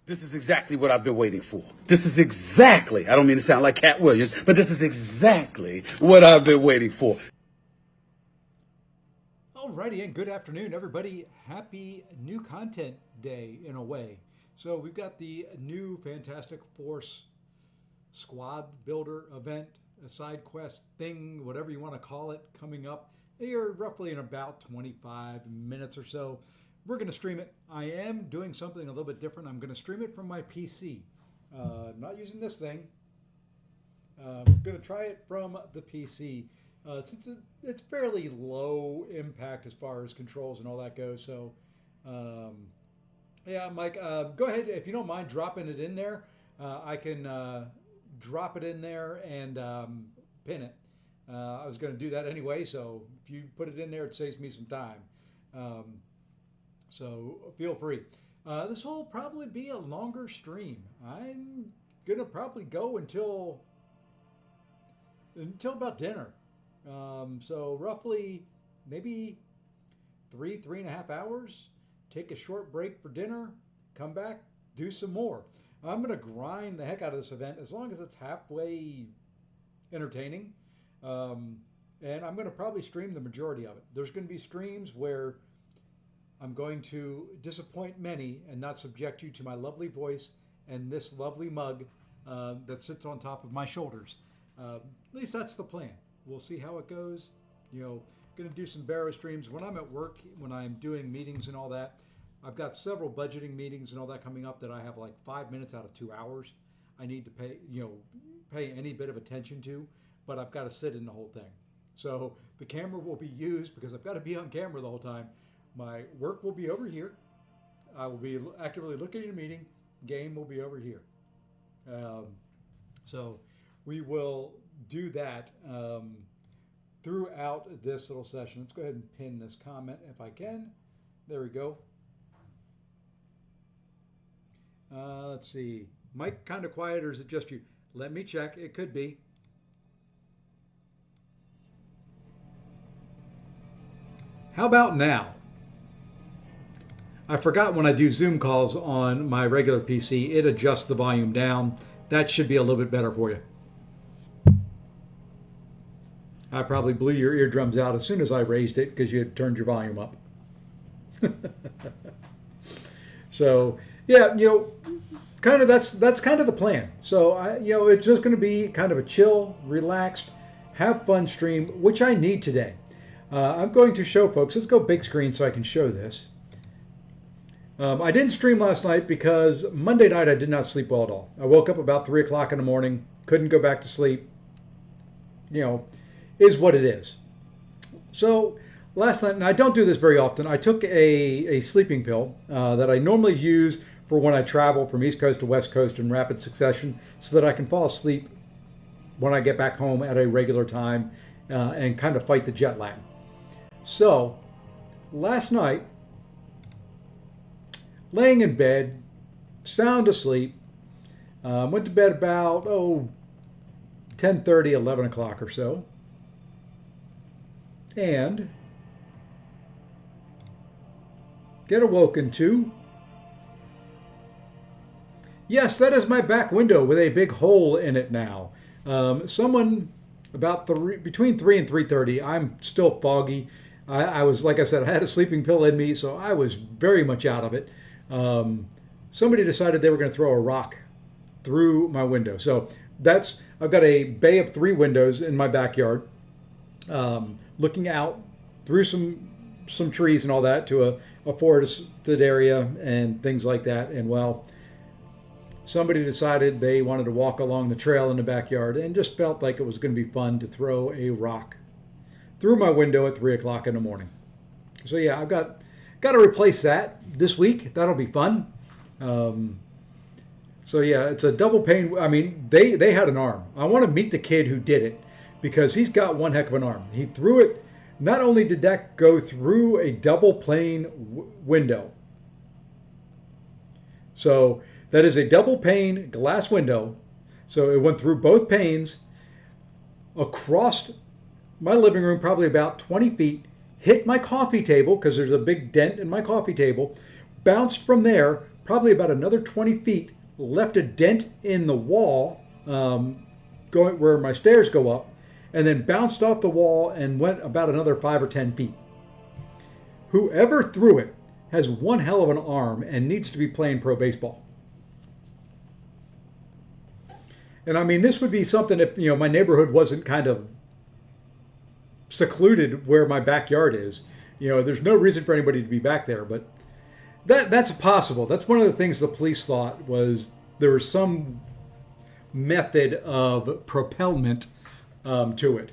This is exactly what I've been waiting for. This is exactly, I don't mean to sound like Cat Williams, but this is exactly what I've been waiting for. Alrighty, and good afternoon, everybody. Happy new content day in a way. So we've got the new Fantastic Force squad builder event, a side quest thing, whatever you want to call it, coming up here roughly in about 25 minutes or so. We're going to stream it. I am doing something a little bit different. I'm going to stream it from my PC. Not using this thing. I'm going to try it from the PC. Since it's fairly low impact as far as controls and all that goes. So, yeah, Mike, go ahead. If you don't mind dropping it in there, I can drop it in there and pin it. I was going to do that anyway, so if you put it in there, it saves me some time. So feel free. This will probably be a longer stream. I'm going to probably go until about dinner. So roughly maybe 3.5 hours, take a short break for dinner, come back, do some more. I'm going to grind the heck out of this event as long as it's halfway entertaining. And I'm going to probably stream the majority of it. There's going to be streams where I'm going to disappoint many and not subject you to my lovely voice and this lovely mug that sits on top of my shoulders. At least that's the plan. We'll see how it goes. You know, going to do some Barrow streams when I'm at work, when I'm doing meetings and all that. I've got several budgeting meetings and all that coming up that I have like 5 minutes out of 2 hours. I need to pay any bit of attention to, but I've got to sit in the whole thing. So the camera will be used because I've got to be on camera the whole time. My work will be over here. I will be actively looking at a meeting. Game will be over here. So we will do that throughout this little session. Let's go ahead and pin this comment if I can. There we go. Let's see. Mike, kind of quiet, or is it just you? Let me check. It could be. How about now? I forgot when I do Zoom calls on my regular PC, it adjusts the volume down. That should be a little bit better for you. I probably blew your eardrums out as soon as I raised it because you had turned your volume up. So, yeah, kind of that's kind of the plan. So, it's just going to be kind of a chill, relaxed, have fun stream, which I need today. I'm going to show folks. Let's go big screen so I can show this. I didn't stream last night because Monday night I did not sleep well at all. I woke up about 3 o'clock in the morning, couldn't go back to sleep. Is what it is. So last night, and I don't do this very often, I took a sleeping pill that I normally use for when I travel from East Coast to West Coast in rapid succession so that I can fall asleep when I get back home at a regular time and kind of fight the jet lag. So last night, laying in bed, sound asleep, went to bed about 10:30, 11 o'clock or so, and get awoken to, yes, that is my back window with a big hole in it now. Someone about between 3 and 3:30, I'm still foggy. I was, like I said, I had a sleeping pill in me, so I was very much out of it. Somebody decided they were going to throw a rock through my window. So I've got a bay of 3 windows in my backyard, looking out through some trees and all that to a forested area and things like that. And well, somebody decided they wanted to walk along the trail in the backyard and just felt like it was going to be fun to throw a rock through my window at 3 o'clock in the morning. So yeah, I've got to replace that this week. That'll be fun. So yeah, it's a double pane. I mean, they had an arm. I want to meet the kid who did it because he's got one heck of an arm. He threw it. Not only did that go through a double pane window. So that is a double pane glass window. So it went through both panes across my living room, probably about 20 feet, hit my coffee table because there's a big dent in my coffee table, bounced from there, probably about another 20 feet, left a dent in the wall, going where my stairs go up, and then bounced off the wall and went about another 5 or 10 feet. Whoever threw it has one hell of an arm and needs to be playing pro baseball. And I mean, this would be something if, my neighborhood wasn't kind of secluded where my backyard is. There's no reason for anybody to be back there, but that's possible. That's one of the things the police thought was there was some method of propellant to it.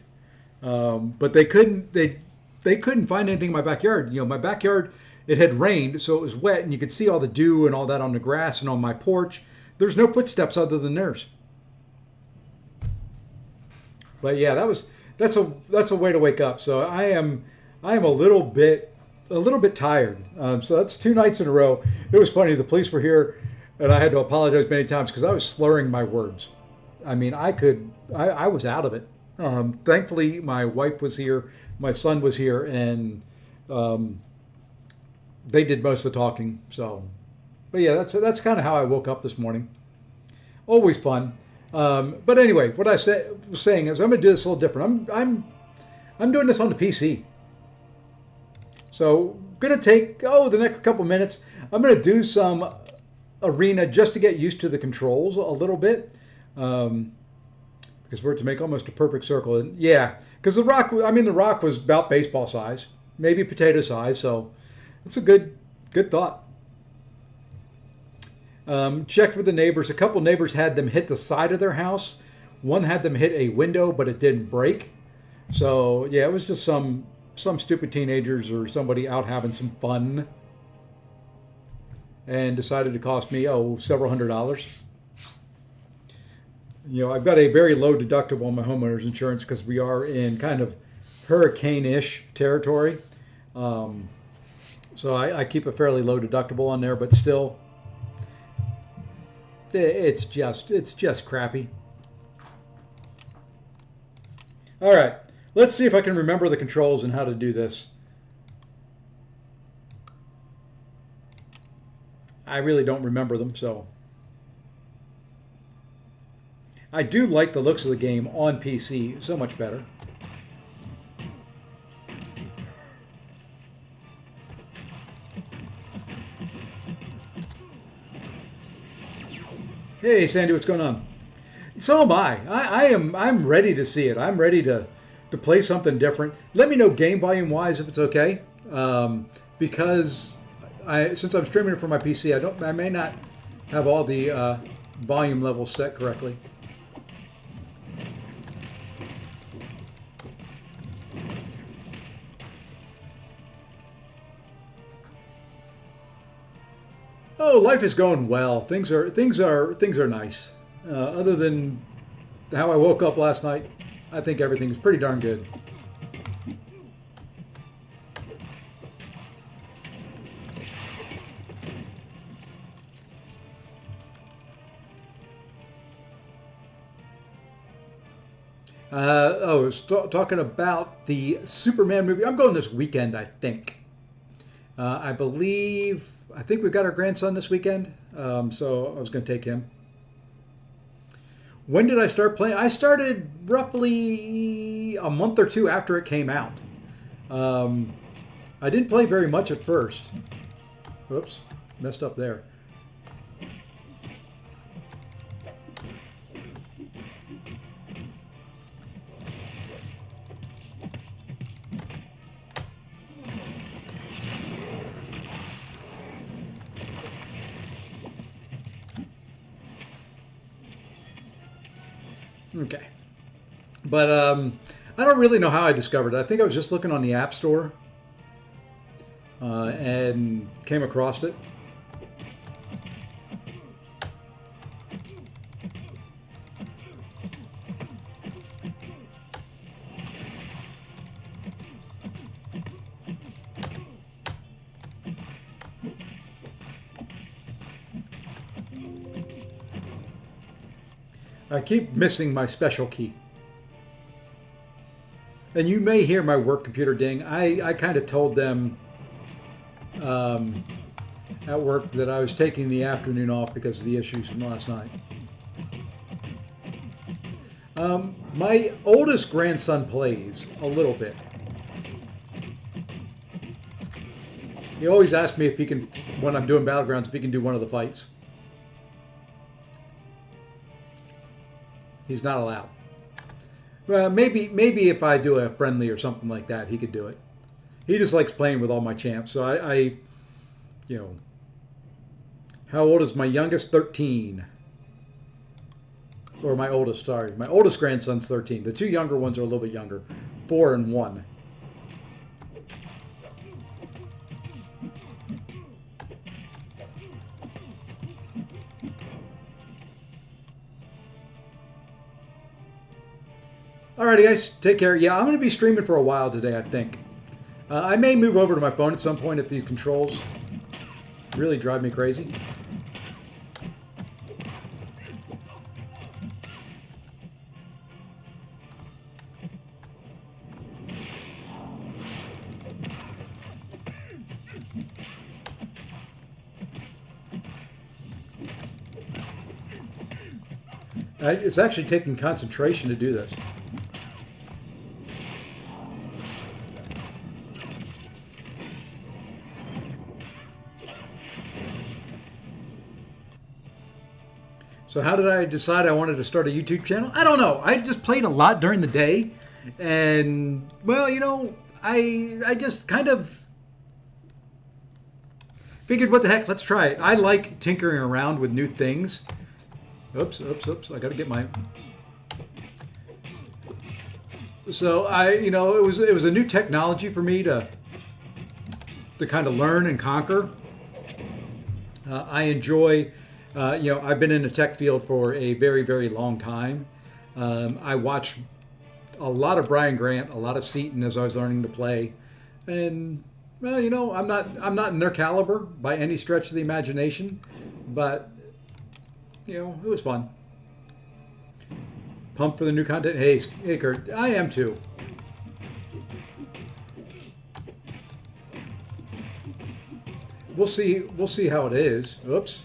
But they couldn't find anything in my backyard. My backyard, it had rained, so it was wet, and you could see all the dew and all that on the grass and on my porch. There's no footsteps other than theirs. But yeah, that's a way to wake up. So I am a little bit tired. So that's 2 nights in a row. It was funny. The police were here, and I had to apologize many times because I was slurring my words. I mean, I was out of it. Thankfully, my wife was here, my son was here, and they did most of the talking. So, but yeah, that's kind of how I woke up this morning. Always fun. But anyway, what I was saying is I'm going to do this a little different. I'm doing this on the PC. So going to take the next couple minutes. I'm going to do some arena just to get used to the controls a little bit. Because we're to make almost a perfect circle. And yeah, because the rock was about baseball size, maybe potato size. So it's a good thought. Checked with the neighbors. A couple neighbors had them hit the side of their house. One had them hit a window, but it didn't break. So yeah, it was just some stupid teenagers or somebody out having some fun, and decided to cost me several $100s. I've got a very low deductible on my homeowner's insurance because we are in kind of hurricane-ish territory. So I keep a fairly low deductible on there, but still. It's just crappy. All right, let's see if I can remember the controls and how to do this. I really don't remember them, so. I do like the looks of the game on PC, so much better. Hey, Sandy, what's going on? So am I. I'm ready to see it. I'm ready to play something different. Let me know game volume wise if it's okay, because since I'm streaming it from my PC, I may not have all the volume levels set correctly. Oh, life is going well. Things are nice. Other than how I woke up last night, I think everything's pretty darn good. I was talking about the Superman movie. I'm going this weekend, I think. I think we've got our grandson this weekend, so I was going to take him. When did I start playing? I started roughly a month or two after it came out. I didn't play very much at first. Whoops, messed up there. Okay. But I don't really know how I discovered it. I think I was just looking on the App Store and came across it. I keep missing my special key. And you may hear my work computer ding. I kind of told them, at work that I was taking the afternoon off because of the issues from last night. My oldest grandson plays a little bit. He always asks me if he can, when I'm doing Battlegrounds, if he can do one of the fights. He's not allowed. Well, maybe if I do a friendly or something like that, he could do it. He just likes playing with all my champs. So I you know, how old is my youngest? 13. Or my oldest, sorry. My oldest grandson's 13. The two younger ones are a little bit younger. 4 and 1. Alrighty, guys. Take care. Yeah, I'm going to be streaming for a while today, I think. I may move over to my phone at some point if these controls really drive me crazy. It's actually taking concentration to do this. So how did I decide I wanted to start a YouTube channel? I don't know. I just played a lot during the day. And, well, you know, I just kind of figured, what the heck, let's try it. I like tinkering around with new things. Oops. I got to get my... So it was a new technology for me to kind of learn and conquer. I enjoy... I've been in the tech field for a very, very long time. I watched a lot of Brian Grant, a lot of Seaton as I was learning to play, and well, you know, I'm not in their caliber by any stretch of the imagination, but you know, it was fun. Pumped for the new content. Hey, Kurt, I am too. We'll see how it is. Oops.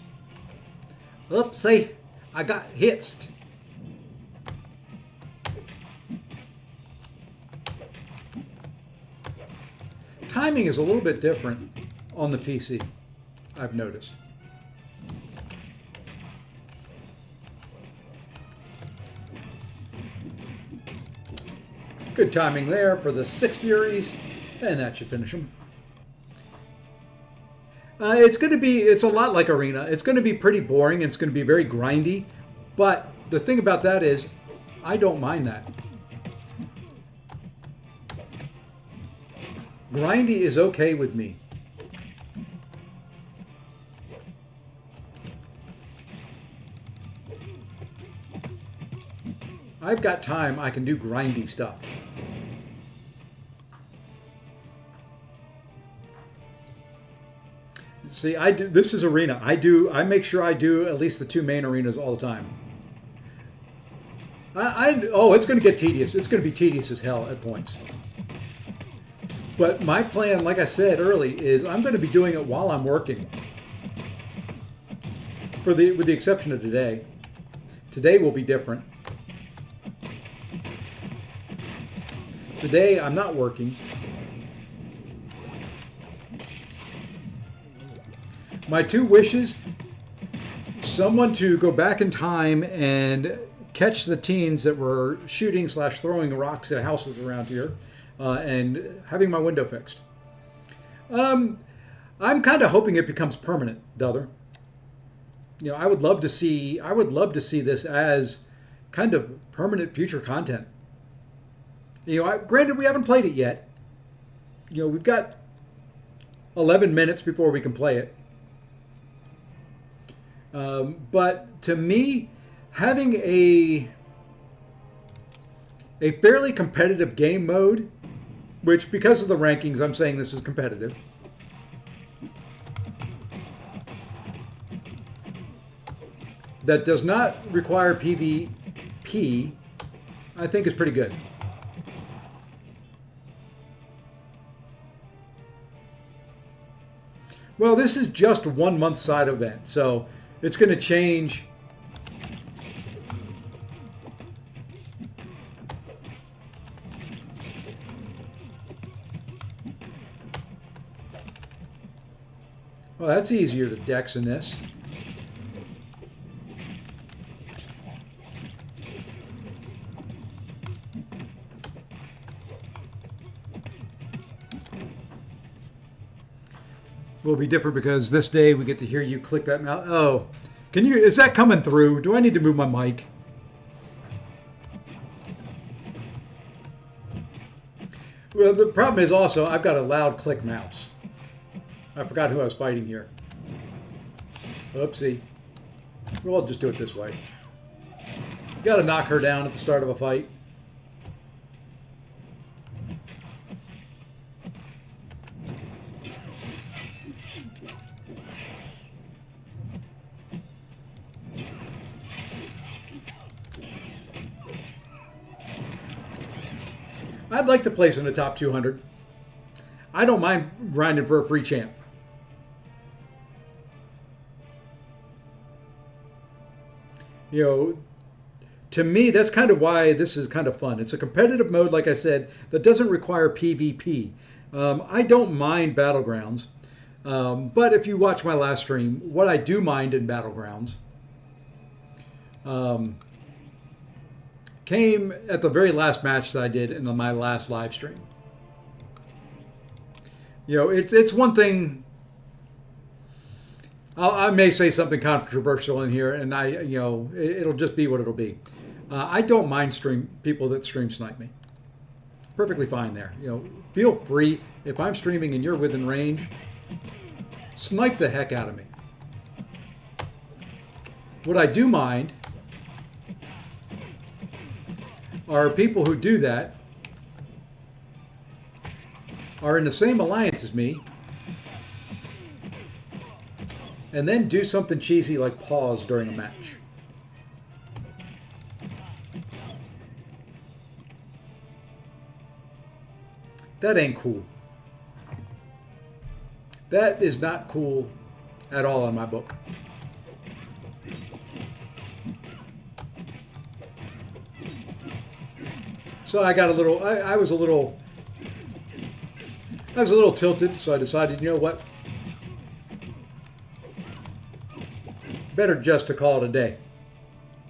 Oopsie, I got hitsed. Timing is a little bit different on the PC, I've noticed. Good timing there for the 6 Furies, and that should finish them. It's a lot like Arena. It's going to be pretty boring. It's going to be very grindy. But the thing about that is, I don't mind that. Grindy is okay with me. I've got time. I can do grindy stuff. See, this is Arena. I make sure I do at least the 2 main arenas all the time. It's going to get tedious. It's going to be tedious as hell at points. But my plan, like I said early, is I'm going to be doing it while I'm working. With the exception of today. Today will be different. Today I'm not working. My 2 wishes, someone to go back in time and catch the teens that were shooting/throwing rocks at houses around here, and having my window fixed. I'm kind of hoping it becomes permanent, Dother. You know, I would love to see this as kind of permanent future content. You know, granted we haven't played it yet. You know, we've got 11 minutes before we can play it. But to me, having a fairly competitive game mode, which because of the rankings, I'm saying this is competitive. That does not require PvP, I think is pretty good. Well, this is just 1 month side event, so it's going to change. Well, that's easier to dex in this. Will be different because this day we get to hear you click that mouse. Oh, can you? Is that coming through? Do I need to move my mic? Well, the problem is also I've got a loud click mouse. I forgot who I was fighting here. Oopsie. We'll just do it this way. Got to knock her down at the start of a fight. I'd like to place in the top 200. I don't mind grinding for a free champ. You know, to me, that's kind of why this is kind of fun. It's a competitive mode, like I said, that doesn't require PvP. I don't mind Battlegrounds, but if you watch my last stream, what I do mind in Battlegrounds came at the very last match that I did in my last live stream. You know, it's one thing. I may say something controversial in here, and it'll just be what it'll be. I don't mind people that stream snipe me. Perfectly fine there. You know, feel free. If I'm streaming and you're within range, snipe the heck out of me. What I do mind are people who do that, are in the same alliance as me, and then do something cheesy like pause during a match. That ain't cool. That is not cool at all in my book. So I got a little, I was a little tilted, so I decided, you know what? Better just to call it a day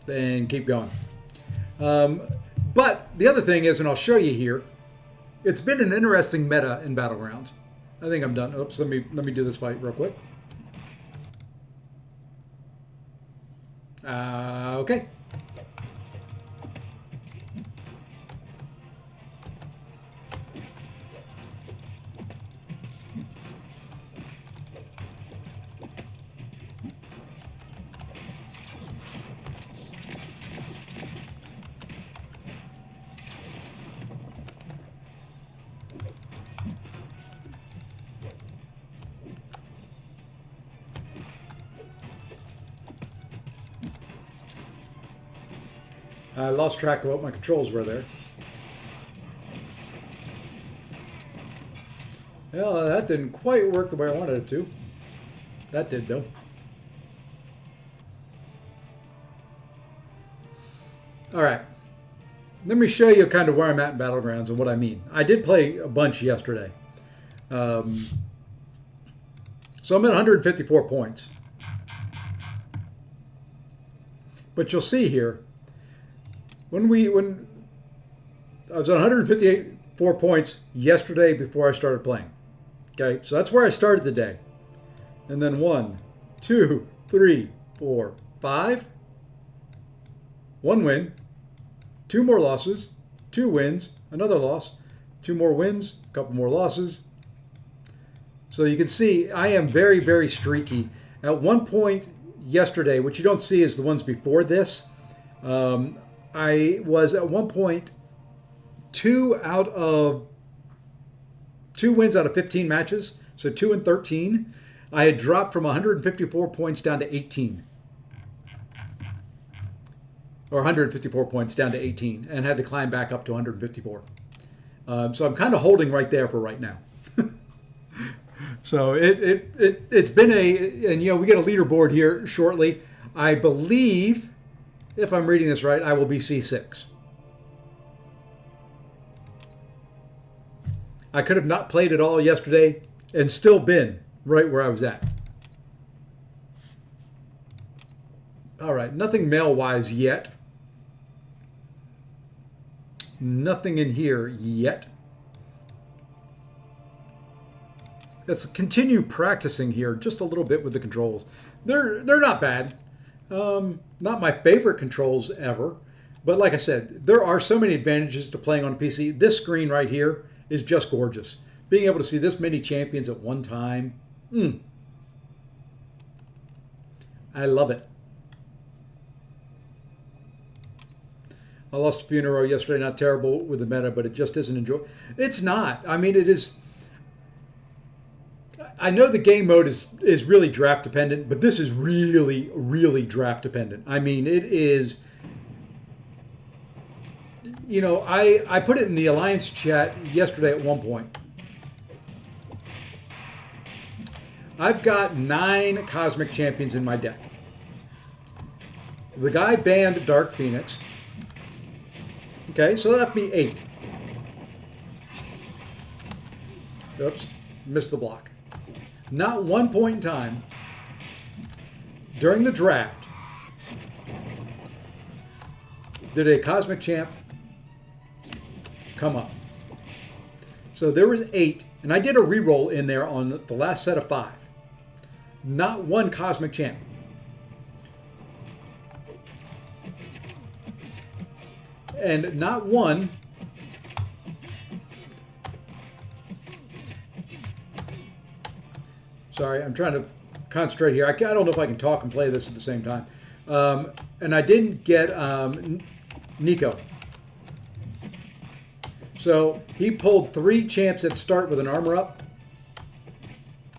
than keep going. But the other thing is, and I'll show you here, it's been an interesting meta in Battlegrounds. I think I'm done. Oops, let me do this fight real quick. Okay. I lost track of what my controls were there. Well, that didn't quite work the way I wanted it to. That did, though. All right. Let me show you kind of where I'm at in Battlegrounds and what I mean. I did play a bunch yesterday. So I'm at 154 points. But you'll see here, when I was at 154 points yesterday before I started playing. Okay, so that's where I started the day. And then 1, 2, 3, 4, 5. 1 win, 2 more losses, 2 wins, another loss, 2 more wins, a couple more losses. So you can see I am very, very streaky. At one point yesterday, what you don't see is the ones before this. I was at one point 2 wins out of 15 matches, so 2 and 13. I had dropped from 154 points down to 18. Or 154 points down to 18, and had to climb back up to 154. So I'm kind of holding right there for right now. So it's been and we get a leaderboard here shortly. I believe, if I'm reading this right, I will be C6. I could have not played at all yesterday and still been right where I was at. All right, nothing mail-wise yet. Nothing in here yet. Let's continue practicing here just a little bit with the controls. They're not bad. Not my favorite controls ever. But like I said, there are so many advantages to playing on a PC. This screen right here is just gorgeous. Being able to see this many champions at one time. I love it. I lost a few in a row yesterday. Not terrible with the meta, but it just isn't enjoyable. It's not. I mean, it is. I know the game mode is really draft dependent, but this is really, really draft dependent. I mean, it is. I put it in the Alliance chat yesterday at one point. I've got 9 Cosmic Champions in my deck. The guy banned Dark Phoenix. Okay, so that left me 8. Oops, missed the block. Not one point in time during the draft did a Cosmic Champ come up. So there was 8, and I did a reroll in there on the last set of 5. Not one Cosmic Champ. And not one sorry, I'm trying to concentrate here. I don't know if I can talk and play this at the same time. And I didn't get Nico. So he pulled 3 champs at start with an armor up.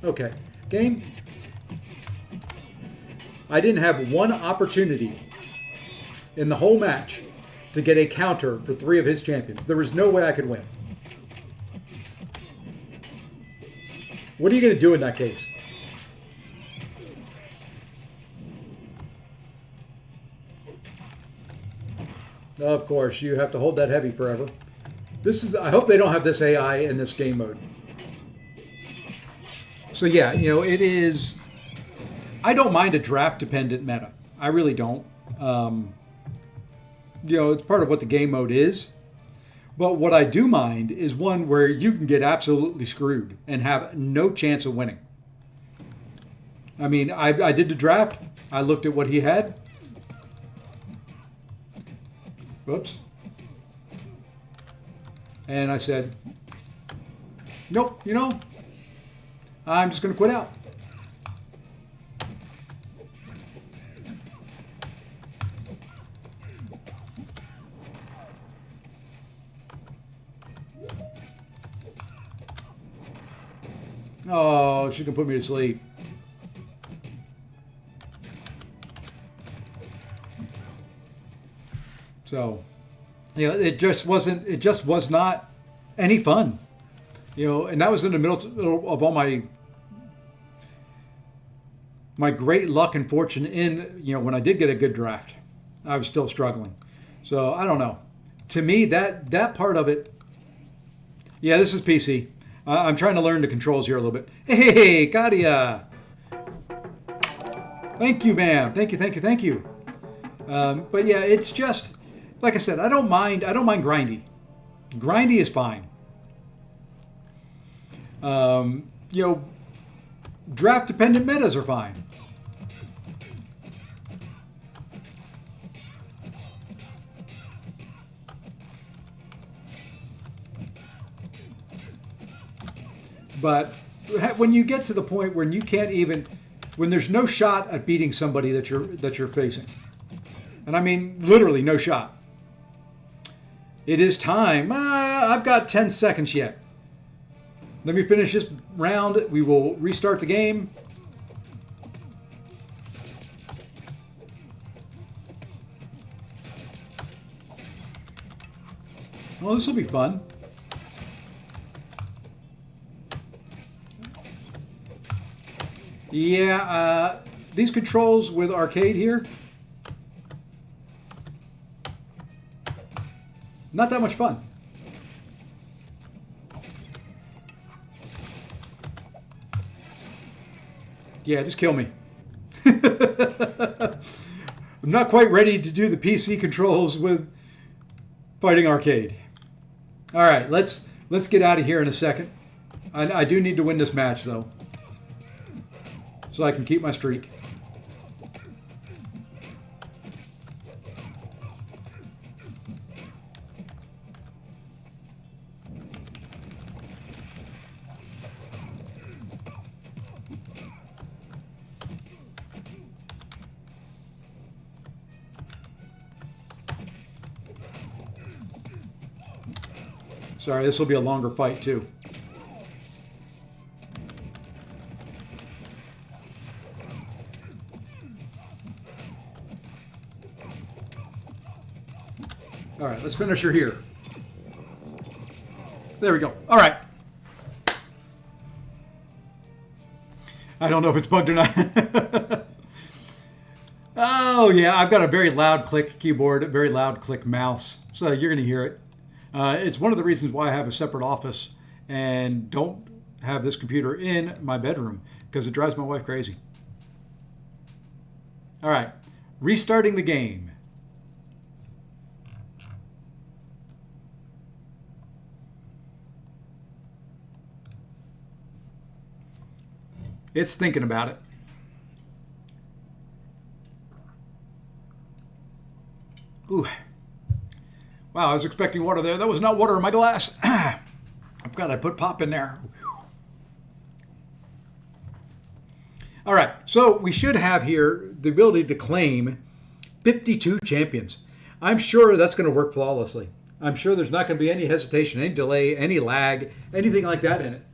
Okay, game. I didn't have one opportunity in the whole match to get a counter for 3 of his champions. There was no way I could win. What are you going to do in that case? Of course, you have to hold that heavy forever. I hope they don't have this AI in this game mode. So yeah, it is, I don't mind a draft dependent meta. I really don't. It's part of what the game mode is. But what I do mind is one where you can get absolutely screwed and have no chance of winning. I mean, I did the draft. I looked at what he had. Whoops. And I said, nope, I'm just going to quit out. Oh, she can put me to sleep. So, it just was not any fun. And that was in the middle of all my great luck and fortune when I did get a good draft. I was still struggling. So, I don't know. To me, that part of it, yeah, this is PC. I'm trying to learn the controls here a little bit. Hey, Katia. Thank you, ma'am. Thank you. But yeah, it's just, like I said, I don't mind grindy. Grindy is fine. Draft dependent metas are fine. But when you get to the point where you can't even, when there's no shot at beating somebody that you're facing, and I mean literally no shot, it is time. I've got 10 seconds yet. Let me finish this round. We will restart the game. Well, this will be fun. Yeah, these controls with arcade here, not that much fun. Yeah, just kill me. I'm not quite ready to do the PC controls with fighting arcade. All right, let's get out of here in a second. I do need to win this match though, so I can keep my streak. Sorry, this will be a longer fight too. All right, let's finish her here. There we go. All right. I don't know if it's bugged or not. Oh, yeah, I've got a very loud click keyboard, a very loud click mouse, so you're going to hear it. It's one of the reasons why I have a separate office and don't have this computer in my bedroom, because it drives my wife crazy. All right, restarting the game. It's thinking about it. Ooh. Wow, I was expecting water there. That was not water in my glass. I've got to put pop in there. All right, so we should have here the ability to claim 52 champions. I'm sure that's going to work flawlessly. I'm sure there's not going to be any hesitation, any delay, any lag, anything like that in it.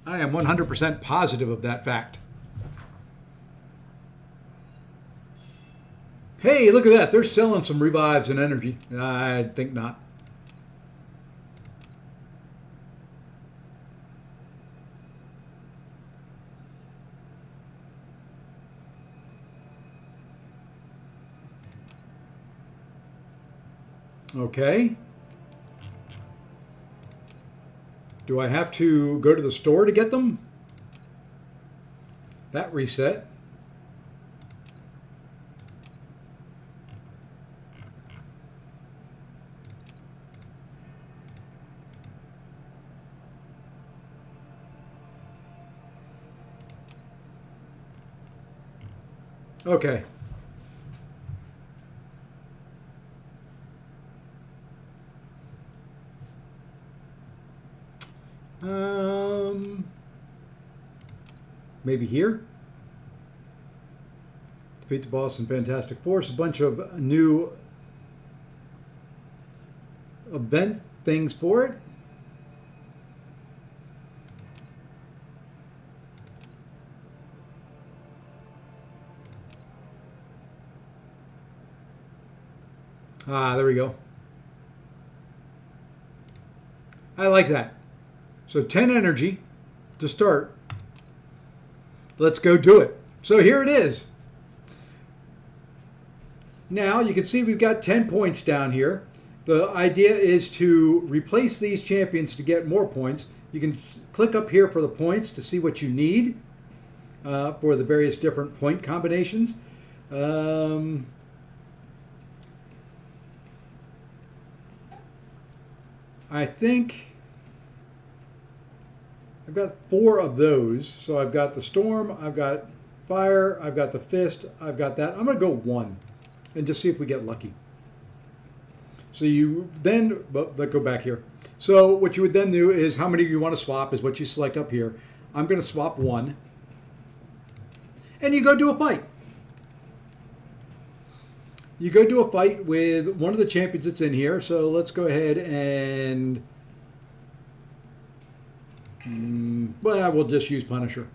I am 100% positive of that fact. Hey, look at that. They're selling some revives and energy. I think not. Okay. Do I have to go to the store to get them? That reset. Okay. Maybe here. Defeat the boss in Fantastic Force. A bunch of new event things for it. Ah, there we go. I like that. So 10 energy to start. Let's go do it. So here it is. Now you can see we've got 10 points down here. The idea is to replace these champions to get more points. You can click up here for the points to see what you need for the various different point combinations. I think I've got 4 of those. So I've got the storm, I've got fire, I've got the fist, I've got that. I'm going to go 1 and just see if we get lucky. So you then, let's go back here. So what you would then do is how many you want to swap is what you select up here. I'm going to swap 1. And you go do a fight. You go do a fight with one of the champions that's in here. So let's go ahead and, well, we'll just use Punisher.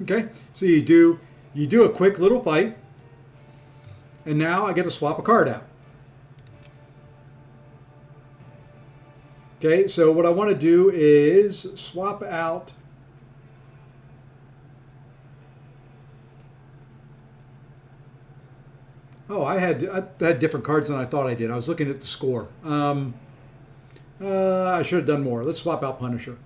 Okay, so you do a quick little fight, and now I get to swap a card out. Okay, so what I want to do is swap out. Oh, I had different cards than I thought I did. I was looking at the score. I should have done more. Let's swap out Punisher.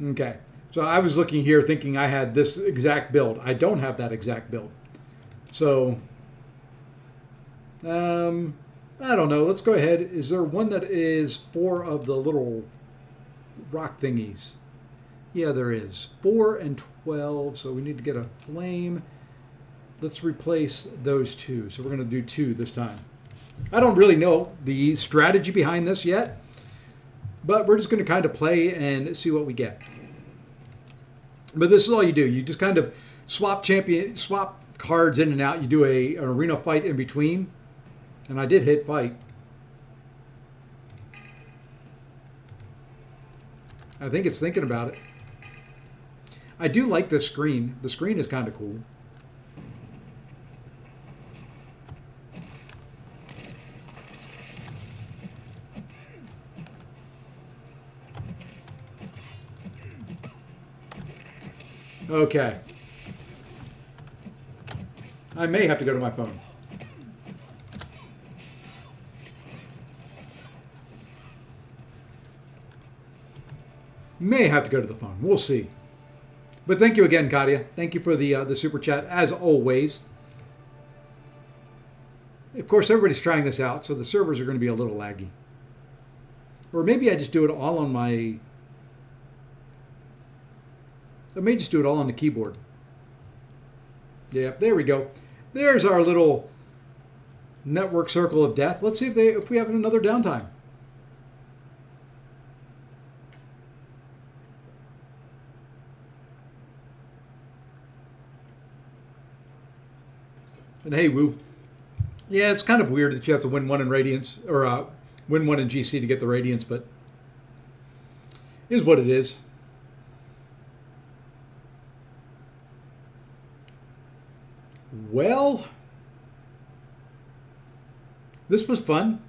Okay, so I was looking here thinking I had this exact build. I don't have that exact build. So, I don't know. Let's go ahead. Is there one that is 4 of the little rock thingies? Yeah, there is. 4 and 12, so we need to get a flame. Let's replace those 2. So we're going to do 2 this time. I don't really know the strategy behind this yet, but we're just going to kind of play and see what we get. But this is all you do. You just kind of swap cards in and out. You do an arena fight in between. And I did hit fight. I think it's thinking about it. I do like this screen. The screen is kind of cool. Okay. I may have to go to my phone. May have to go to the phone. We'll see. But thank you again, Katia. Thank you for the super chat, as always. Of course, everybody's trying this out, so the servers are going to be a little laggy. Or maybe I just do it all on my... I may just do it all on the keyboard. Yep, there we go. There's our little network circle of death. Let's see if we have another downtime. And hey, woo. Yeah, it's kind of weird that you have to win 1 in Radiance, or win 1 in GC to get the Radiance, but it is what it is. Well, this was fun.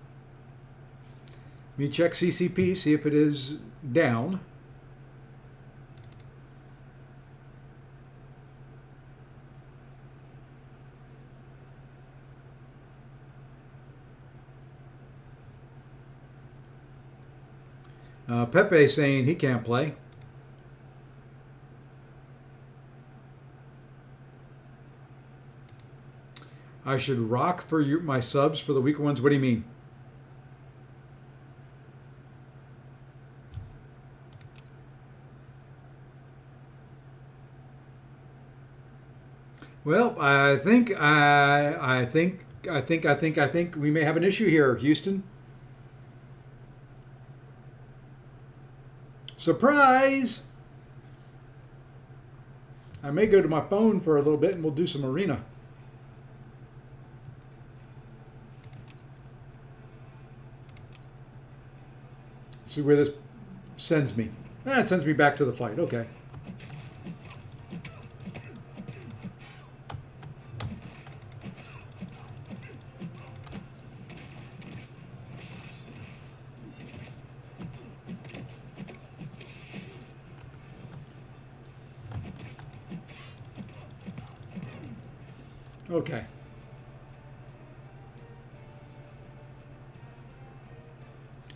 Let me check CCP, see if it is down. Pepe saying he can't play. I should rock for my subs for the weaker ones. What do you mean? Well, I think we may have an issue here, Houston. Surprise! I may go to my phone for a little bit and we'll do some arena. See where this sends me. It sends me back to the fight. Okay. Okay.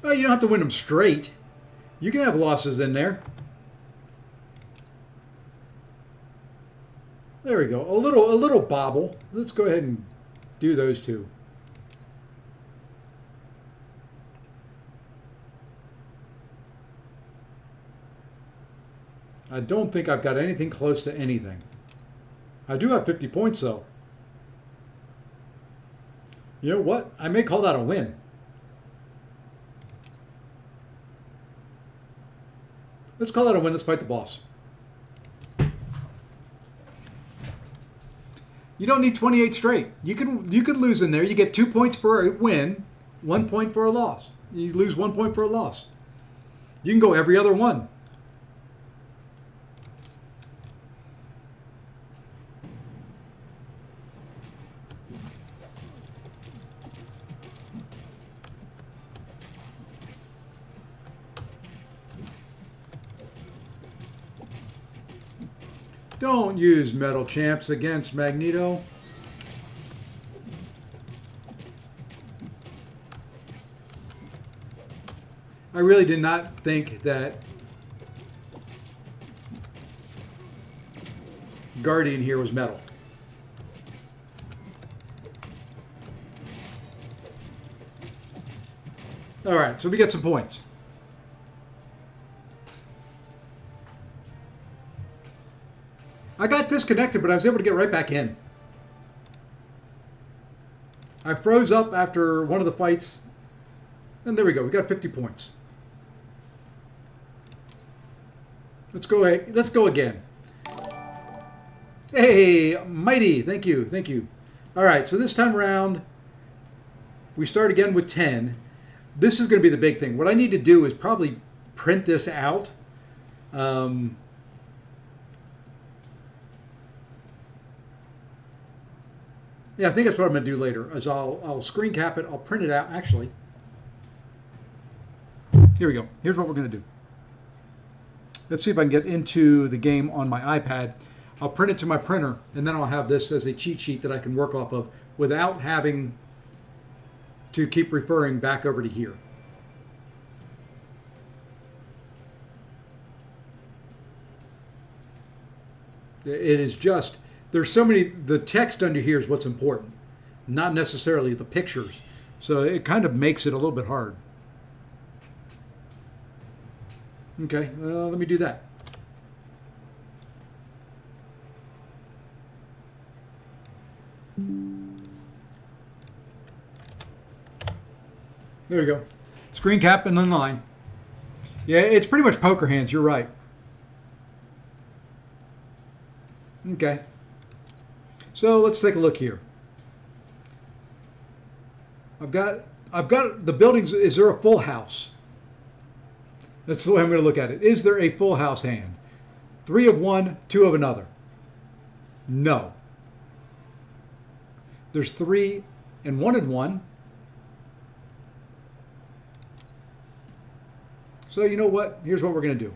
Well, you don't have to win them straight. You can have losses in there. There we go. A little bobble. Let's go ahead and do those 2. I don't think I've got anything close to anything. I do have 50 points though. You know what? I may call that a win. Let's call that a win. Let's fight the boss. You don't need 28 straight. You can lose in there. You get 2 points for a win, 1 point for a loss. You lose 1 point for a loss. You can go every other one. Don't use metal champs against Magneto. I really did not think that Guardian here was metal. All right, so we get some points. I got disconnected, but I was able to get right back in. I froze up after one of the fights, and there we go. We got 50 points. Let's go ahead. Let's go again. Hey, Mighty, thank you, thank you. All right, so this time around, we start again with 10. This is going to be the big thing. What I need to do is probably print this out. Yeah, I think that's what I'm going to do later. Is I'll screen cap it. I'll print it out. Actually, here we go. Here's what we're going to do. Let's see if I can get into the game on my iPad. I'll print it to my printer, and then I'll have this as a cheat sheet that I can work off of without having to keep referring back over to here. It is just, there's so many, the text under here is what's important, not necessarily the pictures. So it kind of makes it a little bit hard. Okay, let me do that. There we go. Screen cap and then line. Yeah, it's pretty much poker hands, you're right. Okay. So let's take a look here. I've got the buildings. Is there a full house? That's the way I'm going to look at it. Is there a full house hand? 3 of one, 2 of another. No. There's 3 and 1 and 1. So you know what? Here's what we're going to do.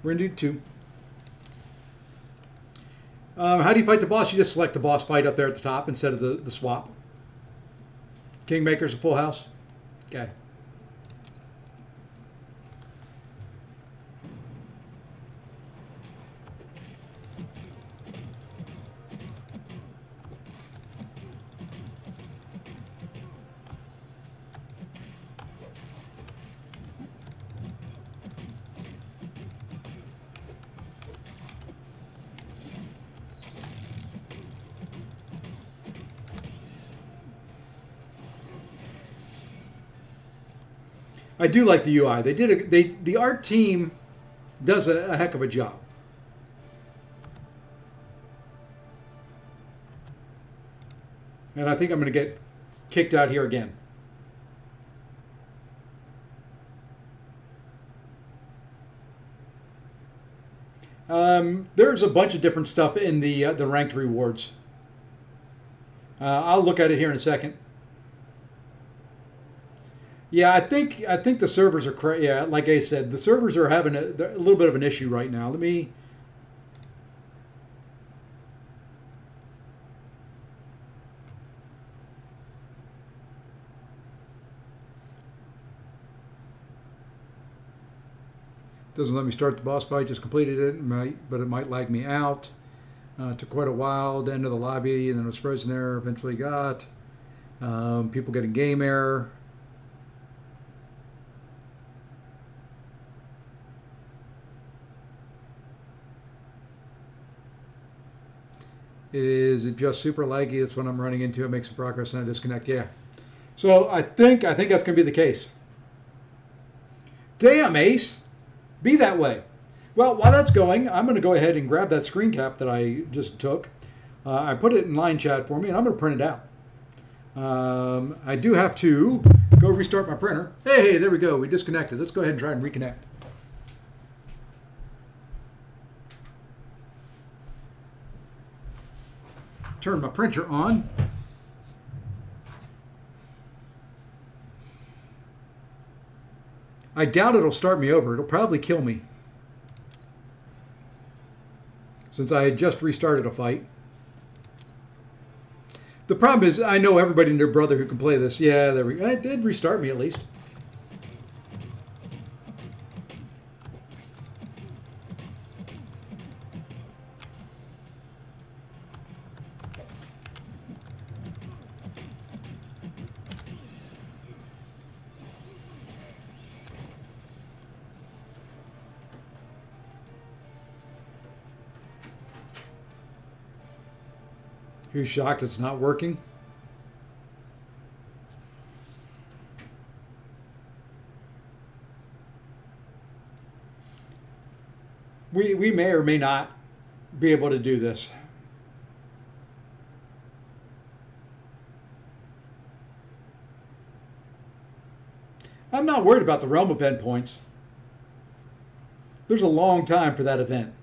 We're going to do 2. How do you fight the boss? You just select the boss fight up there at the top instead of the swap. Kingmaker's a full house. Okay. I do like the UI. The art team does a heck of a job. And I think I'm going to get kicked out here again. There's a bunch of different stuff in the ranked rewards. I'll look at it here in a second. Yeah, I think the servers are yeah, like I said, the servers are having a little bit of an issue right now. Let me. Doesn't let me start the boss fight. Just completed it, but it might lag me out. Took quite a while to enter the lobby, and then it was frozen there. Eventually got people getting game error. It is just super laggy. That's what I'm running into. It makes some progress and I disconnect. Yeah. So I think that's going to be the case. Damn, Ace. Be that way. Well, while that's going, I'm going to go ahead and grab that screen cap that I just took. I put it in line chat for me, and I'm going to print it out. I do have to go restart my printer. Hey, there we go. We disconnected. Let's go ahead and try and reconnect. Turn my printer on. I doubt it'll start me over. It'll probably kill me, since I had just restarted a fight. The problem is, I know everybody and their brother who can play this. Yeah, there we go. It did restart me at least. Who's shocked it's not working? We may or may not be able to do this. I'm not worried about the realm of endpoints. There's a long time for that event.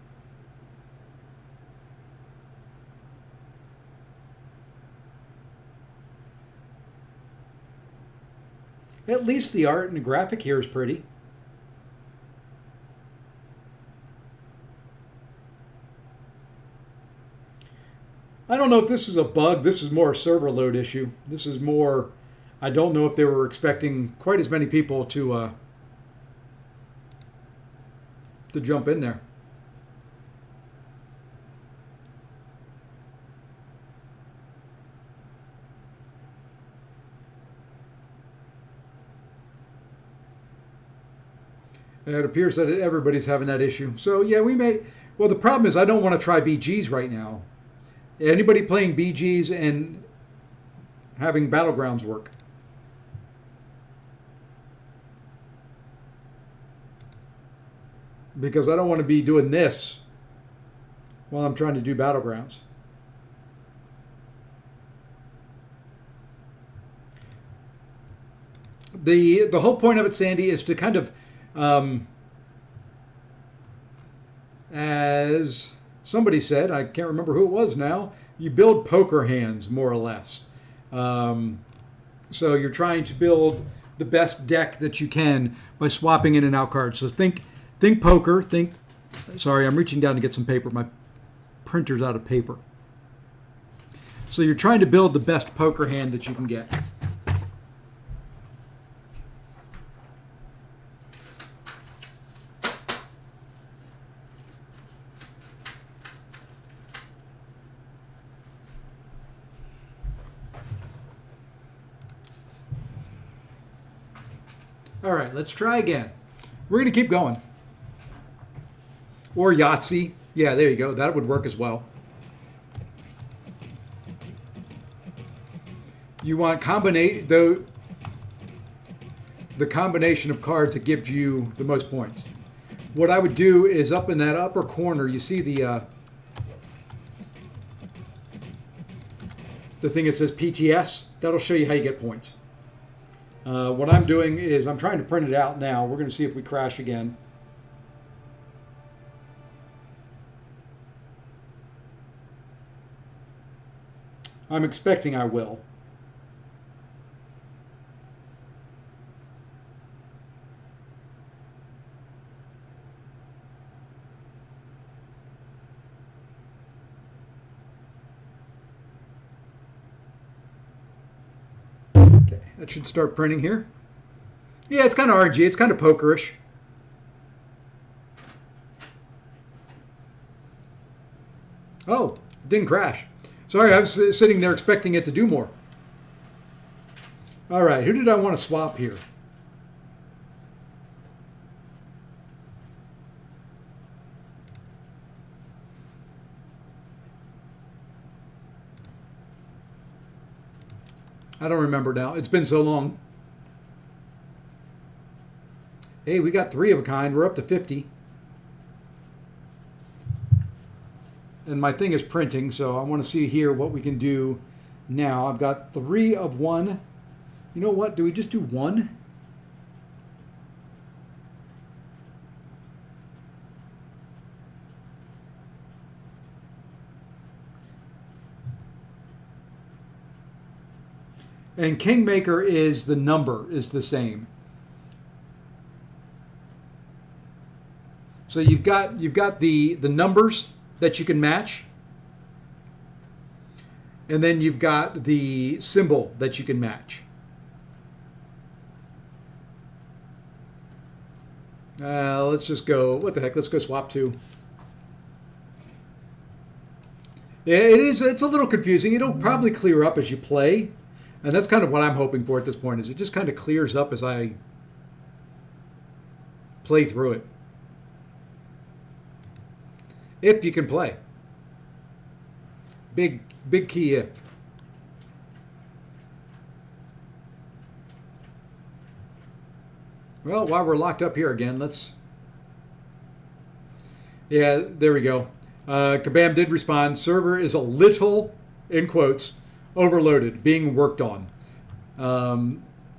At least the art and the graphic here is pretty. I don't know if this is a bug. This is more a server load issue. This is more, I don't know if they were expecting quite as many people to jump in there. And it appears that everybody's having that issue. So yeah, we may, well, the problem is I don't want to try BGs right now. Anybody playing BGs and having Battlegrounds work? Because I don't want to be doing this while I'm trying to do Battlegrounds. The whole point of it, Sandy, is to kind of, as somebody said, I can't remember who it was now, you build poker hands, more or less. So you're trying to build the best deck that you can by swapping in and out cards. So think poker, sorry, I'm reaching down to get some paper. My printer's out of paper. So you're trying to build the best poker hand that you can get. All right, let's try again. We're going to keep going. Or Yahtzee. Yeah, there you go. That would work as well. You want the combination of cards that gives you the most points. What I would do is up in that upper corner, you see the thing that says PTS. That'll show you how you get points. What I'm doing is I'm trying to print it out now. We're going to see if we crash again. I'm expecting I will. Okay, that should start printing here. Yeah, it's kind of RG. It's kind of pokerish. Oh, it didn't crash. Sorry, I was sitting there expecting it to do more. All right, who did I want to swap here? I don't remember now. It's been so long. Hey, we got 3 of a kind. We're up to 50. And my thing is printing, so I want to see here what we can do Now I've got 3 of 1. You know what? Do we just do 1? And Kingmaker is the number is the same. So you've got the numbers that you can match. And then you've got the symbol that you can match. Let's just go, what the heck, let's go swap 2. Yeah, it's a little confusing. It'll probably clear up as you play. And that's kind of what I'm hoping for at this point, is it just kind of clears up as I play through it. If you can play. Big key if. Well, while we're locked up here again, let's... Yeah, there we go. Kabam did respond. Server is a little, in quotes, overloaded, being worked on.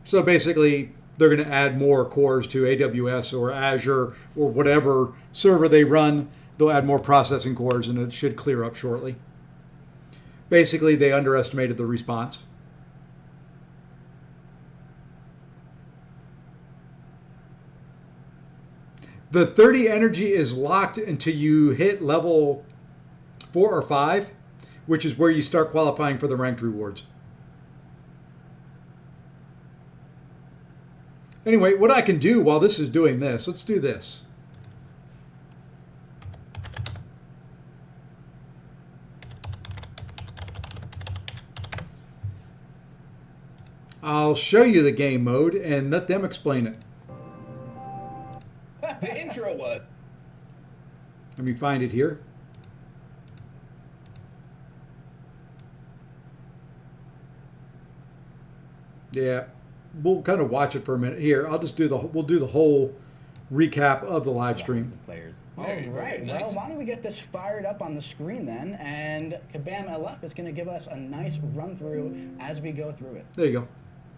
So basically, they're going to add more cores to AWS or Azure or whatever server they run. They'll add more processing cores, and it should clear up shortly. Basically, they underestimated the response. The 30 energy is locked until you hit level 4 or 5, which is where you start qualifying for the ranked rewards. Anyway, what I can do while this is doing this, let's do this. I'll show you the game mode and let them explain it. The intro was. Let me find it here. Yeah, we'll kind of watch it for a minute. Here, I'll just do we'll do the whole recap of the live stream. Players. All right. Nice. Well, why don't we get this fired up on the screen then? And Kabam LF is going to give us a nice run through as we go through it. There you go.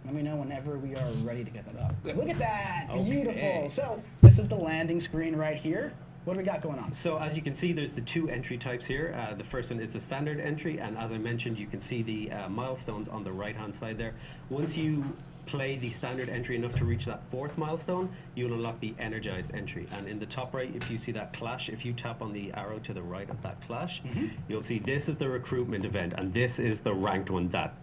Let me know whenever we are ready to get that up. Look at that. Okay. Beautiful. So this is the landing screen right here. What do we got going on? So as you can see, there's the 2 entry types here. The first one is the standard entry, and as I mentioned, you can see the milestones on the right-hand side there. Once you play the standard entry enough to reach that 4th milestone, you'll unlock the energized entry. And in the top right, if you see that clash, if you tap on the arrow to the right of that clash, you'll see this is the recruitment event, and this is the ranked one that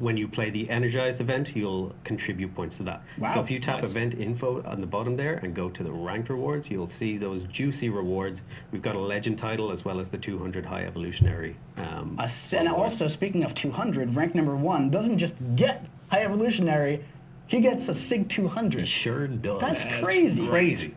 when you play the energized event, you'll contribute points to that. Wow. So if you tap event info on the bottom there and go to the ranked rewards, you'll see those juicy rewards. We've got a legend title as well as the 200 high evolutionary. And also, speaking of 200, rank number 1 doesn't just get high evolutionary, he gets a SIG 200. He sure does. That's crazy. Crazy.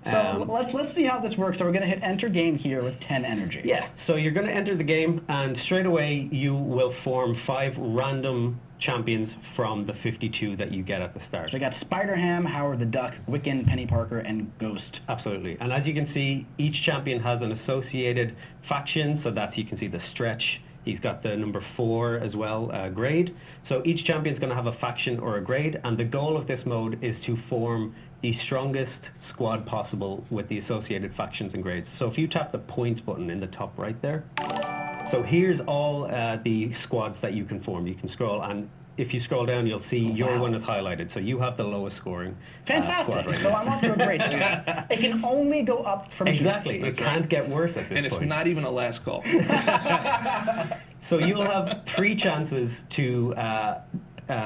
So let's see how this works. So we're going to hit enter game here with 10 energy. Yeah, so you're going to enter the game, and straight away you will form 5 random champions from the 52 that you get at the start. So we got Spider-Ham, Howard the Duck, Wiccan, Penny Parker, and Ghost. Absolutely. And as you can see, each champion has an associated faction, so that's, you can see the Stretch. He's got the number 4 as well, grade. So each champion's going to have a faction or a grade, and the goal of this mode is to form the strongest squad possible with the associated factions and grades. So if you tap the points button in the top right there, so here's all the squads that you can form. You can scroll, and if you scroll down, you'll see your one is highlighted. So you have the lowest scoring Fantastic. squad right So now. I'm off to a great start. It can only go up from Exactly. here. It can't get worse at this And point. it's not even a last call. So you'll have 3 chances to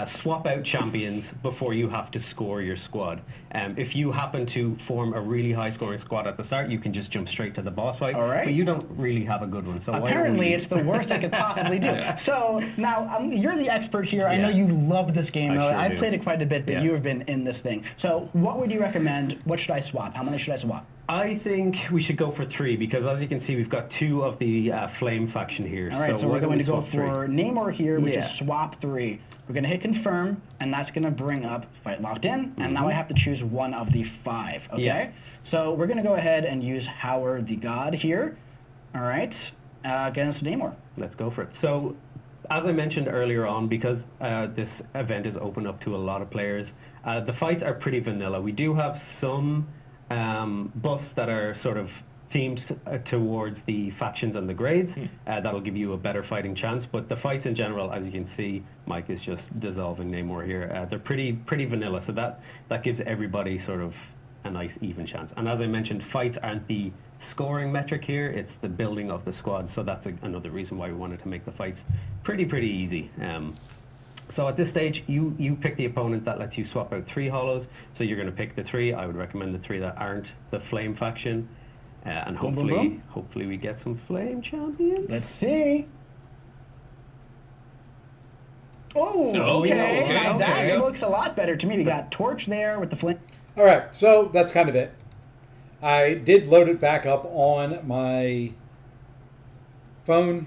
swap out champions before you have to score your squad. If you happen to form a really high scoring squad at the start, you can just jump straight to the boss fight. All right. But you don't really have a good one. So why don't Apparently, we- it's the worst I could possibly do. Yeah. So now you're the expert here. I know Yeah. you love this game. I sure I've do. played it quite a bit, but Yeah. you have been in this thing. So what would you recommend? What should I swap? How many should I swap? I think we should go for 3 because, as you can see, we've got 2 of the Flame faction here. All right, so why we're don't going we to go swap 3? for Namor here, which Yeah. is swap 3. We're going to hit confirm, and that's going to bring up fight locked in, and now I have to choose one of the 5, okay? Yeah. So we're going to go ahead and use Howard the God here, all right, against Namor. Let's go for it. So, as I mentioned earlier on, because this event is open up to a lot of players, the fights are pretty vanilla. We do have some buffs that are sort of themed towards the factions and the grades. That'll give you a better fighting chance. But the fights in general, as you can see, Mike is just dissolving Namor here. They're pretty vanilla, so that gives everybody sort of a nice even chance. And as I mentioned, fights aren't the scoring metric here, it's the building of the squad, so that's another reason why we wanted to make the fights pretty easy. So at this stage, you pick the opponent that lets you swap out 3 hollows, so you're going to pick the 3. I would recommend the 3 that aren't the flame faction, and hopefully we get some flame champions. Let's see. Oh, okay. Now that looks a lot better to me. We got Torch there with the flame. All right, so that's kind of it. I did load it back up on my phone,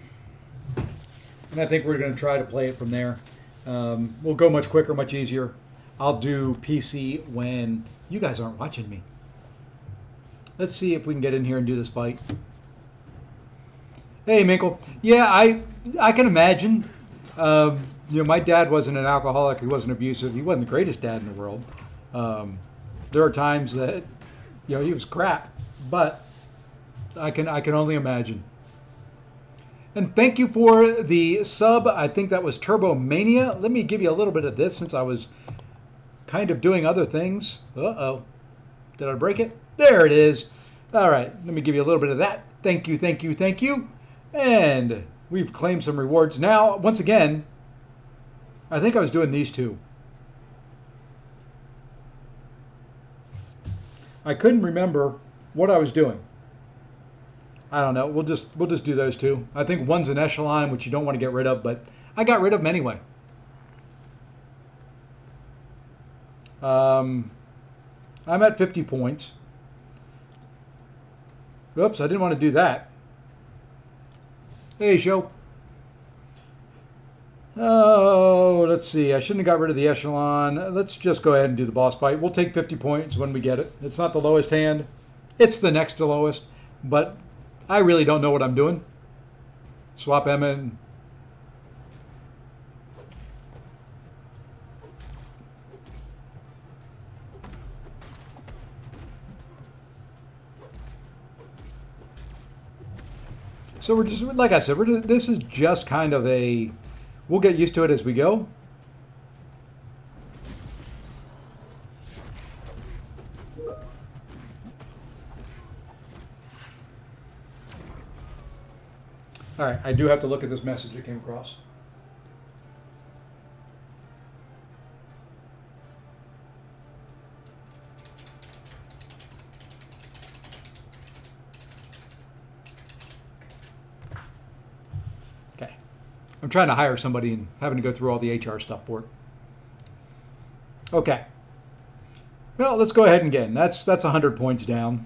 and I think we're going to try to play it from there. We'll go much quicker, much easier. I'll do PC when you guys aren't watching me. Let's see if we can get in here and do this fight. Hey, Minkle. Yeah, I can imagine. My dad wasn't an alcoholic. He wasn't abusive. He wasn't the greatest dad in the world. There are times that, he was crap, but I can only imagine. And thank you for the sub. I think that was Turbo Mania. Let me give you a little bit of this since I was kind of doing other things. Uh-oh. Did I break it? There it is. All right. Let me give you a little bit of that. Thank you, thank you, thank you. And we've claimed some rewards. Now, once again, I think I was doing these two. I couldn't remember what I was doing. I don't know. We'll just do those two. I think one's an echelon, which you don't want to get rid of, but I got rid of them anyway. I'm at 50 points. Oops, I didn't want to do that. Hey, show. Oh, let's see. I shouldn't have got rid of the echelon. Let's just go ahead and do the boss fight. We'll take 50 points when we get it. It's not the lowest hand. It's the next to lowest. But I really don't know what I'm doing. Swap Emma and... So we're just, like I said, this is just kind of a... We'll get used to it as we go. All right, I do have to look at this message that came across. Okay. I'm trying to hire somebody and having to go through all the HR stuff for it. Okay. Well, let's go ahead and get in. That's 100 points down.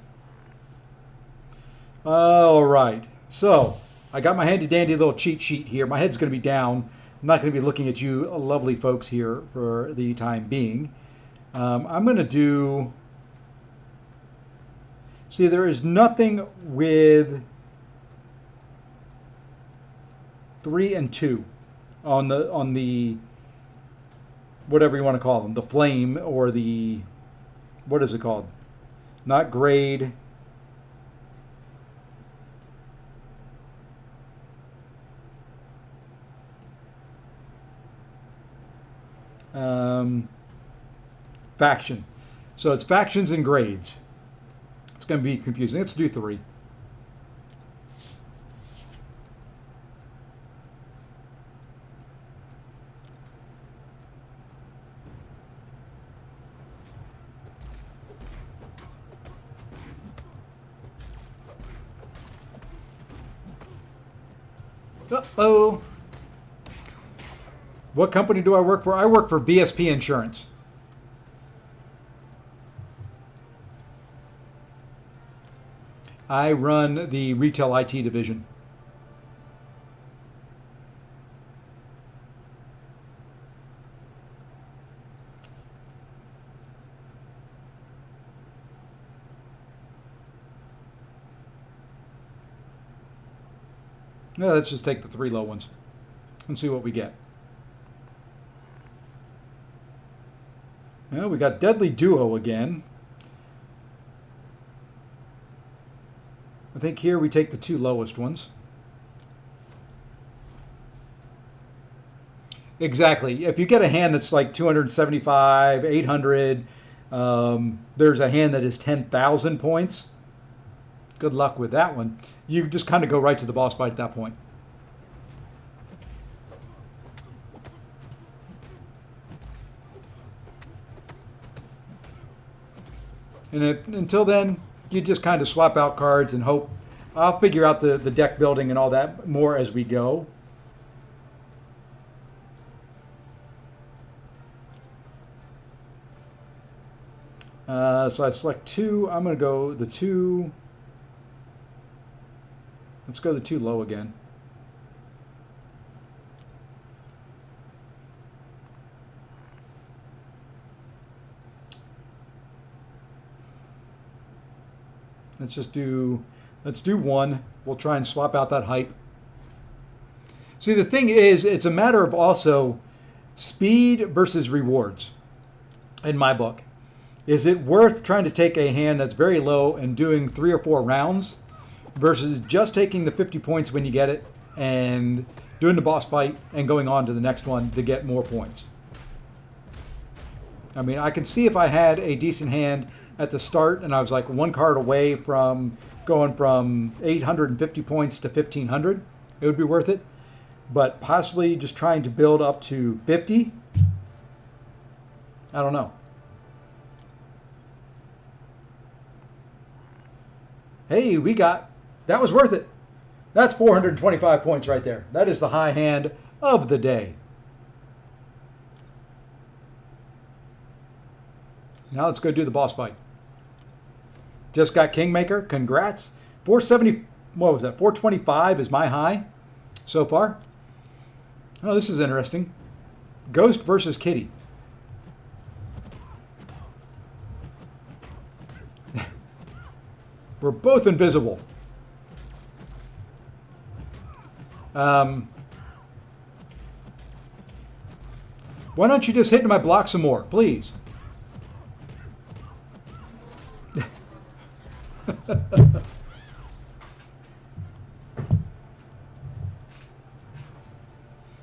All right. So I got my handy dandy little cheat sheet here. My head's going to be down. I'm not going to be looking at you lovely folks here for the time being. I'm going to do... See, there is nothing with 3 and 2 on the whatever you want to call them, the flame or the, what is it called? Not grade. Faction. So it's factions and grades. It's going to be confusing. Let's do 3. Uh-oh. What company do I work for? I work for BSP Insurance. I run the retail IT division. No, let's just take the 3 low ones. and see what we get. Well, we got Deadly Duo again. I think here we take the two lowest ones. Exactly. If you get a hand that's like 275, 800, there's a hand that is 10,000 points. Good luck with that one. You just kind of go right to the boss fight at that point. And until then, you just kind of swap out cards and hope. I'll figure out the deck building and all that more as we go. So I select two. I'm going to go the two. Let's go the two low again. Let's do one. We'll try and swap out that hype. See, the thing is, it's a matter of also speed versus rewards in my book. Is it worth trying to take a hand that's very low and doing 3 or 4 rounds versus just taking the 50 points when you get it and doing the boss fight and going on to the next one to get more points? I mean, I can see if I had a decent hand at the start and I was like one card away from going from 850 points to 1,500, it would be worth it. But possibly just trying to build up to 50, I don't know. Hey, that was worth it. That's 425 points right there. That is the high hand of the day. Now let's go do the boss fight. Just got Kingmaker. Congrats. 470. What was that? 425 is my high so far. Oh, this is interesting. Ghost versus Kitty. We're both invisible. Why don't you just hit my block some more, please?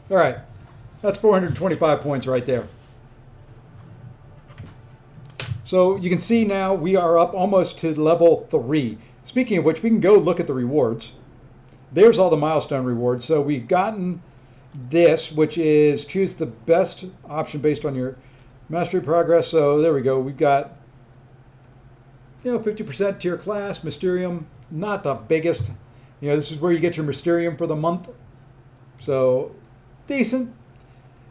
All right, that's 425 points right there. So you can see now we are up almost to level 3. Speaking of which, we can go look at the rewards. There's all the milestone rewards. So we've gotten this, which is choose the best option based on your mastery progress. So there we go. We've got 50% tier class, Mysterium, not the biggest. This is where you get your Mysterium for the month. So decent.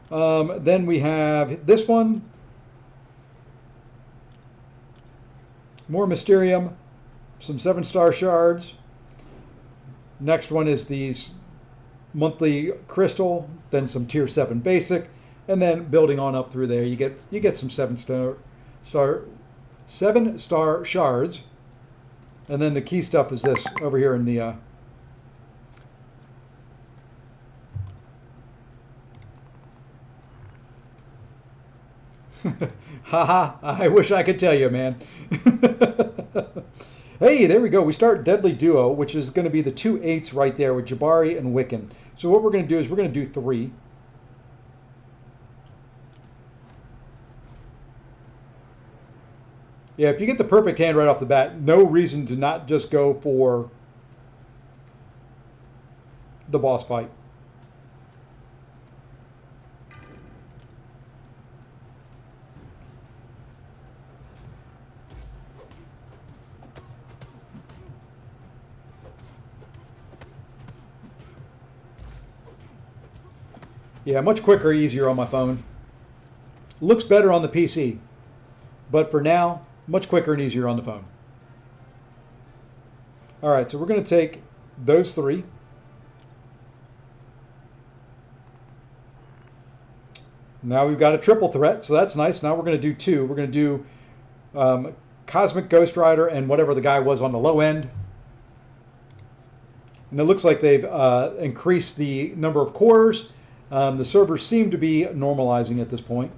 Then we have this one. More Mysterium, some 7-star shards. Next one is these monthly crystal, then some tier 7 basic, and then building on up through there, you get some 7-star shards, and then the key stuff is this over here in the haha, I wish I could tell you, man. Hey, there we go. We start Deadly Duo, which is going to be the 2 8s right there with Jabari and Wiccan. So what we're going to do is we're going to do 3. Yeah, if you get the perfect hand right off the bat, no reason to not just go for the boss fight. Yeah, much quicker, easier on my phone. Looks better on the PC, but for now, much quicker and easier on the phone. All right, so we're going to take those 3. Now we've got a triple threat, so that's nice. Now we're going to do 2. We're going to do Cosmic Ghost Rider and whatever the guy was on the low end. And it looks like they've increased the number of cores The servers seem to be normalizing at this point.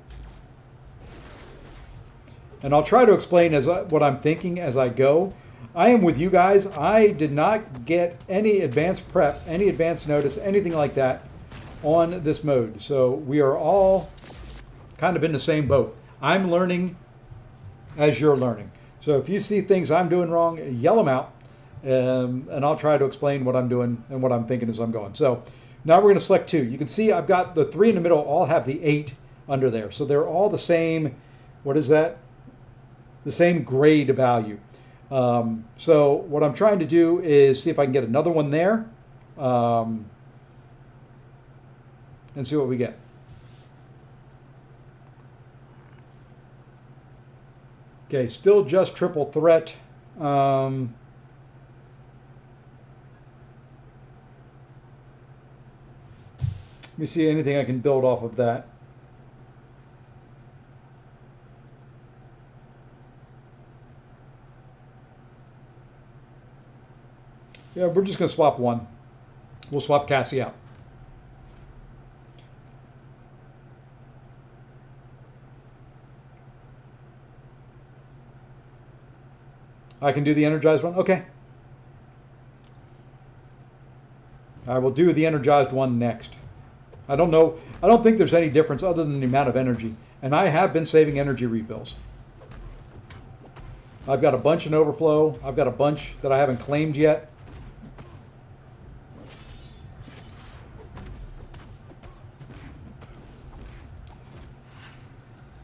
And I'll try to explain what I'm thinking as I go. I am with you guys. I did not get any advanced prep, any advanced notice, anything like that on this mode. So we are all kind of in the same boat. I'm learning as you're learning. So if you see things I'm doing wrong, yell them out. And I'll try to explain what I'm doing and what I'm thinking as I'm going. So now we're going to select 2. You can see I've got the 3 in the middle all have the 8 under there. So they're all the same, what is that? The same grade value. So what I'm trying to do is see if I can get another one there and see what we get. Okay, still just triple threat. Let me see anything I can build off of that. Yeah, we're just going to swap 1. We'll swap Cassie out. I can do the energized one? Okay. I will do the energized one next. I don't know. I don't think there's any difference other than the amount of energy. And I have been saving energy refills. I've got a bunch in overflow. I've got a bunch that I haven't claimed yet.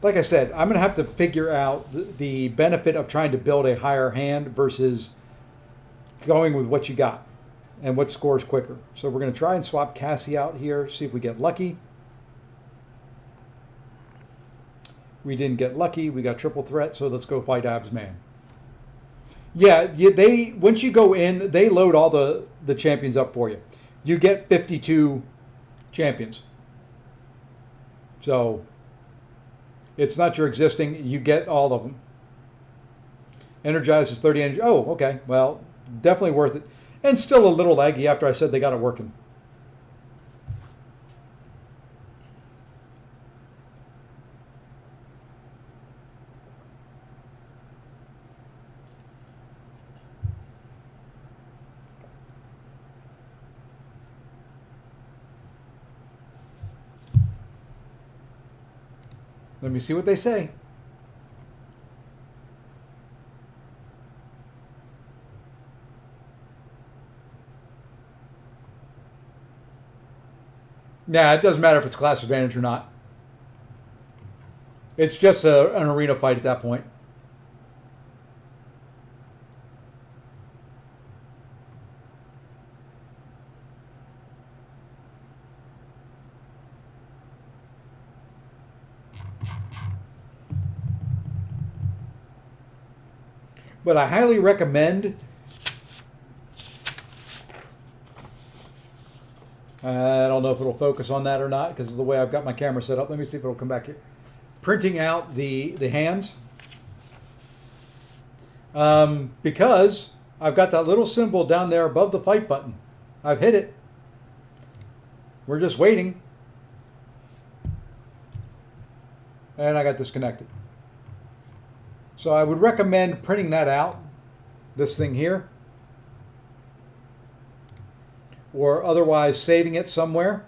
Like I said, I'm going to have to figure out the benefit of trying to build a higher hand versus going with what you got and what scores quicker. So we're going to try and swap Cassie out here, see if we get lucky. We didn't get lucky. We got triple threat, so let's go fight Abs Man. Yeah, they once you go in, they load all the champions up for you. You get 52 champions. So it's not your existing. You get all of them. Energized is 30 energy. Oh, okay. Well, definitely worth it. And still a little laggy after I said they got it working. Let me see what they say. Nah, it doesn't matter if it's class advantage or not. It's just an arena fight at that point. But I highly recommend, I don't know if it'll focus on that or not because of the way I've got my camera set up. Let me see if it'll come back here. Printing out the hands. Because I've got that little symbol down there above the fight button. I've hit it. We're just waiting. And I got disconnected. So I would recommend printing that out, this thing here, or otherwise saving it somewhere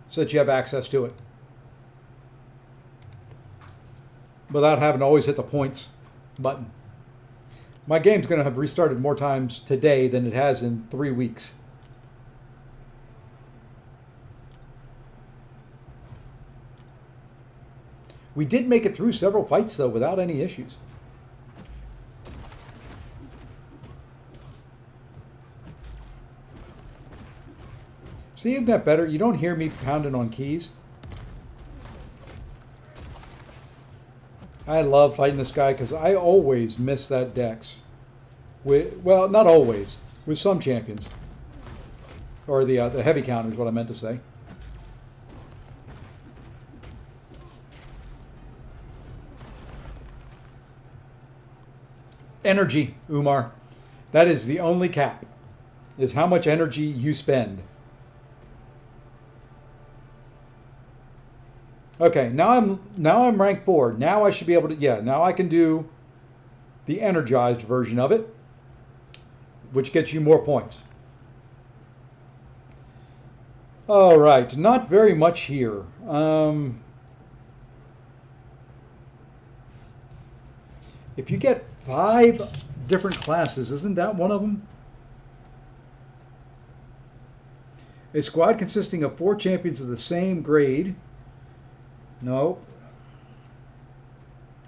so that you have access to it without having to always hit the points button. My game's going to have restarted more times today than it has in 3 weeks. We did make it through several fights, though, without any issues. See, isn't that better? You don't hear me pounding on keys. I love fighting this guy because I always miss that dex. Well, not always. With some champions. Or the heavy counter is what I meant to say. Energy, Umar. That is the only cap, is how much energy you spend. Okay, now I'm rank 4. Now I should be able to, yeah, now I can do the energized version of it, which gets you more points. All right, not very much here. If you get 5 different classes, isn't that one of them? A squad consisting of 4 champions of the same grade. No.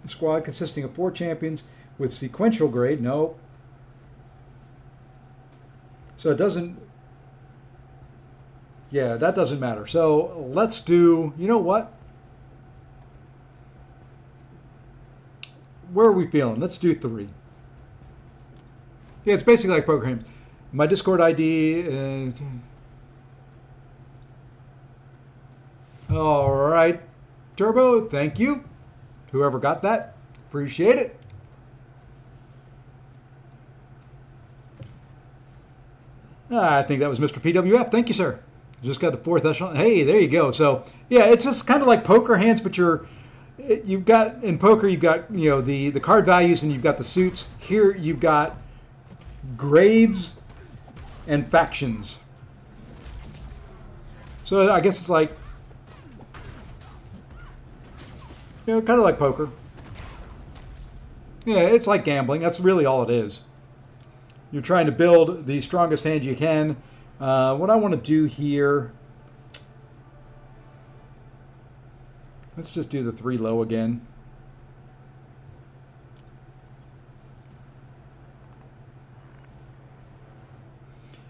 A squad consisting of 4 champions with sequential grade. No. So it doesn't. Yeah, that doesn't matter. So let's do, you know what? Where are we feeling? Let's do 3. Yeah, it's basically like programs. My Discord ID. All right, Turbo, thank you. Whoever got that, appreciate it. I think that was Mr. PWF. Thank you, sir. Just got the 4th echelon. Hey, there you go. So yeah, it's just kind of like poker hands, but you've got in poker you've got the card values and you've got the suits. Here you've got grades and factions. So I guess it's like kind of like poker. Yeah, it's like gambling. That's really all it is. You're trying to build the strongest hand you can. What I want to do here, let's just do the 3 low again.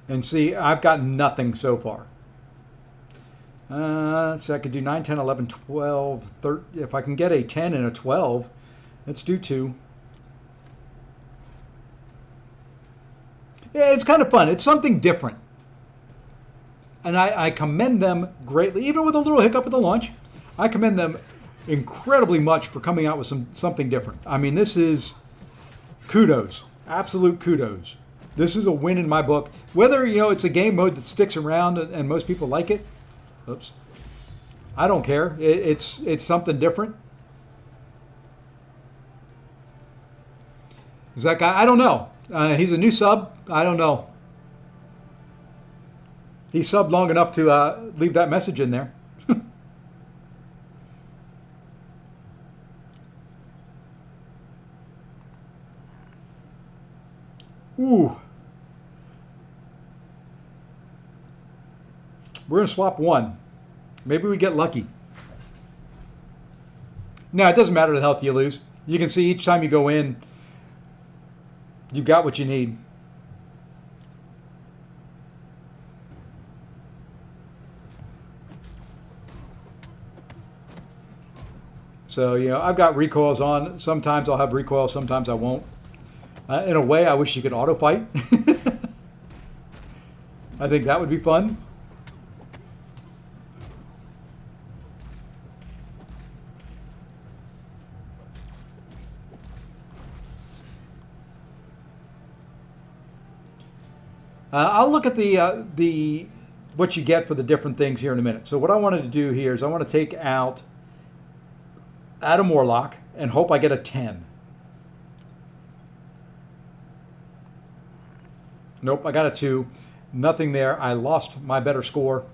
And see, I've got nothing so far. So I could do 9, 10, 11, 12, 13. If I can get a 10 and a 12, let's do 2. Yeah, it's kind of fun. It's something different. And I commend them greatly, even with a little hiccup at the launch. I commend them incredibly much for coming out with something different. I mean, this is kudos, absolute kudos. This is a win in my book. Whether it's a game mode that sticks around and most people like it, oops, I don't care. It's something different. Is that guy? I don't know. He's a new sub. I don't know. He subbed long enough to leave that message in there. Ooh. We're going to swap 1. Maybe we get lucky. No, it doesn't matter the health you lose. You can see each time you go in, you've got what you need. So, I've got recoils on. Sometimes I'll have recoil, sometimes I won't. In a way, I wish you could auto fight. I think that would be fun. I'll look at the what you get for the different things here in a minute. So what I wanted to do here is I want to take out Adam Warlock and hope I get a 10. Nope, I got a 2. Nothing there. I lost my better score.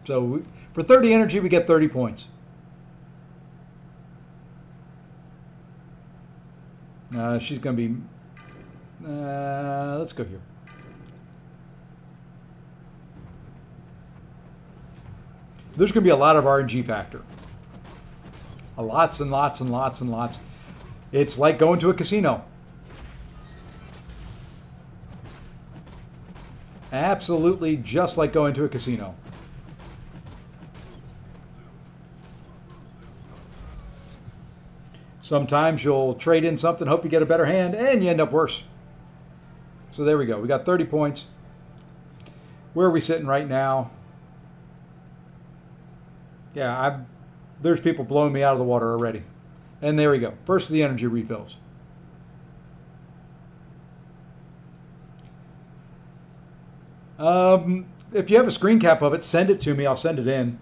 So for 30 energy, we get 30 points. She's going to be... let's go here. There's going to be a lot of RNG factor. Lots and lots and lots and lots. It's like going to a casino. Absolutely just like going to a casino. Sometimes you'll trade in something, hope you get a better hand, and you end up worse. So there we go. We got 30 points. Where are we sitting right now? Yeah, there's people blowing me out of the water already. And there we go. First of the energy refills. If you have a screen cap of it, send it to me. I'll send it in.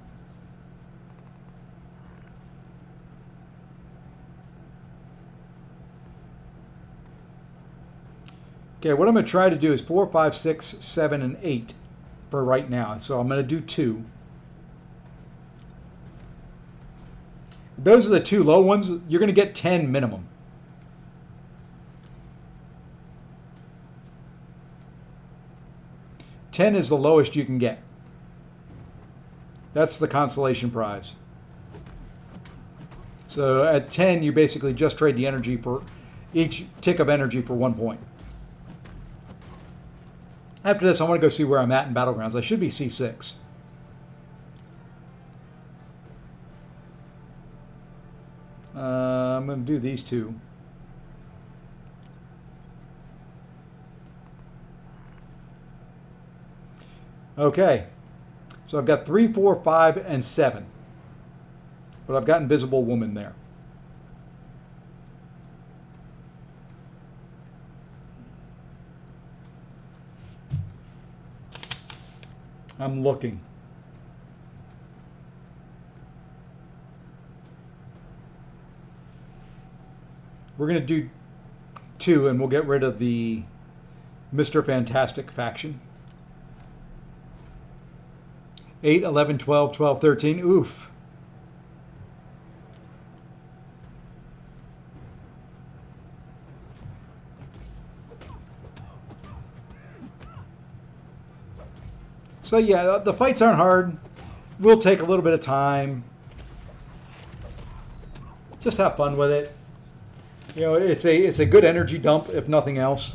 Okay, what I'm going to try to do is 4, 5, 6, 7, and 8 for right now. So I'm going to do 2. Those are the 2 low ones. You're going to get 10 minimum. $10 is the lowest you can get. That's the consolation prize. So at 10, you basically just trade the energy for each tick of energy for 1 point. After this, I want to go see where I'm at in Battlegrounds. I should be C6. I'm going to do these 2. Okay. So I've got 3, 4, 5, and 7. But I've got Invisible Woman there. I'm looking. We're going to do 2 and we'll get rid of the Mr. Fantastic faction. 8, 11, 12, 12, 13. Oof. So yeah, the fights aren't hard. Will take a little bit of time. Just have fun with it. You know, it's a good energy dump, if nothing else.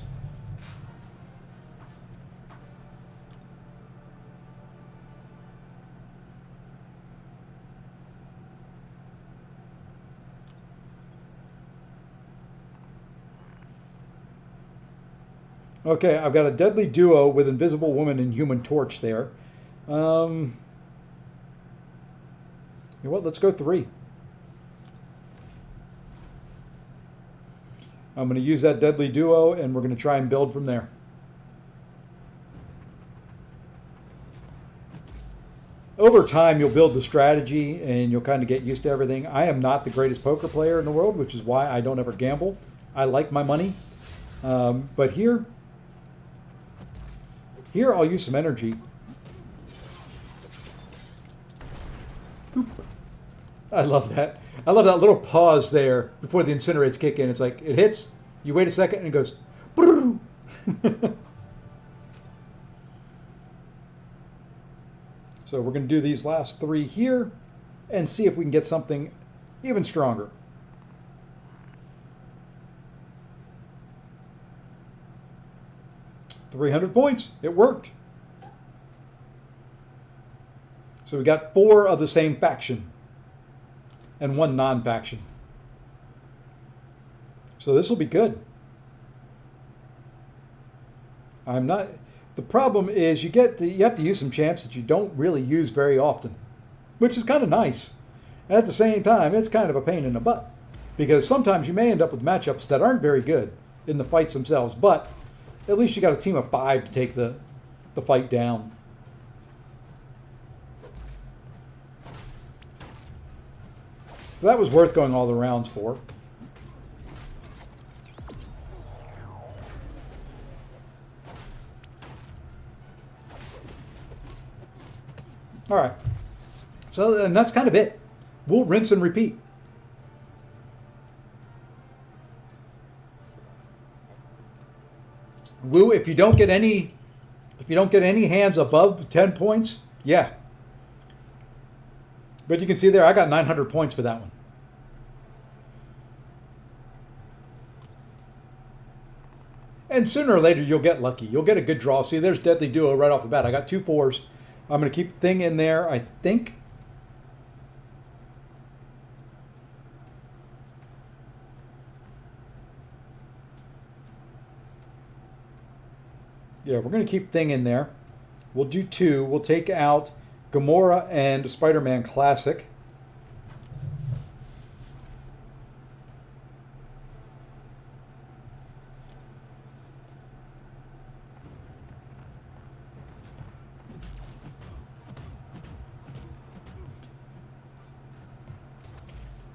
Okay, I've got a deadly duo with Invisible Woman and Human Torch there. You know what? Let's go 3. I'm going to use that deadly duo, and we're going to try and build from there. Over time, you'll build the strategy, and you'll kind of get used to everything. I am not the greatest poker player in the world, which is why I don't ever gamble. I like my money. But here I'll use some energy. Boop. I love that. I love that little pause there before the incinerates kick in. It's like, it hits, you wait a second, and it goes, So we're going to do these last 3 here and see if we can get something even stronger. $300 points. It worked. So we got 4 of the same faction and 1 non-faction. So this will be good. The problem is you have to use some champs that you don't really use very often, which is kind of nice. And at the same time, it's kind of a pain in the butt because sometimes you may end up with matchups that aren't very good in the fights themselves, but at least you got a team of 5 to take the fight down. So that was worth going all the rounds for. All right. So and that's kind of it. We'll rinse and repeat. Woo, if you don't get any hands above 10 points, yeah. But you can see there, I got 900 points for that one. And sooner or later, you'll get lucky. You'll get a good draw. See, there's Deadly Duo right off the bat. I got 2 4s. I'm going to keep Thing in there, I think. Yeah, we're going to keep Thing in there. We'll do 2. We'll take out Gamora and Spider-Man Classic.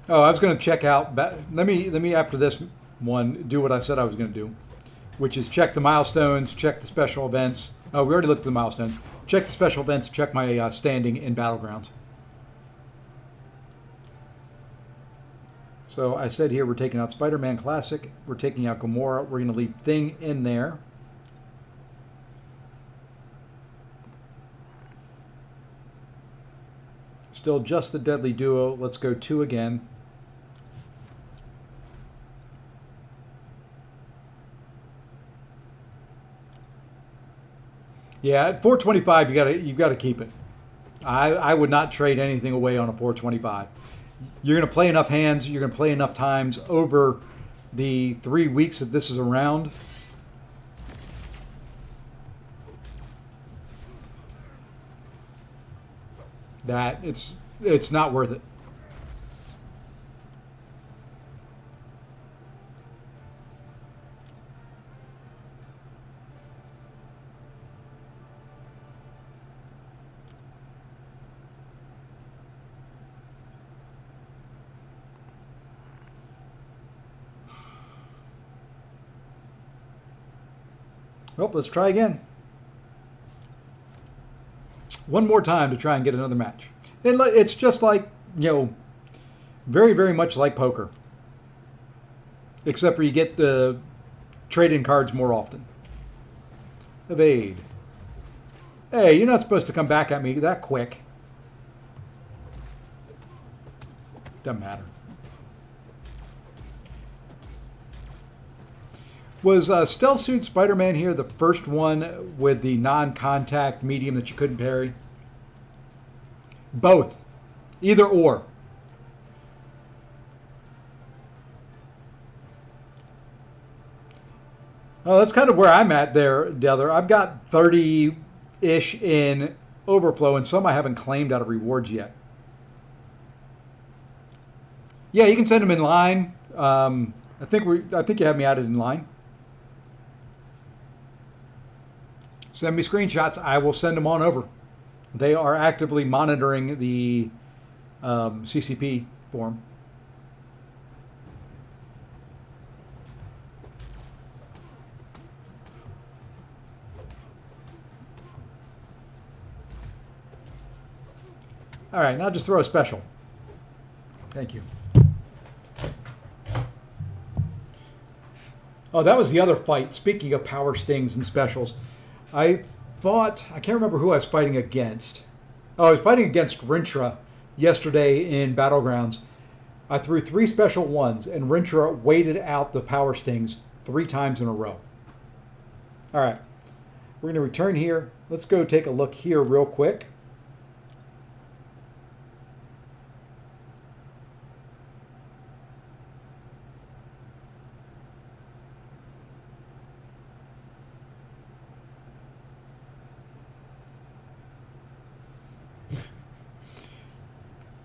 Oh, I was going to check out. Let me after this one do what I said I was going to do. which is check the milestones, check the special events. Oh, we already looked at the milestones. Check the special events, check my standing in Battlegrounds. So I said here we're taking out Spider-Man Classic. We're taking out Gamora. We're going to leave Thing in there. Still just the deadly duo. Let's go 2 again. Yeah, at 425 you got to keep it. I would not trade anything away on a 425. You're going to play enough hands, you're going to play enough times over the 3 weeks that this is around. That it's not worth it. Oh, let's try again. One more time to try and get another match. And it's just like, very, very much like poker. Except for you get the trade-in cards more often. Evade. Hey, you're not supposed to come back at me that quick. Doesn't matter. Was Stealth Suit Spider-Man here the first one with the non-contact medium that you couldn't parry? Both. Either or. Well, that's kind of where I'm at there, Dether. I've got 30-ish in overflow, and some I haven't claimed out of rewards yet. Yeah, you can send them in line. I think you have me added in line. Send me screenshots. I will send them on over. They are actively monitoring the CCP form. All right, now just throw a special. Thank you. Oh, that was the other fight. Speaking of power stings and specials, I can't remember who I was fighting against. Oh, I was fighting against Rintra yesterday in Battlegrounds. I threw 3 special ones, and Rintra waited out the power stings 3 times in a row. All right, we're going to return here. Let's go take a look here real quick.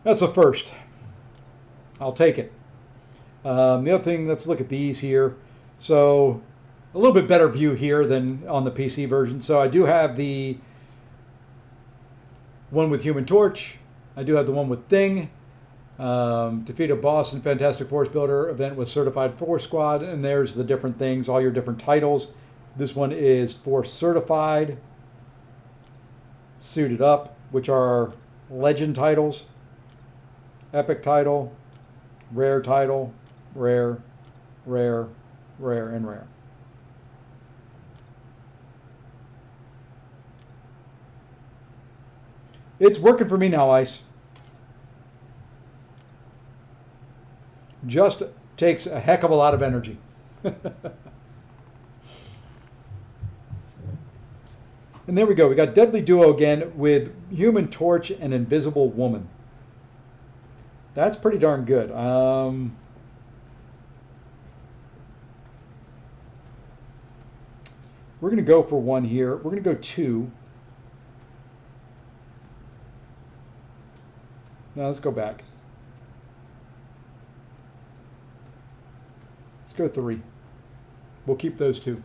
That's a first. I'll take it. The other thing, let's look at these here. So a little bit better view here than on the PC version. So I do have the one with Human Torch. I do have the one with Thing. Defeat a boss in Fantastic Force Builder event with Certified Force Squad. And there's the different things, all your different titles. This one is Force Certified. Suited Up, which are Legend titles. Epic title, rare title, rare, rare, rare, and rare. It's working for me now, Ice. Just takes a heck of a lot of energy. And there we go. We got Deadly Duo again with Human Torch and Invisible Woman. That's pretty darn good. We're going to go for one here. We're going to go 2. Now let's go back. Let's go 3. We'll keep those 2.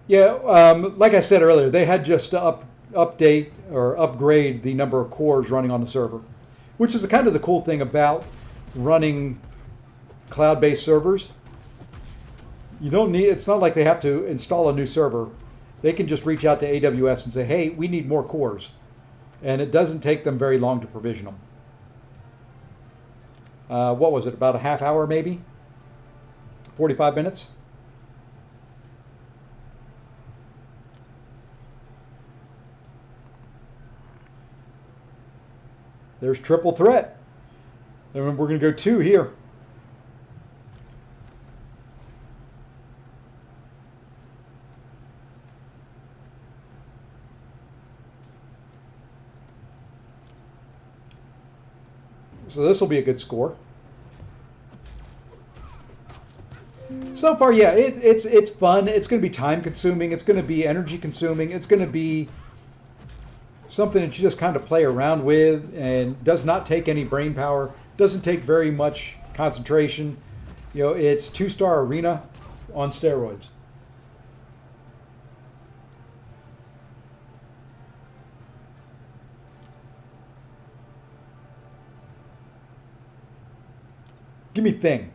Yeah, like I said earlier, they had just update or upgrade the number of cores running on the server, which is kind of the cool thing about running cloud-based servers. You don't need, it's not like they have to install a new server. They can just reach out to AWS and say, hey, we need more cores. And it doesn't take them very long to provision them. What was it, about a half hour maybe? 45 minutes? There's triple threat. And we're going to go 2 here. So this will be a good score. So far, yeah, it's fun. It's going to be time consuming. It's going to be energy consuming. It's going to be something that you just kind of play around with and does not take any brain power. Doesn't take very much concentration. You know, it's 2-star arena on steroids. Give me thing.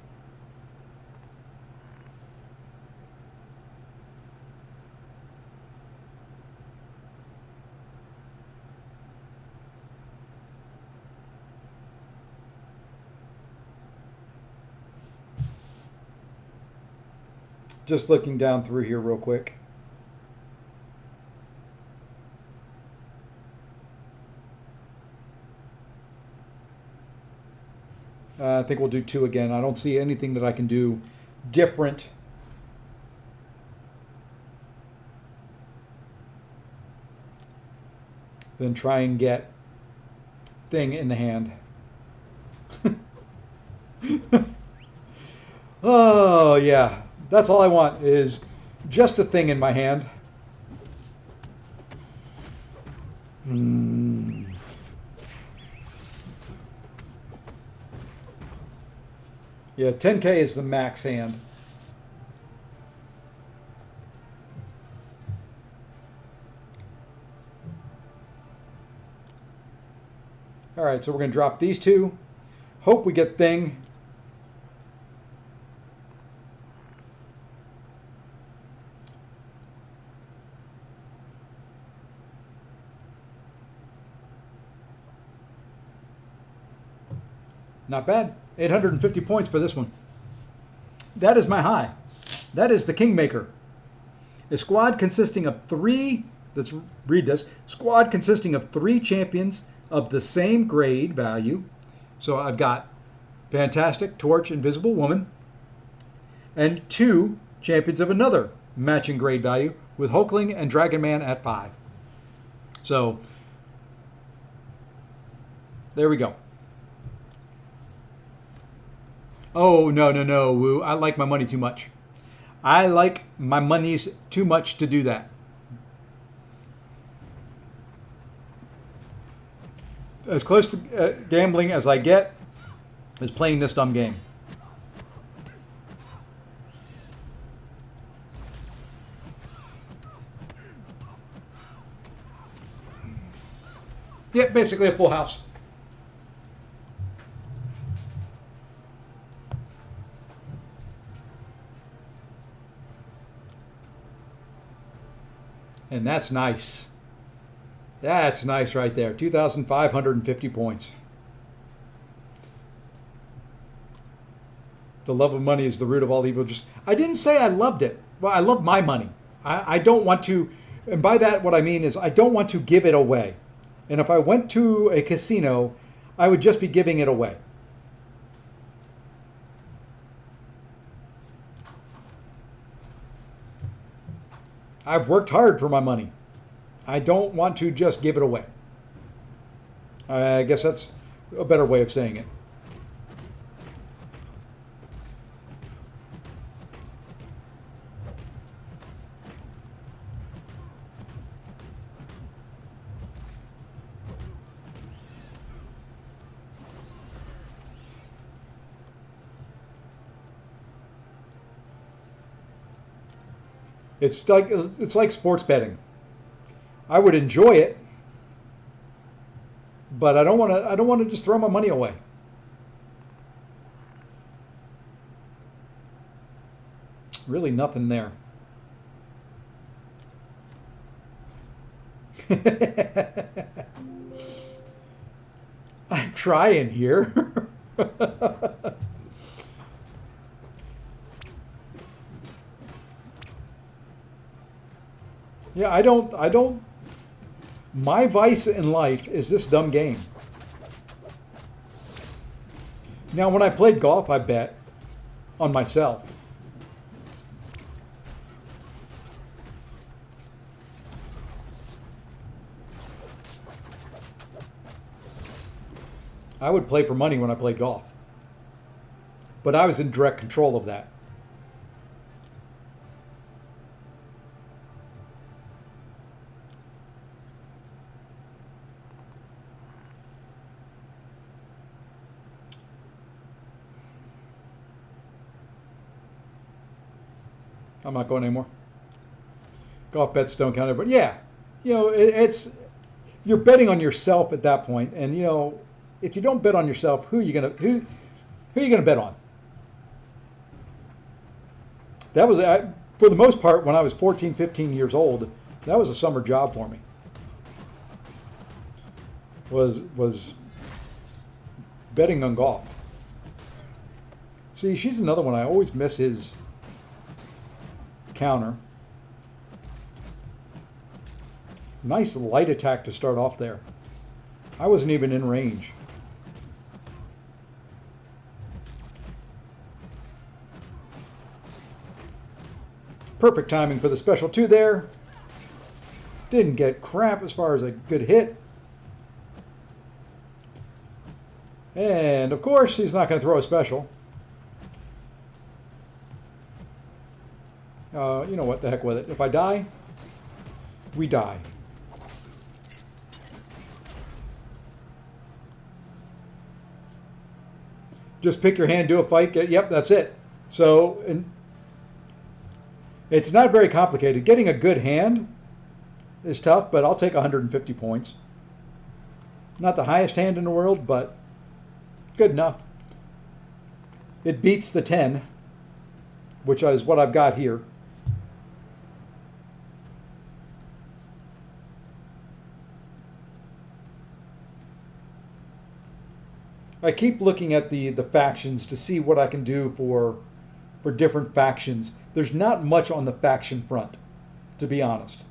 Just looking down through here real quick. I think we'll do 2 again. I don't see anything that I can do different. Than try and get thing in the hand. Oh, yeah. That's all I want is just a thing in my hand. Yeah, 10K is the max hand. All right, so we're going to drop these 2. Hope we get thing. Not bad. 850 points for this one. That is my high. That is the Kingmaker. A squad consisting of 3, let's read this, squad consisting of 3 champions of the same grade value. So I've got Fantastic, Torch, Invisible Woman, and 2 champions of another matching grade value with Hulkling and Dragon Man at 5. So there we go. Oh, no, no, no, Woo. I like my money too much. I like my monies too much to do that. As close to gambling as I get is playing this dumb game. Yeah, basically a full house. And that's nice. That's nice right there. 2,550 points. The love of money is the root of all evil. I didn't say I loved it. Well, I love my money. I don't want to, and by that what I mean is I don't want to give it away. And if I went to a casino, I would just be giving it away. I've worked hard for my money. I don't want to just give it away. I guess that's a better way of saying it. It's like sports betting. I would enjoy it, but I don't want to just throw my money away. really nothing there. I'm trying here. Yeah, I don't, my vice in life is this dumb game. Now, when I played golf, I bet on myself. I would play for money when I played golf. But I was in direct control of that. I'm not going anymore. Golf bets don't count. But yeah, you know, it's you're betting on yourself at that point, and you know, if you don't bet on yourself, who are you gonna bet on? That was for the most part when I was 14, 15 years old. That was a summer job for me. Was betting on golf. See, she's another one. I always miss his counter. Nice light attack to start off there. I wasn't even in range. Perfect timing for the special 2 there. Didn't get crap as far as a good hit. And of course, he's not going to throw a special. You know what, the heck with it. If I die, we die. Just pick your hand, do a fight. Yep, that's it. So, it's not very complicated. Getting a good hand is tough, but I'll take 150 points. Not the highest hand in the world, but good enough. It beats the 10, which is what I've got here. I keep looking at the factions to see what I can do for different factions. There's not much on the faction front, to be honest.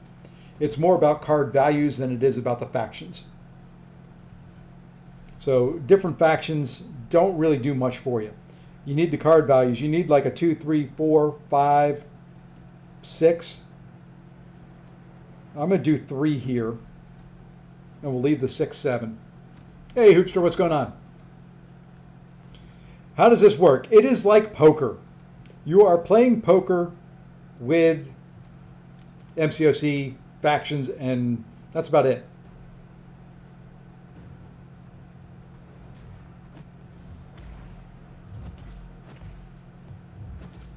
It's more about card values than it is about the factions. So different factions don't really do much for you. You need the card values. You need like a 2, 3, 4, 5, 6. I'm going to do 3 here. And we'll leave the 6, 7. Hey, Hoopster, what's going on? How does this work? It is like poker. You are playing poker with MCOC factions, and that's about it.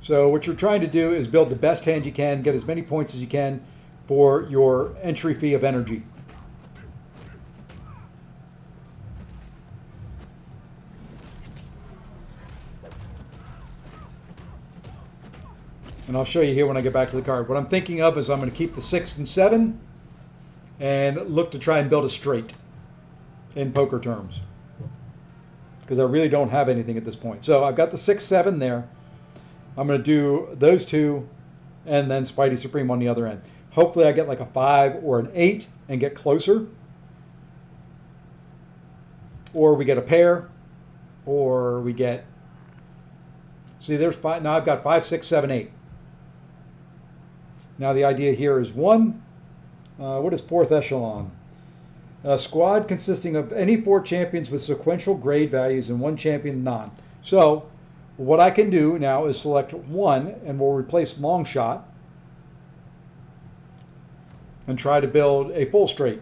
So what you're trying to do is build the best hand you can, get as many points as you can for your entry fee of energy. And I'll show you here when I get back to the card. What I'm thinking of is I'm going to keep the 6 and 7 and look to try and build a straight in poker terms. Because I really don't have anything at this point. So I've got the 6, 7 there. I'm going to do those 2 and then Spidey Supreme on the other end. Hopefully I get like a 5 or an 8 and get closer. Or we get a pair. Or we get... See, there's 5. Now I've got 5, 6, 7, 8. Now the idea here is 1. What is 4th echelon? A squad consisting of any 4 champions with sequential grade values and 1 champion non. So what I can do now is select 1 and we'll replace long shot and try to build a full straight.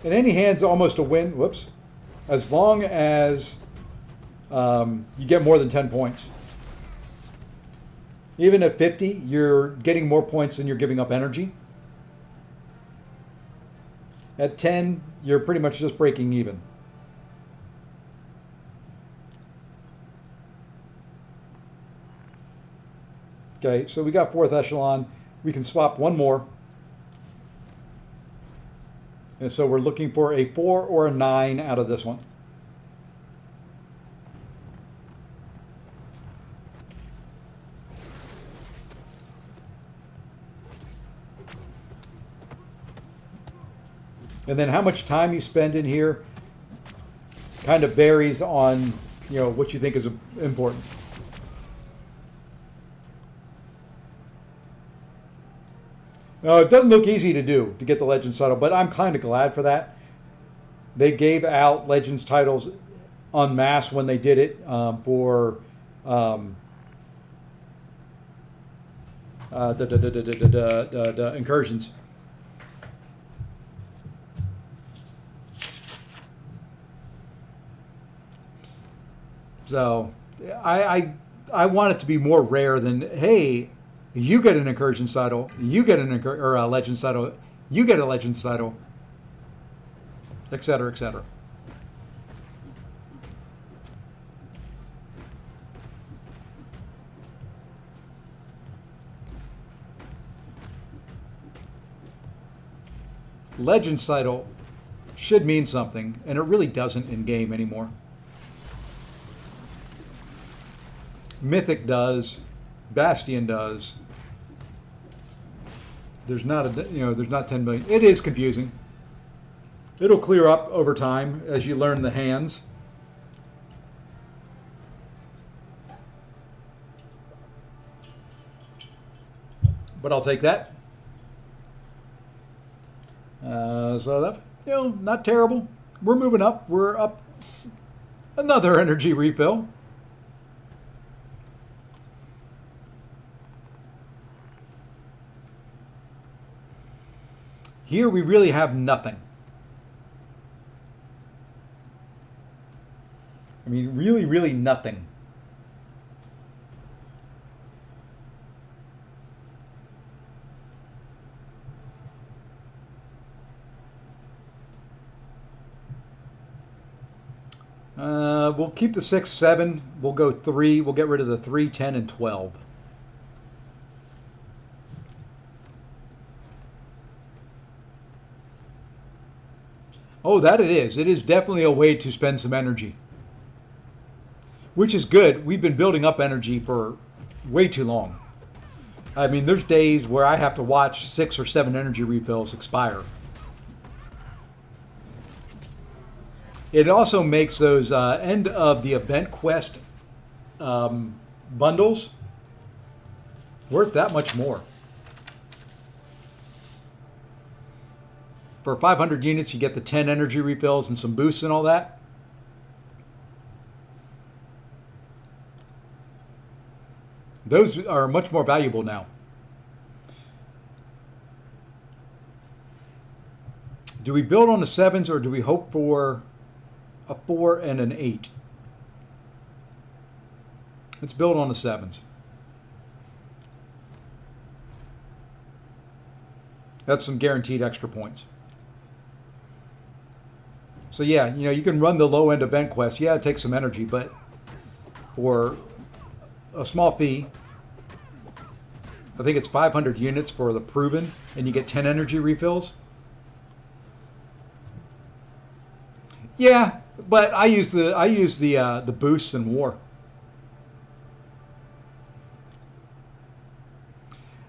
And any hand's almost a win, whoops, as long as you get more than 10 points. Even at 50, you're getting more points than you're giving up energy. At 10, you're pretty much just breaking even. Okay, so we got 4th echelon. We can swap one more. And so we're looking for a 4 or a 9 out of this one. And then how much time you spend in here kind of varies on, what you think is important. Now, it doesn't look easy to do, to get the Legends title, but I'm kind of glad for that. They gave out Legends titles en masse when they did it for the incursions. So I want it to be more rare than, hey, you get an incursion title, you get a Legends title, you get a Legends title, etc., etc. Legends title should mean something, and it really doesn't in game anymore. Mythic does, Bastion does. There's not there's not 10 million. It is confusing. It'll clear up over time as you learn the hands. But I'll take that. So that, not terrible. We're moving up. We're up another energy refill. Here we really have nothing. I mean, really, really nothing. We'll keep the 6, 7. We'll go 3. We'll get rid of the 3, 10, and 12. Oh, that it is. It is definitely a way to spend some energy. Which is good. We've been building up energy for way too long. I mean, there's days where I have to watch 6 or 7 energy refills expire. It also makes those end of the event quest bundles worth that much more. For 500 units, you get the 10 energy refills and some boosts and all that. Those are much more valuable now. Do we build on the 7s or do we hope for a 4 and an 8? Let's build on the 7s. That's some guaranteed extra points. So yeah, you can run the low-end event quest. Yeah, it takes some energy, but for a small fee, I think it's 500 units for the proven, and you get 10 energy refills. Yeah, but I use the boosts in war.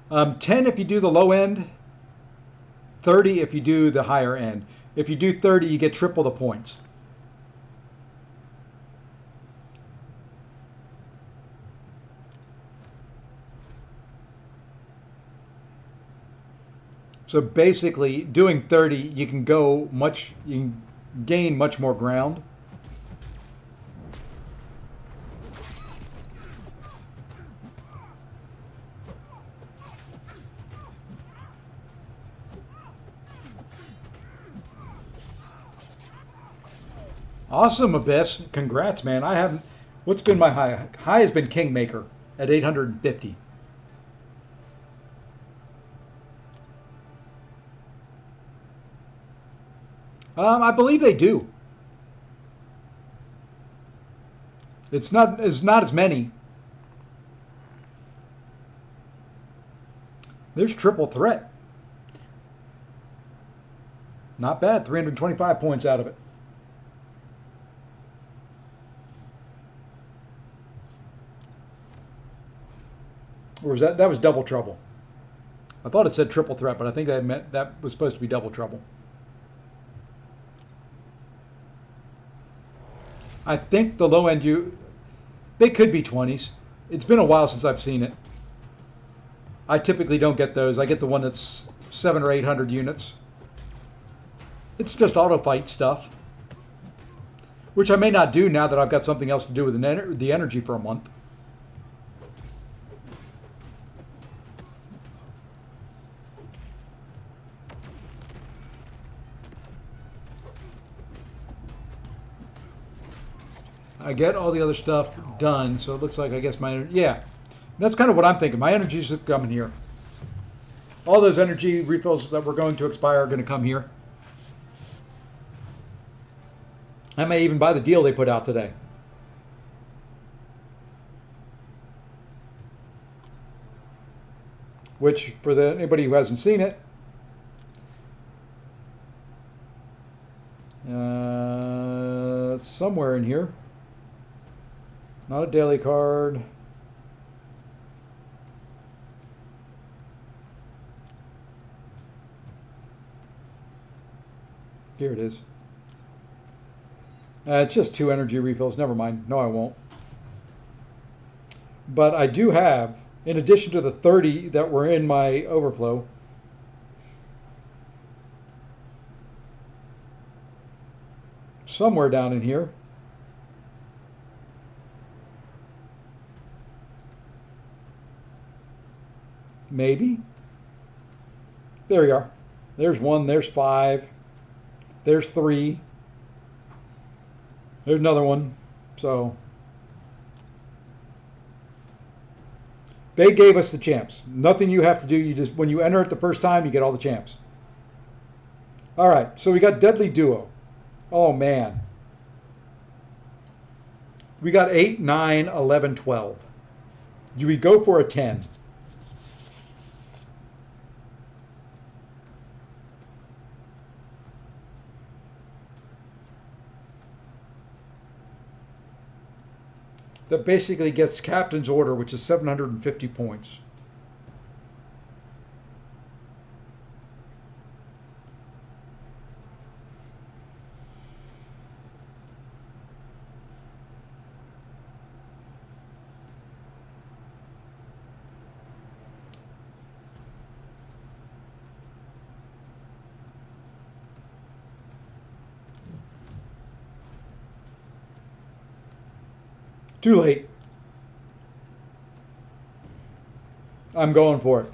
10 if you do the low end, 30 if you do the higher end. If you do 30, you get triple the points. So basically, doing 30, you can gain much more ground. Awesome, Abyss. Congrats, man. I haven't What's been my high? High has been Kingmaker at 850. I believe they do. It's not as many. There's Triple Threat. Not bad. 325 points out of it. Or was that was Double Trouble? I thought it said Triple Threat, but I think that was supposed to be Double Trouble. I think the low end they could be 20s. It's been a while since I've seen it. I typically don't get those. I get the one that's 700 or 800 units. It's just auto fight stuff, which I may not do now that I've got something else to do with the energy for a month. I get all the other stuff done, so it looks like, I guess that's kind of what I'm thinking. My energy's coming here. All those energy refills that were going to expire are going to come here. I may even buy the deal they put out today. Which, for anybody who hasn't seen it, somewhere in here. Not a daily card. Here it is. It's just 2 energy refills. Never mind. No, I won't. But I do have, in addition to the 30 that were in my overflow, somewhere down in here, maybe. There you are. There's 1, there's 5, there's 3. There's another one. So they gave us the champs. Nothing you have to do. You just, when you enter it the first time, you get all the champs. All right. So we got Deadly Duo. Oh man. We got 8, 9, 11, 12. Do we go for a 10? That basically gets Captain's Order, which is 750 points. Too late. I'm going for it.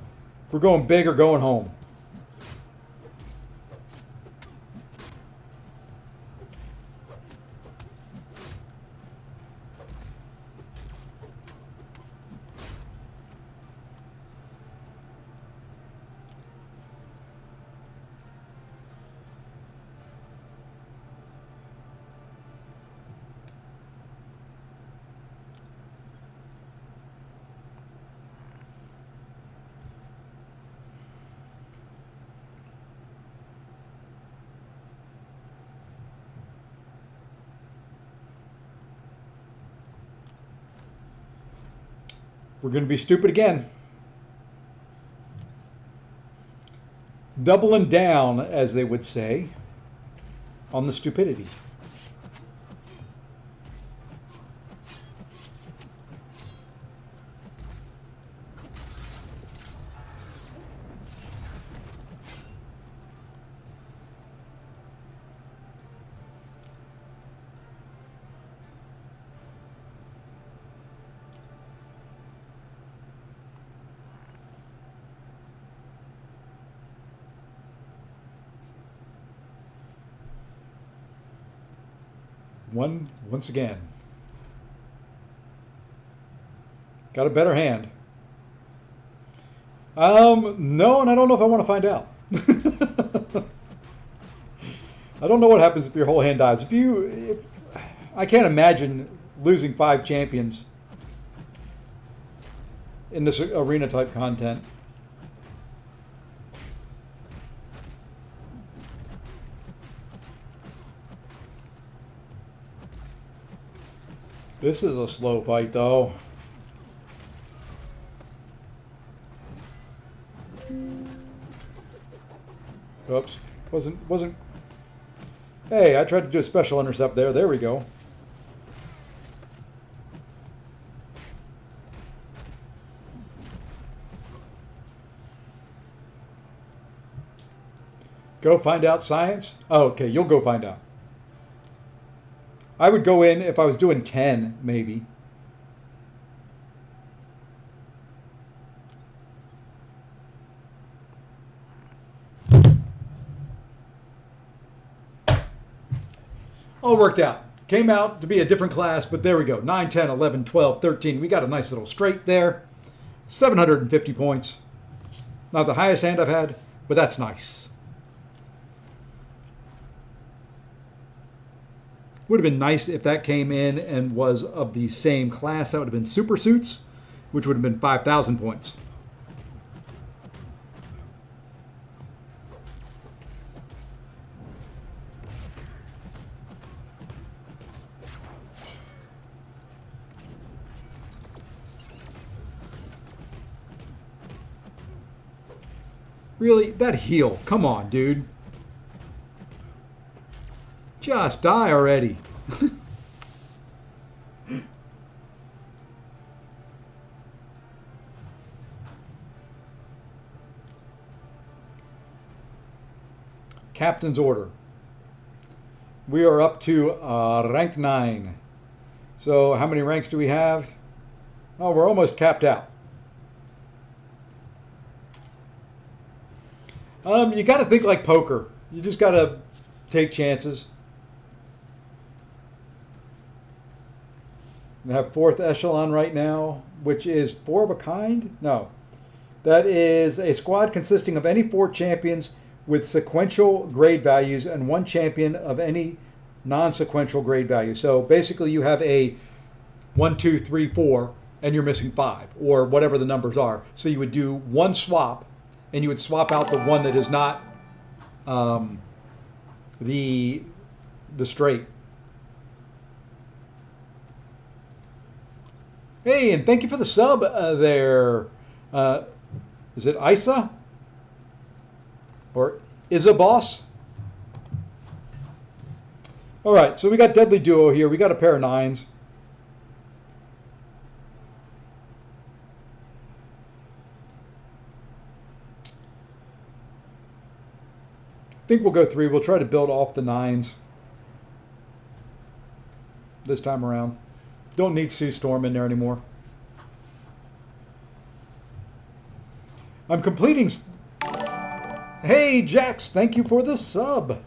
We're going big or going home. We're going to be stupid again. Doubling down, as they would say, on the stupidity. Once again. Got a better hand. No, and I don't know if I want to find out. I don't know what happens if your whole hand dies. I can't imagine losing 5 champions in this arena type content. This is a slow fight, though. Oops, wasn't. Hey, I tried to do a special intercept there. There we go. Go find out science? Oh, okay, you'll go find out. I would go in if I was doing 10, maybe. All worked out. Came out to be a different class, but there we go. 9, 10, 11, 12, 13. We got a nice little straight there. 750 points. Not the highest hand I've had, but that's nice. Would have been nice if that came in and was of the same class. That would have been super suits, which would have been 5,000 points. Really? That heal. Come on, dude. Just die already. Captain's order. We are up to rank 9. So how many ranks do we have? Oh, we're almost capped out. You got to think like poker. You just got to take chances. We have 4th echelon right now, which is 4 of a kind? No. That is a squad consisting of any 4 champions with sequential grade values and 1 champion of any non-sequential grade value. So basically you have a 1, 2, 3, 4, and you're missing 5, or whatever the numbers are. So you would do 1 swap, and you would swap out the one that is not the straight. Hey, and thank you for the sub there. Is it Isa? Or Isaboss? All right, so we got Deadly Duo here. We got a pair of 9s. I think we'll go 3. We'll try to build off the 9s this time around. Don't need Sue Storm in there anymore. I'm completing. Hey, Jax, thank you for the sub.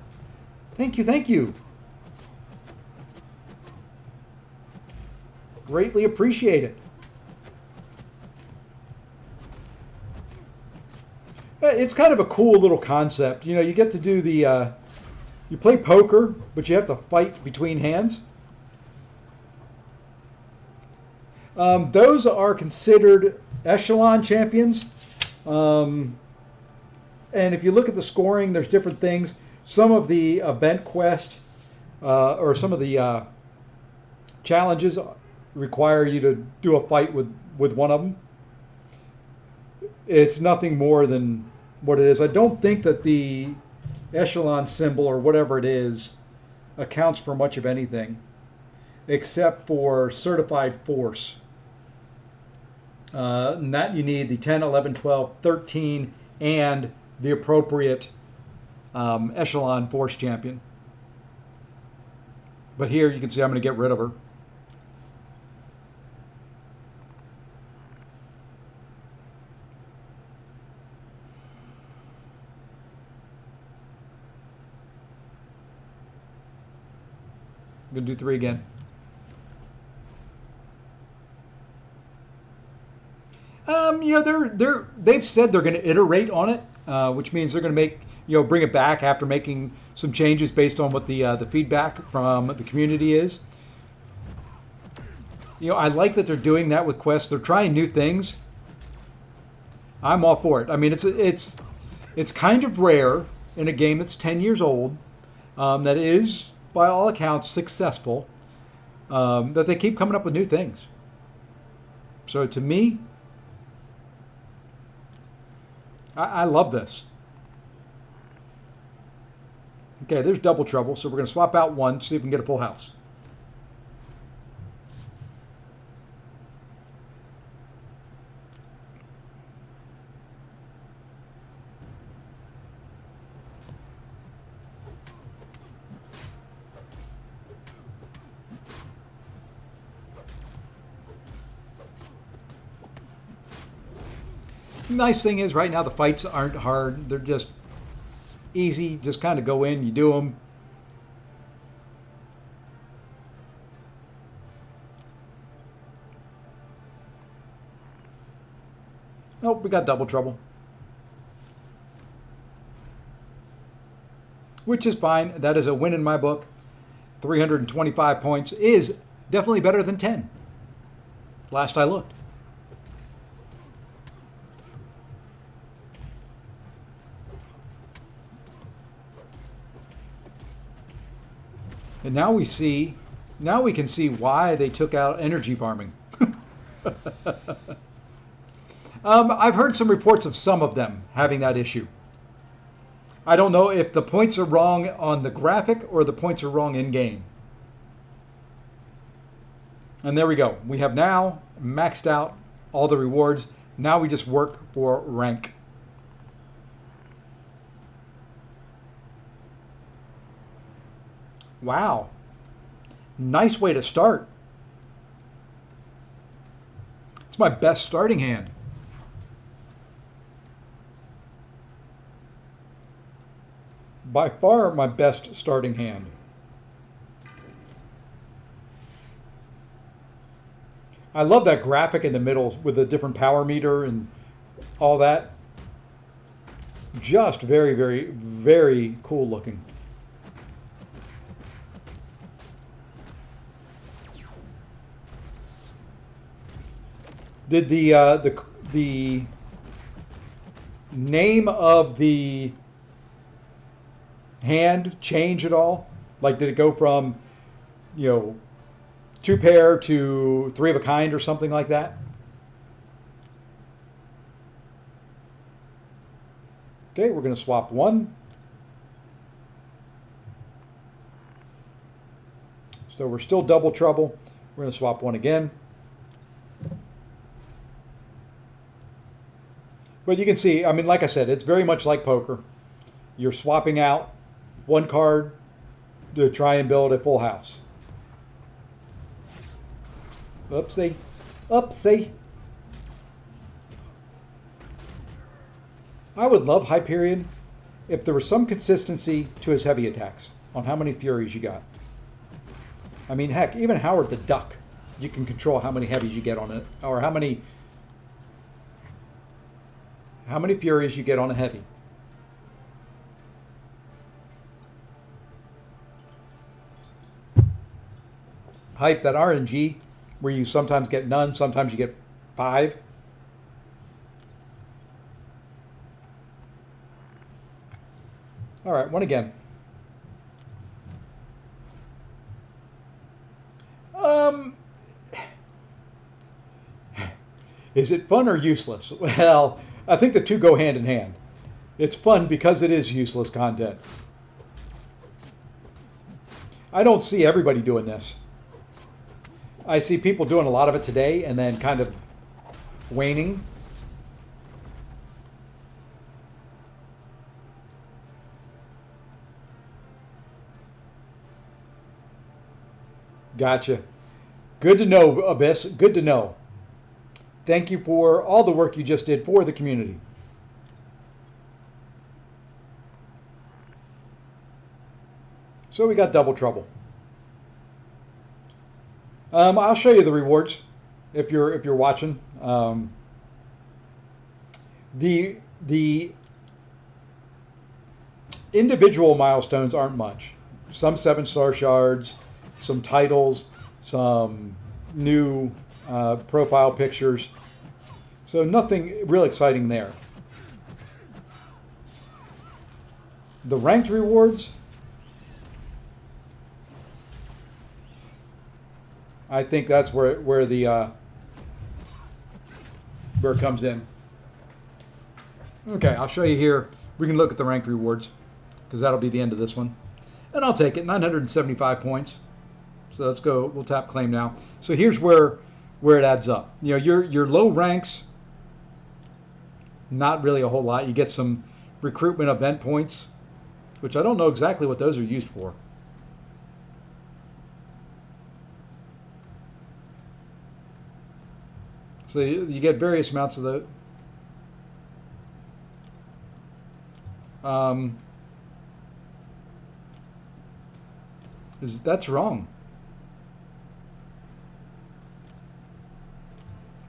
Thank you, thank you. Greatly appreciate it. It's kind of a cool little concept. You know, you get to do the, you play poker, but you have to fight between hands. Those are considered echelon champions. And if you look at the scoring, there's different things. Some of the event quest, or some of the challenges require you to do a fight with one of them. It's nothing more than what it is. I don't think that the echelon symbol or whatever it is accounts for much of anything except for certified force. And that you need the 10, 11, 12, 13, and the appropriate echelon force champion. But here you can see I'm going to get rid of her. I'm going to do 3 again. They've said they're going to iterate on it, which means they're going to bring it back after making some changes based on what the feedback from the community is. I like that they're doing that with quests. They're trying new things. I'm all for it. I mean, it's kind of rare in a game that's 10 years old, that is, by all accounts, successful, that they keep coming up with new things. So to me, I love this. Okay, there's double trouble, so we're going to swap out one, see if we can get a full house. Nice thing is right now the fights aren't hard. They're just easy. Just kind of go in, you do them. Oh, we got double trouble. Which is fine. That is a win in my book. 325 points is definitely better than 10. Last I looked. And now we can see why they took out energy farming. I've heard some reports of some of them having that issue. I don't know if the points are wrong on the graphic or the points are wrong in game. And there we go. We have now maxed out all the rewards. Now we just work for rank. Wow. Nice way to start. It's my best starting hand. By far my best starting hand. I love that graphic in the middle with the different power meter and all that. Just very, very, very cool looking. Did the name of the hand change at all? Like, did it go from, two pair to three of a kind or something like that? Okay, we're going to swap one. So we're still double trouble. We're going to swap one again. But you can see, I mean, like I said, it's very much like poker. You're swapping out one card to try and build a full house. Oopsie. Oopsie. I would love Hyperion if there was some consistency to his heavy attacks on how many Furies you got. I mean, heck, even Howard the Duck, you can control how many heavies you get on it, or how many Furies you get on a heavy. Hype, that RNG, where you sometimes get none, sometimes you get 5. All right, one again. Is it fun or useless? Well, I think the two go hand in hand. It's fun because it is useless content. I don't see everybody doing this. I see people doing a lot of it today and then kind of waning. Gotcha. Good to know, Abyss. Good to know. Thank you for all the work you just did for the community. So we got double trouble. I'll show you the rewards if you're watching. The individual milestones aren't much. Some 7-star shards, some titles, some new profile pictures. So nothing real exciting there. The ranked rewards, I think that's where it comes in. Okay, I'll show you here. We can look at the ranked rewards because that'll be the end of this one. And I'll take it, 975 points. So let's go, we'll tap claim now. So here's where it adds up. You know, your low ranks, not really a whole lot. You get some recruitment event points, which I don't know exactly what those are used for. So you get various amounts of the that's wrong.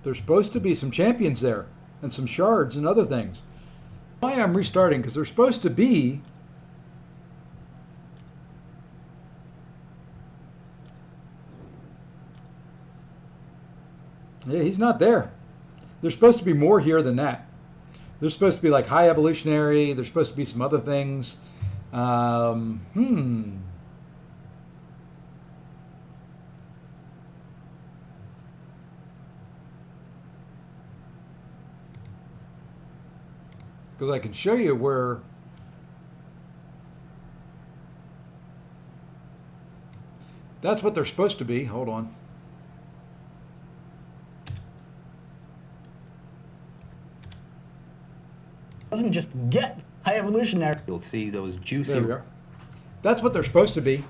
There's supposed to be some champions there and some shards and other things. Why I'm restarting, because they're supposed to be yeah, he's not there. There's supposed to be more here than that. There's supposed to be like high evolutionary. There's supposed to be some other things. Because I can show you where that's what they're supposed to be. Hold on. Doesn't just get high evolutionary. You'll see those juicy. There we are. That's what they're supposed to be.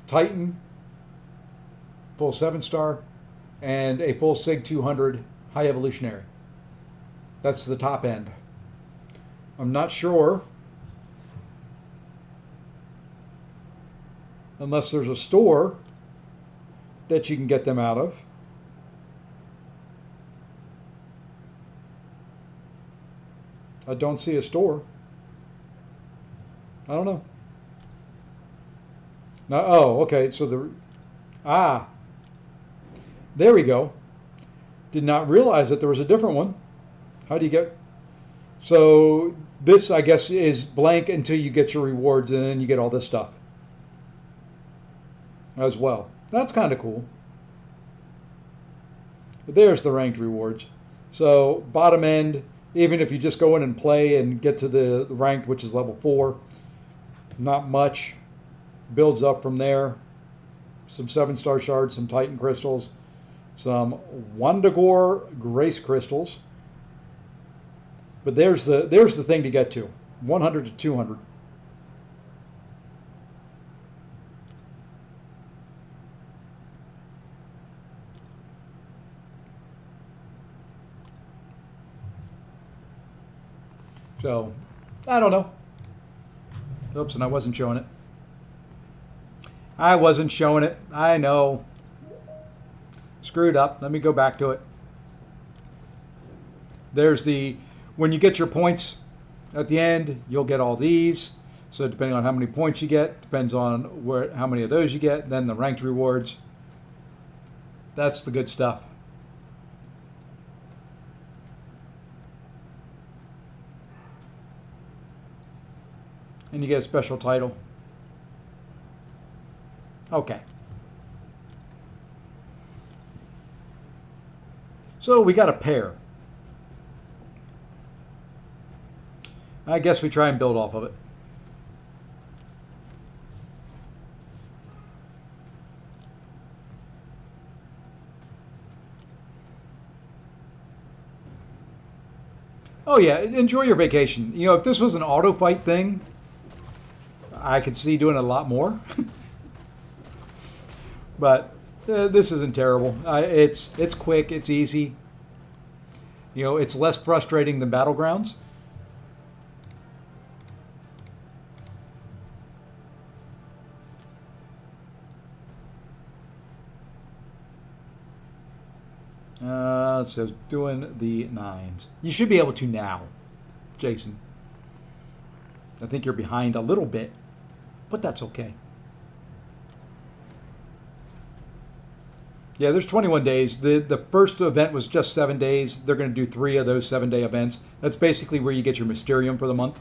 Titan, full 7-star, and a full Sig 200 high evolutionary. That's the top end. I'm not sure, unless there's a store that you can get them out of. I don't see a store. I don't know. Now, oh, okay. So there we go. Did not realize that there was a different one. How do you get? So this, I guess, is blank until you get your rewards, and then you get all this stuff as well. That's kind of cool. But there's the ranked rewards. So bottom end. Even if you just go in and play and get to the ranked, which is level 4, not much. Builds up from there. Some 7-star shards, some Titan crystals, some Wandagore Grace crystals. But there's the thing to get to, 100 to 200. So, I don't know. Oops, and I wasn't showing it. I wasn't showing it. I know. Screwed up. Let me go back to it. There's when you get your points at the end, you'll get all these. So depending on how many points you get, depends on how many of those you get, then the ranked rewards. That's the good stuff. And you get a special title. Okay. So we got a pair. I guess we try and build off of it. Oh yeah, enjoy your vacation. You know, if this was an auto fight thing, I could see doing a lot more. But this isn't terrible. It's quick, it's easy. You know, it's less frustrating than Battlegrounds. says doing the 9s. You should be able to now, Jason. I think you're behind a little bit, but that's okay. Yeah, there's 21 days. The first event was just 7 days. They're going to do 3 of those 7-day events. That's basically where you get your Mysterium for the month.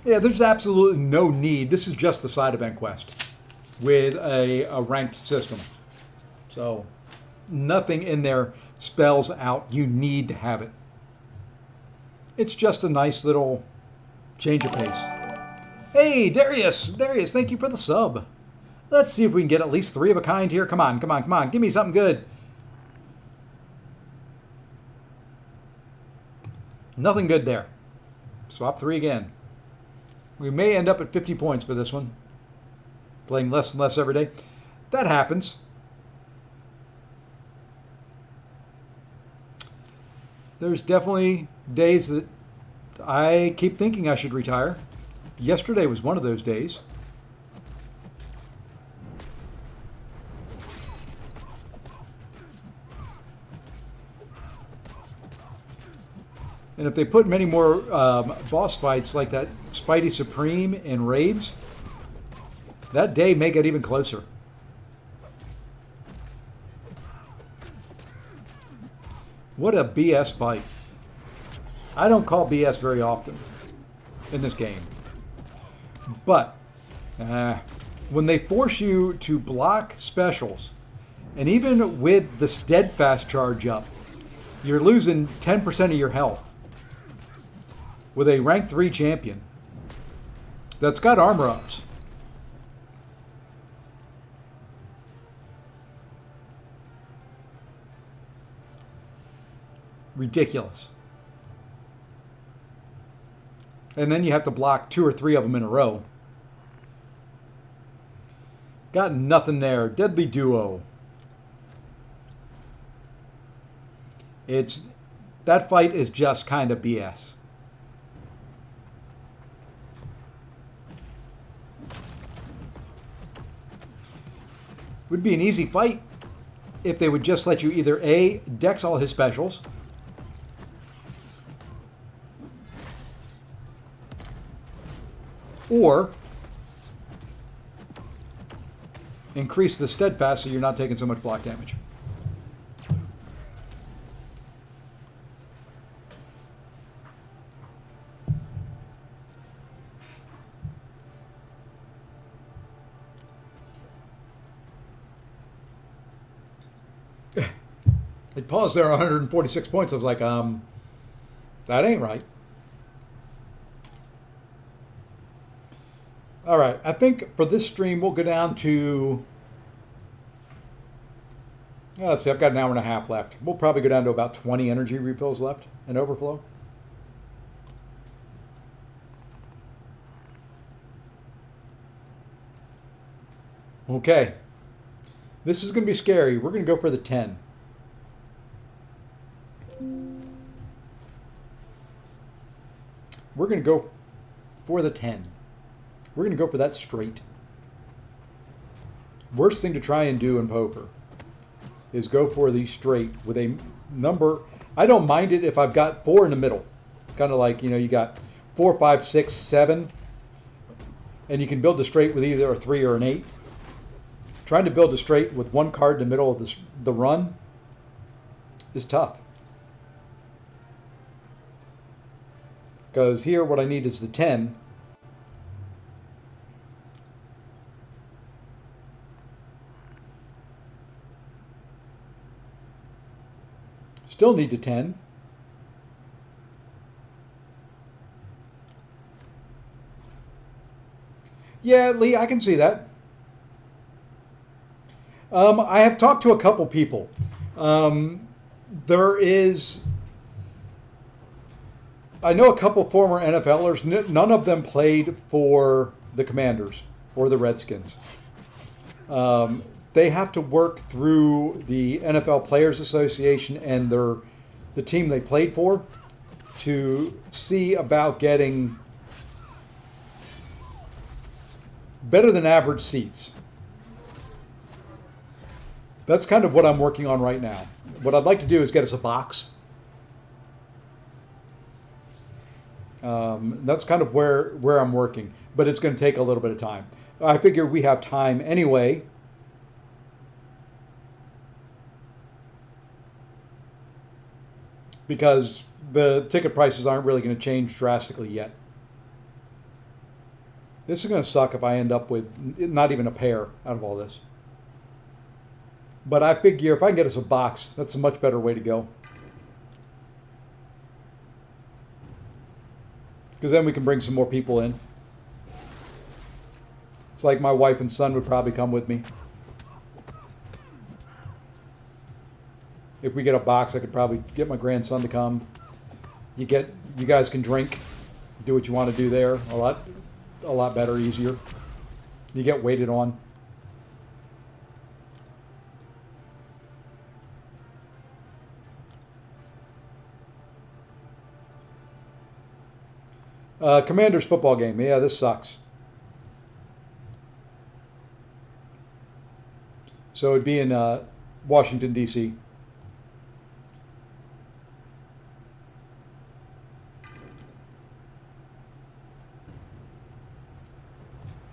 Yeah, there's absolutely no need. This is just the side event quest with a ranked system. So nothing in there spells out you need to have it. It's just a nice little change of pace. Hey, Darius, thank you for the sub. Let's see if we can get at least 3 of a kind here. Come on. Give me something good. Nothing good there. Swap 3 again. We may end up at 50 points for this one. Playing less and less every day. That happens. There's definitely days that I keep thinking I should retire. Yesterday was one of those days. And if they put many more boss fights like that Spidey Supreme in raids, that day may get even closer. What a BS fight. I don't call BS very often in this game. But when they force you to block specials, and even with the steadfast charge up, you're losing 10% of your health with a rank 3 champion that's got armor ups. Ridiculous. And then you have to block 2 or 3 of them in a row. Got nothing there. Deadly Duo. That fight is just kind of BS. Would be an easy fight if they would just let you either A, dex all his specials, or increase the steadfast so you're not taking so much block damage. It paused there at 146 points. I was like, that ain't right. All right, I think for this stream, we'll go down to, let's see, I've got an hour and a half left. We'll probably go down to about 20 energy refills left and overflow. Okay, this is going to be scary. We're going to go for the 10. We're going to go for the 10. We're going to go for that straight. Worst thing to try and do in poker is go for the straight with a number. I don't mind it if I've got 4 in the middle. Kind of like, you got 4, 5, 6, 7. And you can build a straight with either a 3 or an 8. Trying to build a straight with 1 card in the middle of the run is tough. Because here what I need is the 10. Still need the 10. Yeah, Lee, I can see that. I have talked to a couple people. I know a couple former NFLers. None of them played for the Commanders or the Redskins. They have to work through the NFL Players Association and the team they played for to see about getting better than average seats. That's kind of what I'm working on right now. What I'd like to do is get us a box. That's kind of where I'm working, but it's going to take a little bit of time. I figure we have time anyway. Because the ticket prices aren't really going to change drastically yet. This is going to suck if I end up with not even a pair out of all this. But I figure if I can get us a box, that's a much better way to go. Because then we can bring some more people in. It's like my wife and son would probably come with me. If we get a box, I could probably get my grandson to come. You guys can drink, do what you want to do there. A lot better, easier. You get waited on. Commanders football game. Yeah, this sucks. So it'd be in Washington, D.C.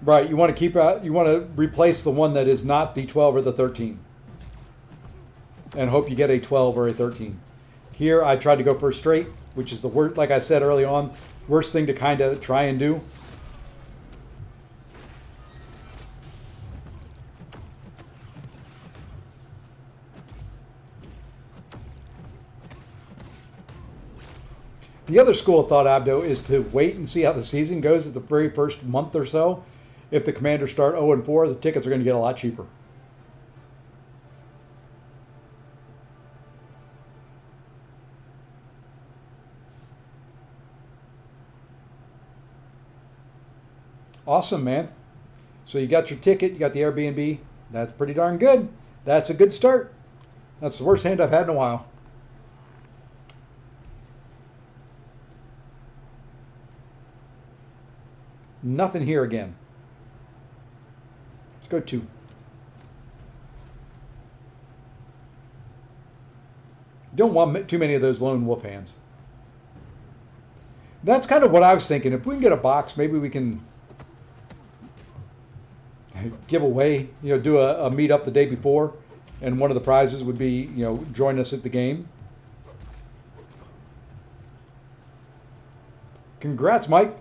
Right, you want to replace the one that is not the 12 or the 13. And hope you get a 12 or a 13. Here I tried to go for a straight, which is the worst, like I said early on, worst thing to kind of try and do. The other school of thought, Abdo, is to wait and see how the season goes at the very first month or so. If the Commanders start 0-4, the tickets are going to get a lot cheaper. Awesome, man. So you got your ticket, you got the Airbnb. That's pretty darn good. That's a good start. That's the worst hand I've had in a while. Nothing here again. Let's go 2. Don't want too many of those lone wolf hands. That's kind of what I was thinking. If we can get a box, maybe we can give away, do a meet-up the day before, and one of the prizes would be, join us at the game. Congrats, Mike.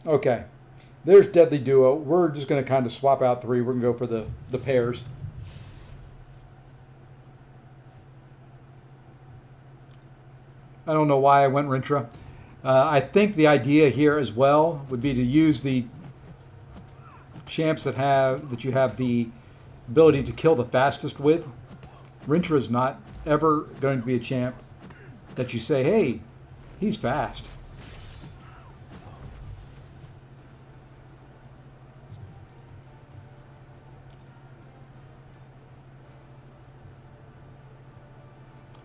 Okay, there's Deadly Duo. We're just going to kind of swap out 3. We're going to go for the pairs. I don't know why I went Rintra. I think the idea here as well would be to use the champs that you have the ability to kill the fastest with. Rintra is not ever going to be a champ that you say, hey, he's fast.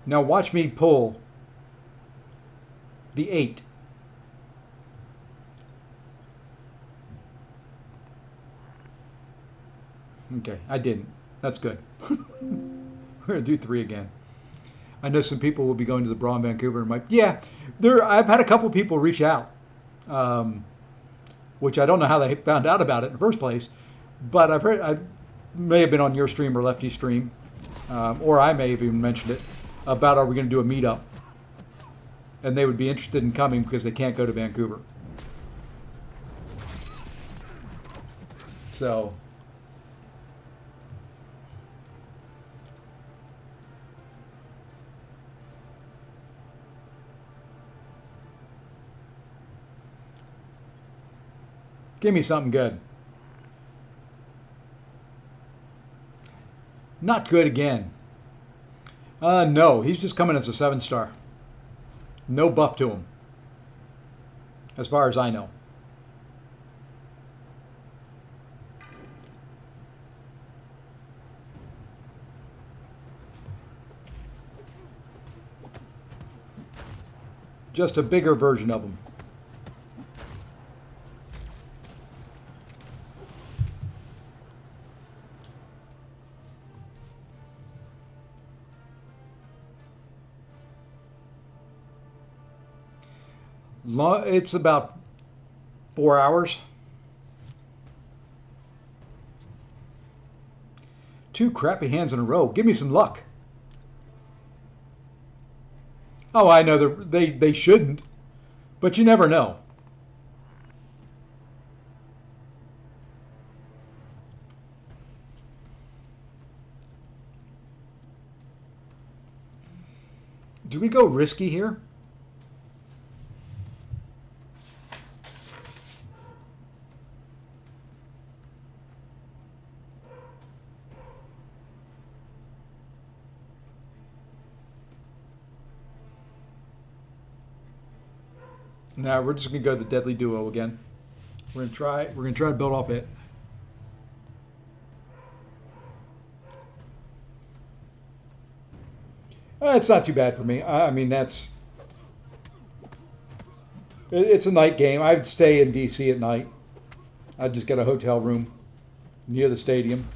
Now watch me pull the 8. Okay, I didn't. That's good. We're going to do 3 again. I know some people will be going to the Brawl in Vancouver and I've had a couple people reach out, which I don't know how they found out about it in the first place, but I've heard, I may have been on your stream or Lefty's stream, or I may have even mentioned it, about are we going to do a meetup? And they would be interested in coming because they can't go to Vancouver. So give me something good. Not good again. No, he's just coming as a 7-star. No buff to him, as far as I know. Just a bigger version of them. It's about 4 hours. 2 crappy hands in a row. Give me some luck. Oh, I know they shouldn't, but you never know. Do we go risky here? Now we're just gonna go the deadly duo again. We're gonna try to build off it. It's not too bad for me. I mean, it's a night game. I'd stay in DC at night. I'd just get a hotel room near the stadium.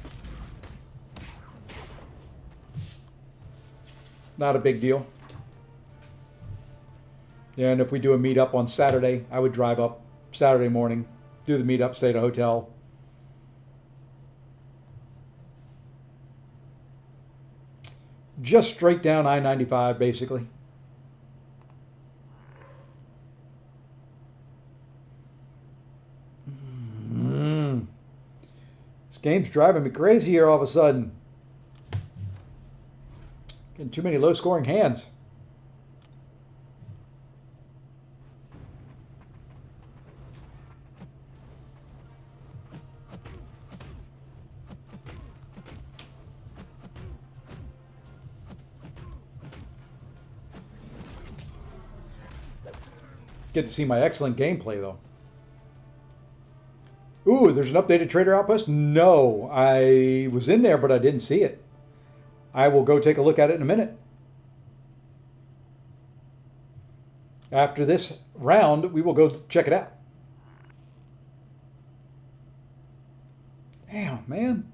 Not a big deal. Yeah, and if we do a meetup on Saturday, I would drive up Saturday morning, do the meetup, stay at a hotel. Just straight down I-95, basically. This game's driving me crazy here all of a sudden. Getting too many low-scoring hands. Get to see my excellent gameplay, though. Ooh, there's an updated trader outpost? No, I was in there, but I didn't see it. I will go take a look at it in a minute. After this round, we will go check it out. Damn, man.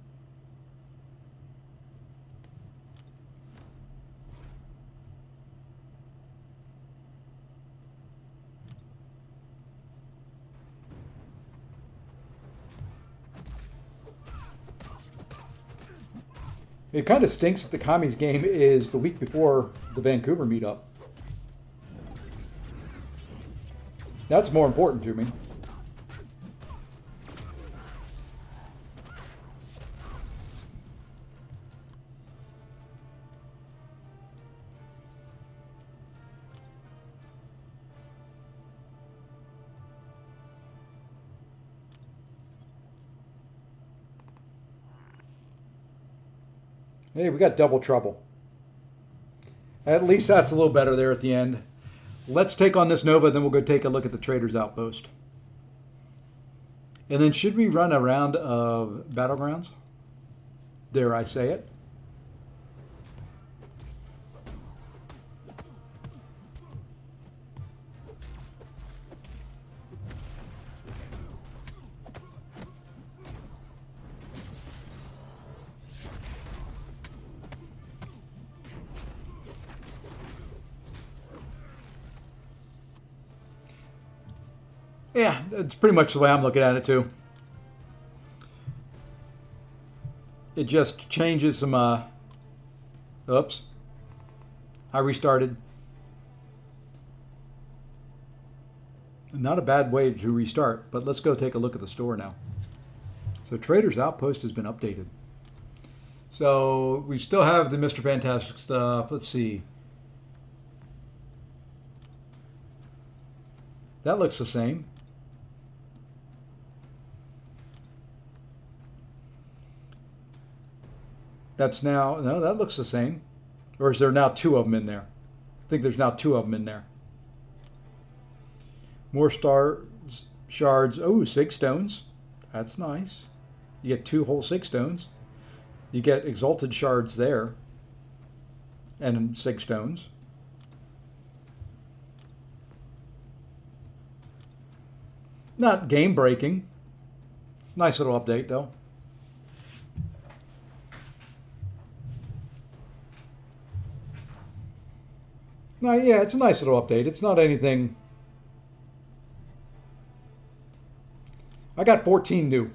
It kind of stinks that the commies game is the week before the Vancouver meetup. That's more important to me. Hey, we got double trouble. At least that's a little better there at the end. Let's take on this Nova, then we'll go take a look at the Trader's Outpost. And then should we run a round of Battlegrounds? Dare I say it? Yeah, that's pretty much the way I'm looking at it too. It just changes some, oops. I restarted. Not a bad way to restart, but let's go take a look at the store now. So Trader's Outpost has been updated. So we still have the Mr. Fantastic stuff. Let's see. That looks the same. That's now, no, that looks the same. Or is there now 2 of them in there? I think there's now 2 of them in there. More shards. Oh, 6 stones. That's nice. You get 2 whole 6 stones. You get exalted shards there. And 6 stones. Not game breaking. Nice little update though. No, yeah, it's a nice little update. It's not anything. I got 14 new.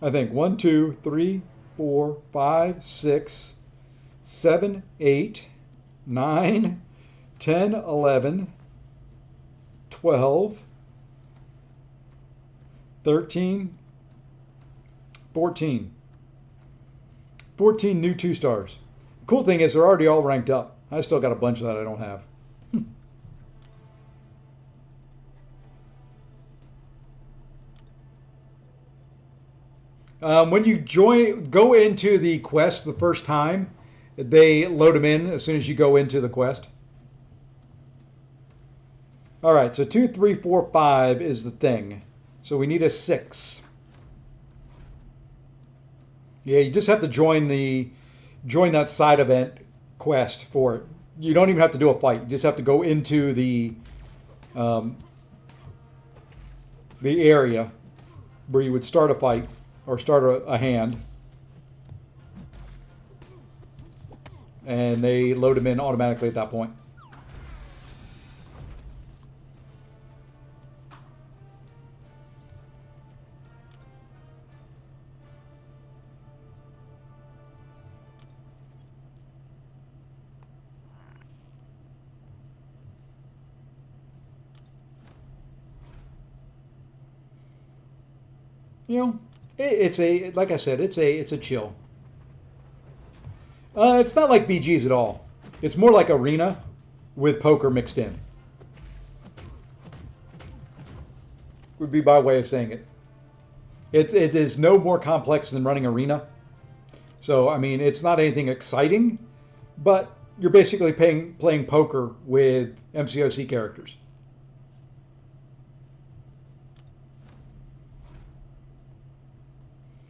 I think 1, 2, 3, 4, 5, 6, 7, 8, 9, 10, 11, 12, 13, 14. 14 new 2-stars. Cool thing is they're already all ranked up. I still got a bunch that I don't have. When you go into the quest the first time, they load them in as soon as you go into the quest. All right, so 2, 3, 4, 5 is the thing. So we need a 6. Yeah, you just have to join that side event quest for it. You don't even have to do a fight. You just have to go into the area where you would start a fight or start a hand, and they load them in automatically at that point. You know, it's like I said, it's a chill. It's not like BGs at all. It's more like arena with poker mixed in. Would be my way of saying it. It is no more complex than running arena. So I mean, it's not anything exciting, but you're basically playing poker with MCOC characters.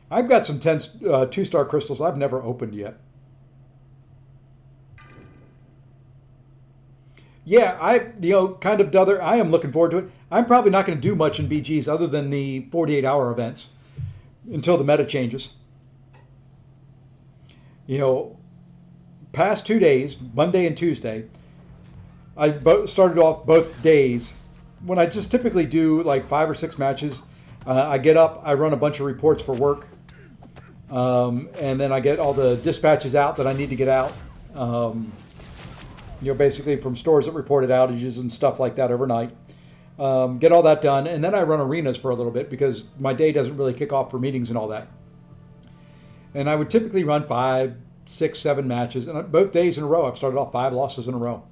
I've got some 2-star crystals I've never opened yet. Yeah, I am looking forward to it. I'm probably not going to do much in BGs other than the 48-hour events until the meta changes. You know, past 2 days, Monday and Tuesday, I started off both days when I just typically do like 5 or 6 matches. I get up, I run a bunch of reports for work. And then I get all the dispatches out that I need to get out. Basically from stores that reported outages and stuff like that overnight. Get all that done, and then I run arenas for a little bit because my day doesn't really kick off for meetings and all that. And I would typically run 5, 6, 7 matches, and both days in a row I've started off 5 losses in a row.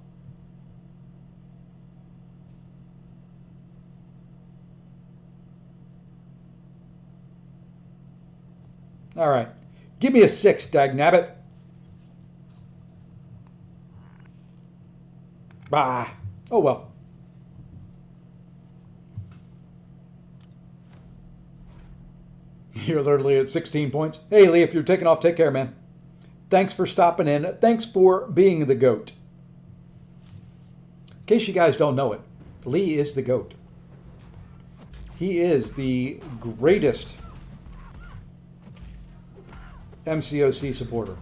All right. Give me a 6, dagnabbit. Bah. Oh, well. You're literally at 16 points. Hey, Lee, if you're taking off, take care, man. Thanks for stopping in. Thanks for being the GOAT. In case you guys don't know it, Lee is the GOAT. He is the greatest MCOC supporter.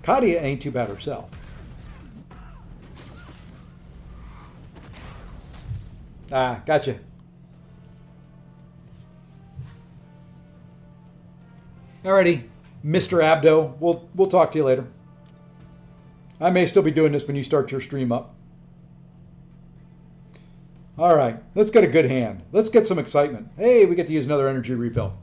Katia ain't too bad herself. Ah, gotcha. Alrighty, Mr. Abdo, we'll talk to you later. I may still be doing this when you start your stream up. All right, let's get a good hand. Let's get some excitement. Hey, we get to use another energy refill.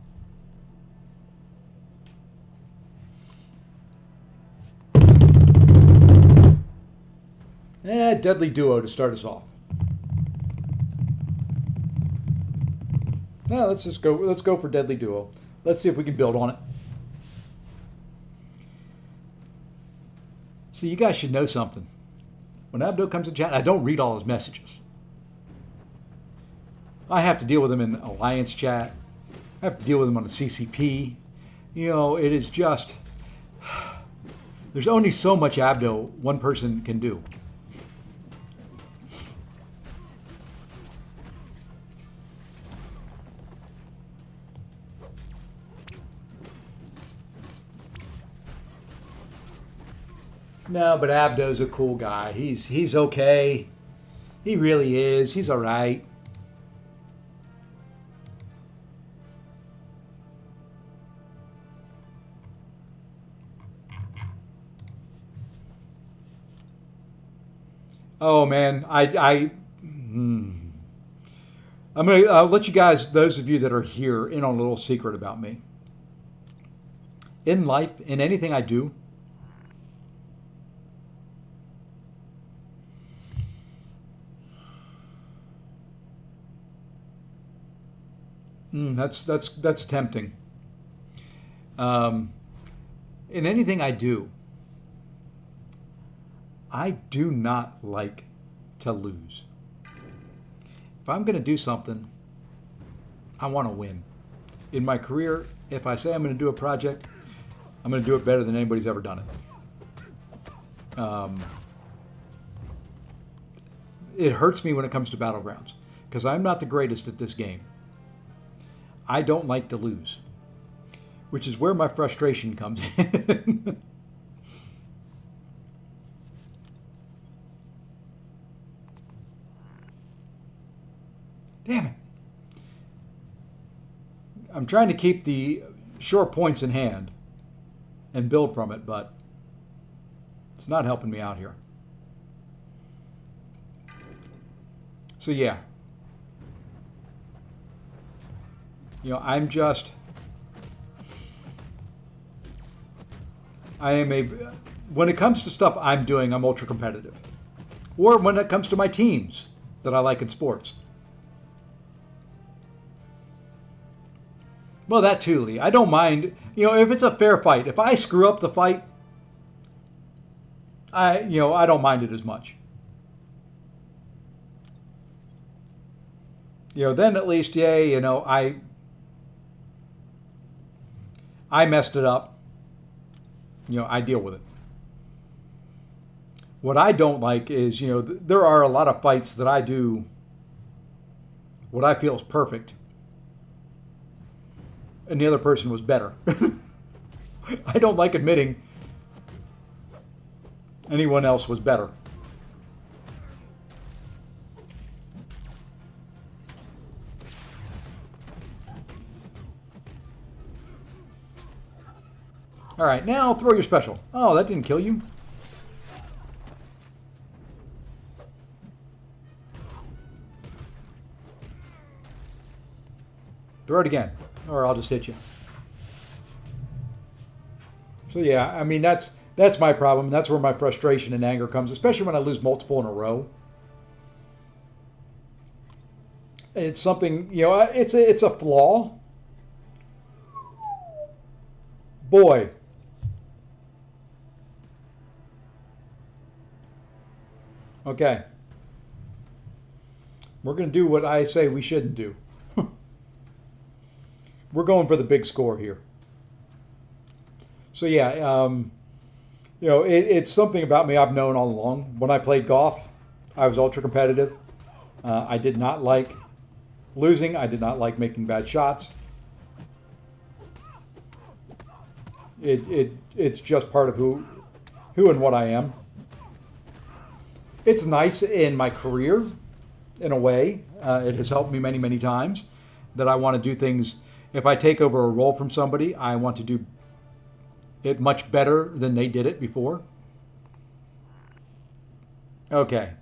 Deadly Duo to start us off. Now let's just go. Let's go for Deadly Duo. Let's see if we can build on it. See, you guys should know something. When Abdo comes to chat, I don't read all his messages. I have to deal with him in Alliance chat. I have to deal with him on the CCP. You know, it is just... There's only so much Abdo one person can do. No, but Abdo's a cool guy. He's okay. He really is. He's all right. Oh man, I'll let you guys, those of you that are here, in on a little secret about me. In life, in anything I do, that's tempting. In anything I do not like to lose. If I'm going to do something, I want to win. In my career, if I say I'm going to do a project, I'm going to do it better than anybody's ever done it. It hurts me when it comes to Battlegrounds because I'm not the greatest at this game. I don't like to lose, which is where my frustration comes in. Damn it. I'm trying to keep the short points in hand and build from it, but it's not helping me out here. So yeah. When it comes to stuff I'm doing, I'm ultra competitive. Or when it comes to my teams that I like in sports. Well, that too, Lee. I don't mind, if it's a fair fight. If I screw up the fight, I don't mind it as much. Then at least, I messed it up. I deal with it. What I don't like is, there are a lot of fights that I do what I feel is perfect. And the other person was better. I don't like admitting anyone else was better. All right, now throw your special. Oh, that didn't kill you. Throw it again, or I'll just hit you. So yeah, that's my problem. That's where my frustration and anger comes, especially when I lose multiple in a row. It's something, it's a flaw. Boy. Okay. We're going to do what I say we shouldn't do. We're going for the big score here. So yeah, it's something about me I've known all along. When I played golf, I was ultra competitive. I did not like losing. I did not like making bad shots. It's just part of who and what I am. It's nice in my career, in a way. It has helped me many, many times that I want to do things. If I take over a role from somebody, I want to do it much better than they did it before. Okay.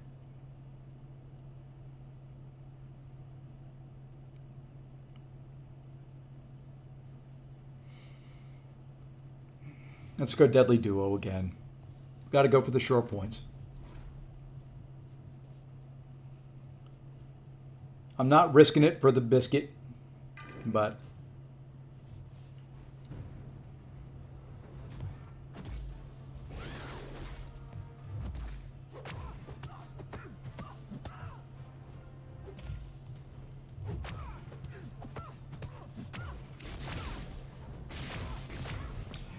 Let's go Deadly Duo again. Got to go for the short points. I'm not risking it for the biscuit, but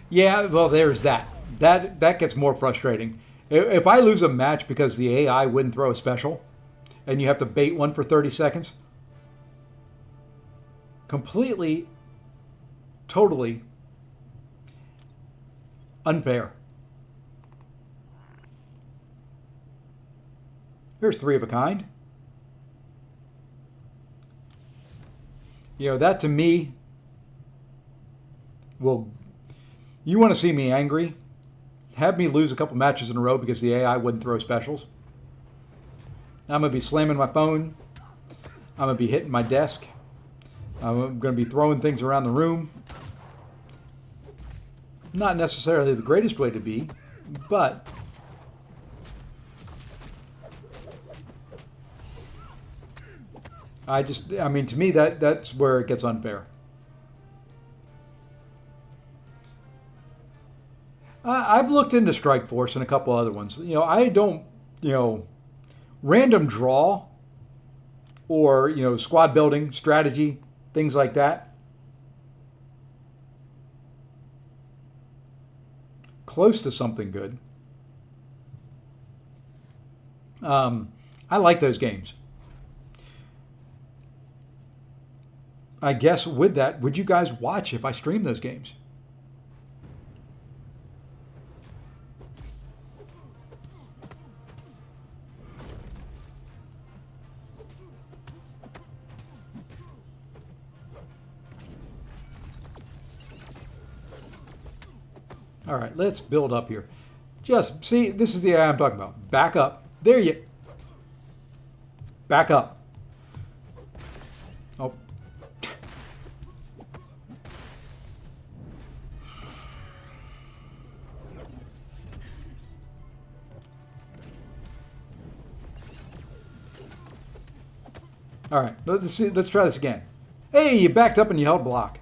yeah, well, there's that. That gets more frustrating. If I lose a match because the AI wouldn't throw a special, and you have to bait one for 30 seconds, completely, totally unfair. Here's 3 of a kind. You know, that to me will... You want to see me angry? Have me lose a couple matches in a row because the AI wouldn't throw specials. I'm going to be slamming my phone. I'm going to be hitting my desk. I'm going to be throwing things around the room. Not necessarily the greatest way to be, but I mean, to me, that's where it gets unfair. I've looked into Strike Force and a couple other ones. You know, I don't, random draw or, squad building, strategy, things like that. Close to something good. I like those games. I guess with that, would you guys watch if I stream those games? All right, let's build up here. Just see, this is the AI I'm talking about. Back up. There you. Back up. Oh. All right, let's see. Let's try this again. Hey, you backed up and you held block.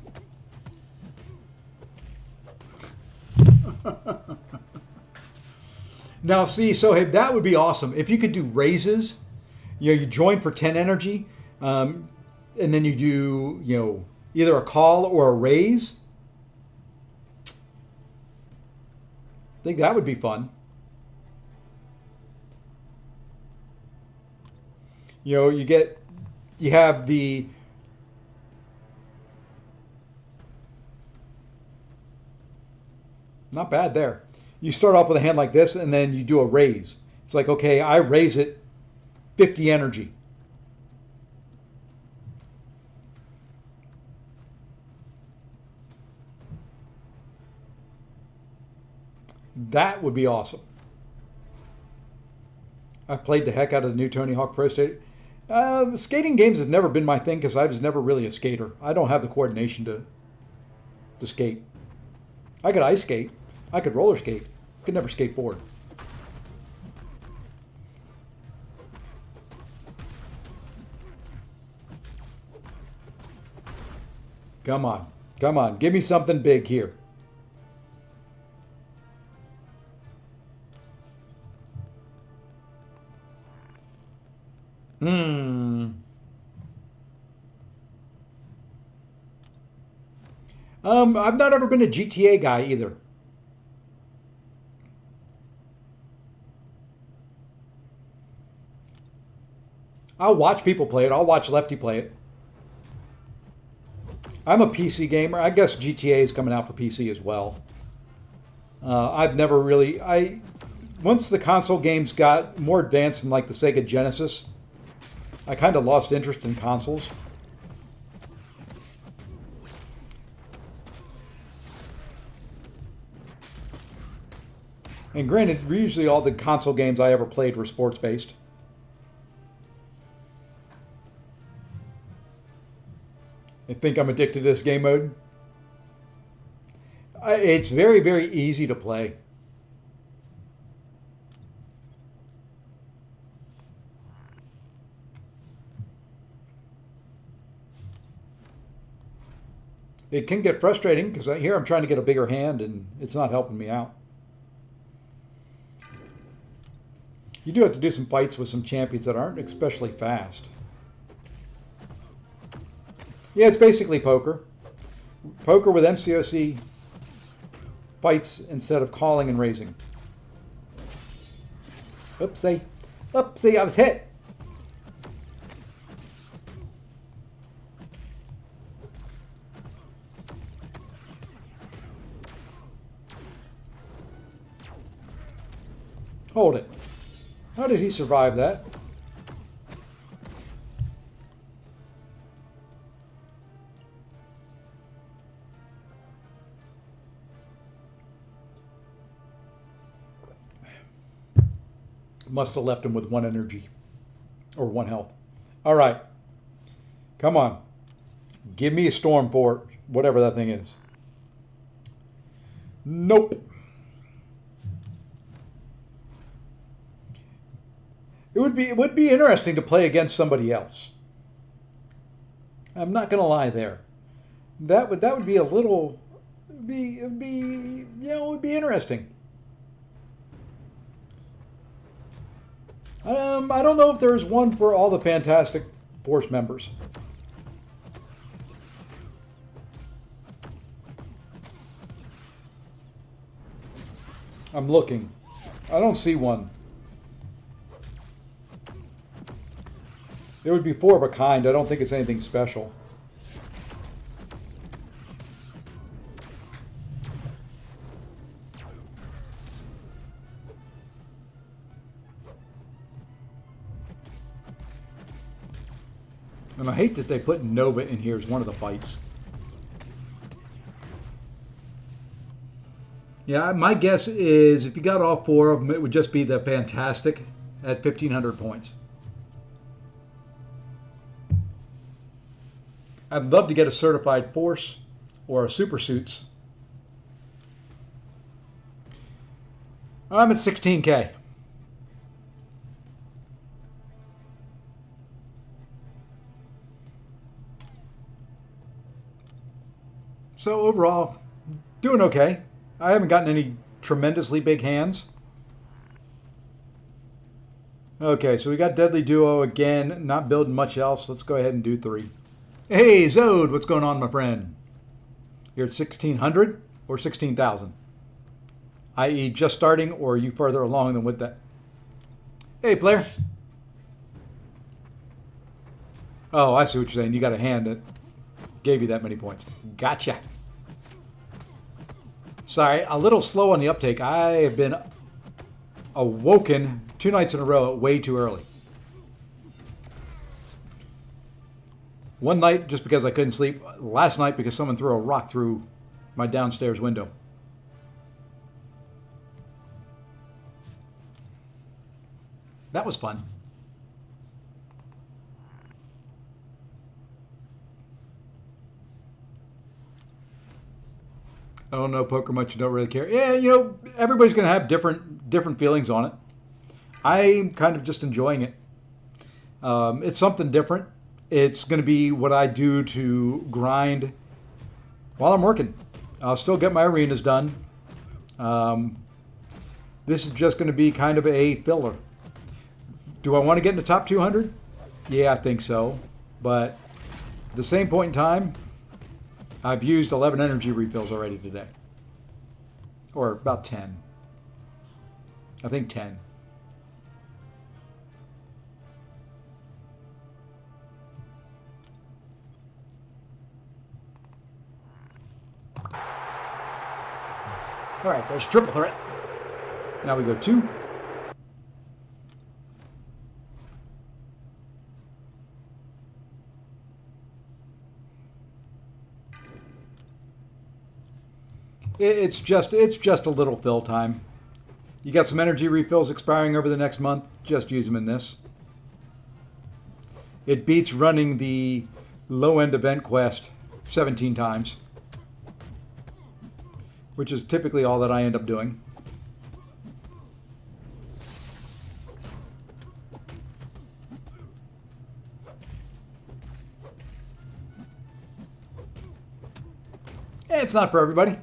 Now, see, so hey, that would be awesome if you could do raises. You join for 10 energy, and then you do either a call or a raise. I think that would be fun. You have the not bad there. You start off with a hand like this, and then you do a raise. It's like, okay, I raise it 50 energy. That would be awesome. I played the heck out of the new Tony Hawk Pro Skater. The skating games have never been my thing because I was never really a skater. I don't have the coordination to skate. I could ice skate. I could roller skate. I could never skateboard. Come on. Come on. Give me something big here. I've not ever been a GTA guy either. I'll watch people play it. I'll watch Lefty play it. I'm a PC gamer. I guess GTA is coming out for PC as well. I've never really... Once the console games got more advanced than like the Sega Genesis, I kind of lost interest in consoles. And granted, usually all the console games I ever played were sports-based. I think I'm addicted to this game mode. It's very, very easy to play. It can get frustrating because here I'm trying to get a bigger hand and it's not helping me out. You do have to do some fights with some champions that aren't especially fast. Yeah, it's basically poker. Poker with MCOC fights instead of calling and raising. Oopsie. Oopsie, I was hit. Hold it. How did he survive that? Must have left him with 1 energy. Or 1 health. All right. Come on. Give me a storm for whatever that thing is. Nope. It would be interesting to play against somebody else. I'm not going to lie there. That would be a little it would be interesting. I don't know if there's one for all the Fantastic Force members. I'm looking. I don't see one. It would be 4 of a kind. I don't think it's anything special. And I hate that they put Nova in here as one of the fights. Yeah, my guess is if you got all 4 of them, it would just be the Fantastic at 1,500 points. I'd love to get a Certified Force or a Super Suits. I'm at 16K. So overall, doing okay. I haven't gotten any tremendously big hands. Okay, so we got Deadly Duo again, not building much else. Let's go ahead and do 3. Hey, Zode, what's going on, my friend? You're at 1,600 or 16,000? I.e. just starting, or are you further along than with that? Hey, player. Oh, I see what you're saying. You got a hand that gave you that many points. Gotcha. Sorry, a little slow on the uptake. I have been awoken 2 nights in a row way too early. One night just because I couldn't sleep. Last night because someone threw a rock through my downstairs window. That was fun. I don't know poker much. Don't really care. Yeah, you know, everybody's going to have different feelings on it. I'm kind of just enjoying it. It's something different. It's going to be what I do to grind while I'm working. I'll still get my arenas done. This is just going to be kind of a filler. Do I want to get in the top 200? Yeah, I think so. But at the same point in time, I've used 11 energy refills already today. Or about 10. I think 10. All right, there's triple threat. Now we go 2. It's just a little fill time. You got some energy refills expiring over the next month. Just use them in this. It beats running the low-end event quest 17 times, which is typically all that I end up doing. It's not for everybody.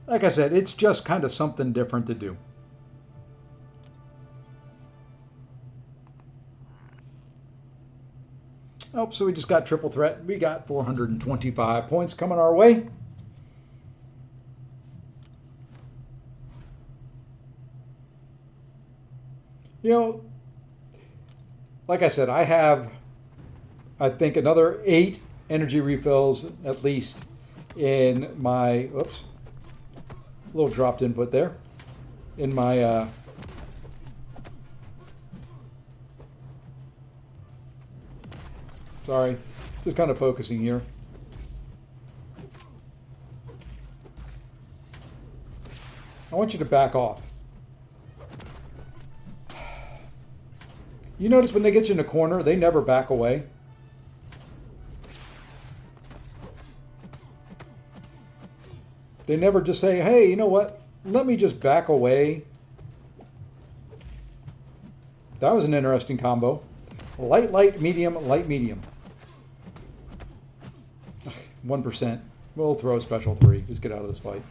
Like I said, it's just kind of something different to do. Oh, so we just got triple threat. We got 425 points coming our way. You know, like I said, I have, I think, another 8 energy refills at least in my, oops, little dropped input there, in my sorry, just kind of focusing here. I want you to back off. You notice when they get you in a corner, they never back away. They never just say, hey, you know what? Let me just back away. That was an interesting combo. Light, light, medium, light, medium. 1%. We'll throw a special 3. Just get out of this fight.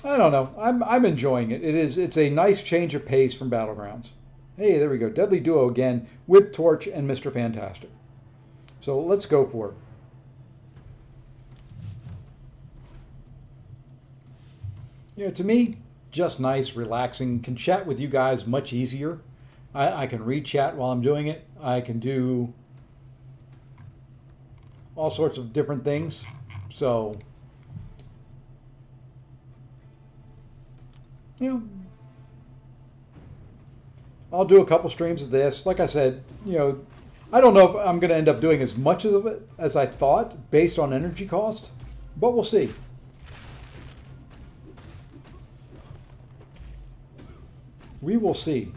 I don't know. I'm enjoying it. It's a nice change of pace from Battlegrounds. Hey, there we go. Deadly Duo again with Torch and Mr. Fantastic. So let's go for it. You know, to me, just nice, relaxing. Can chat with you guys much easier. I can read chat while I'm doing it. I can do all sorts of different things. So, you know, I'll do a couple streams of this. Like I said, you know, I don't know if I'm going to end up doing as much of it as I thought based on energy cost, but we'll see. We will see.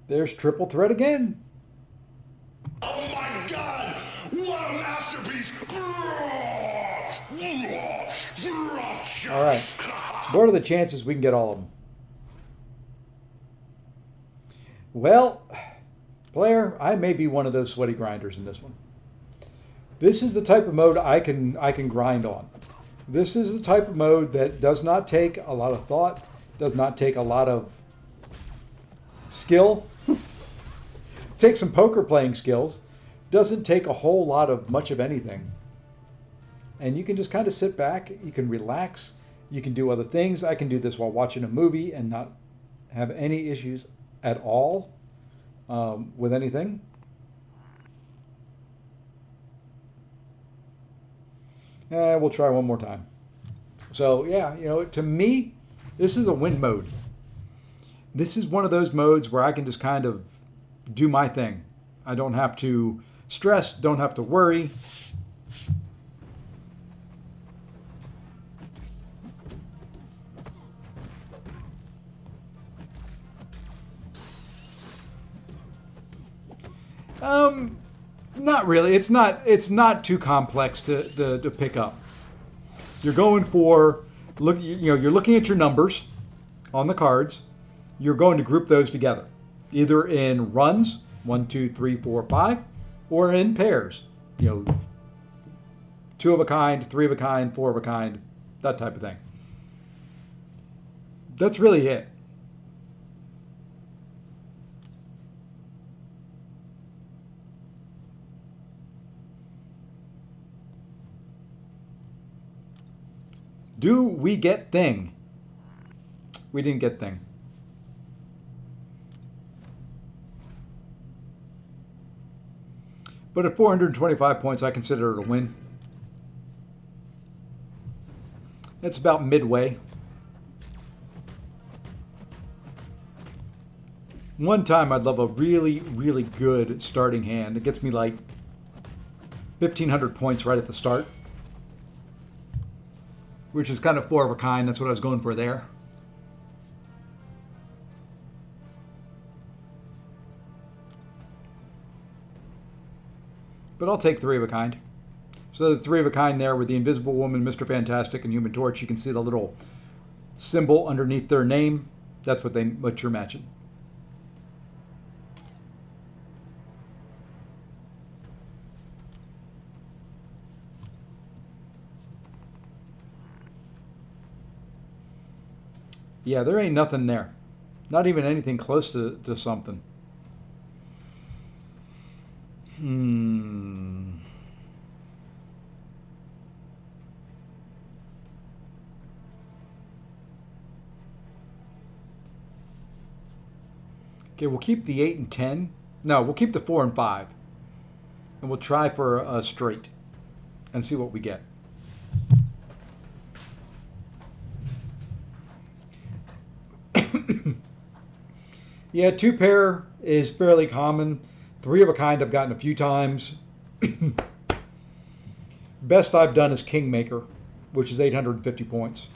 There's Triple Threat again. Oh my God! What a masterpiece! All right. What are the chances we can get all of them? Well, player, I may be one of those sweaty grinders in this one. This is the type of mode I can grind on. This is the type of mode that does not take a lot of thought, does not take a lot of skill. Take some poker playing skills. Doesn't take a whole lot of much of anything. And you can just kind of sit back, you can relax, you can do other things. I can do this while watching a movie and not have any issues at all with anything. We'll try one more time. So yeah, you know, to me, this is a win mode. This is one of those modes where I can just kind of do my thing. I don't have to stress, don't have to worry. Not really. It's not too complex to pick up. You're going for you're looking at your numbers on the cards. You're going to group those together, either in runs, 1, 2, 3, 4, 5, or in pairs. 2 of a kind, 3 of a kind, 4 of a kind, that type of thing. That's really it. Do we get thing? We didn't get thing. But at 425 points, I consider it a win. It's about midway. One time I'd love a really, really good starting hand. It gets me like 1,500 points right at the start, which is kind of 4 of a kind. That's what I was going for there. But I'll take 3 of a kind. So the 3 of a kind there with the Invisible Woman, Mr. Fantastic, and Human Torch. You can see the little symbol underneath their name. That's what you're matching. Yeah, there ain't nothing there. Not even anything close to something. Okay, we'll keep the 8 and 10. No, we'll keep the 4 and 5. And we'll try for a straight and see what we get. Yeah, 2 pair is fairly common. 3 of a kind I've gotten a few times. Best I've done is Kingmaker, which is 850 points.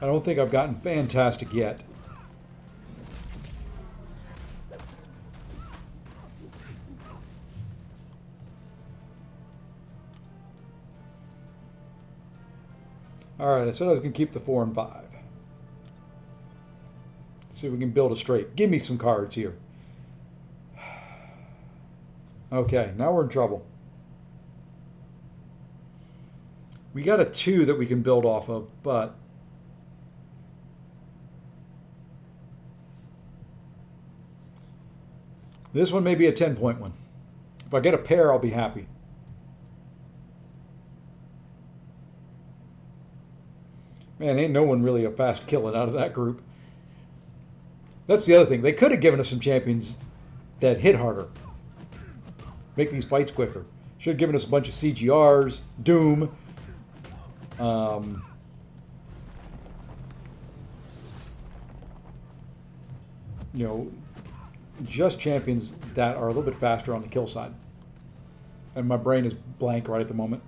I don't think I've gotten Fantastic yet. Alright, I said I was going to keep the 4 and 5. See if we can build a straight. Give me some cards here. Okay, now we're in trouble. We got a 2 that we can build off of, but this one may be a 10-point one. If I get a pair, I'll be happy. Man, ain't no one really a fast killing out of that group. That's the other thing. They could have given us some champions that hit harder. Make these fights quicker. Should have given us a bunch of CGRs, Doom. You know, just champions that are a little bit faster on the kill side. And my brain is blank right at the moment.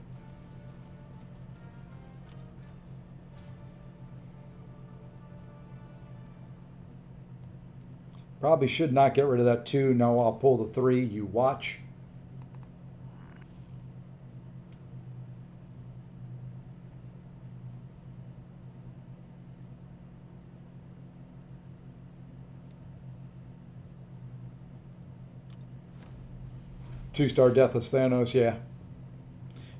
Probably should not get rid of that 2. Now I'll pull the 3. You watch. Two-star Deathless Thanos, yeah.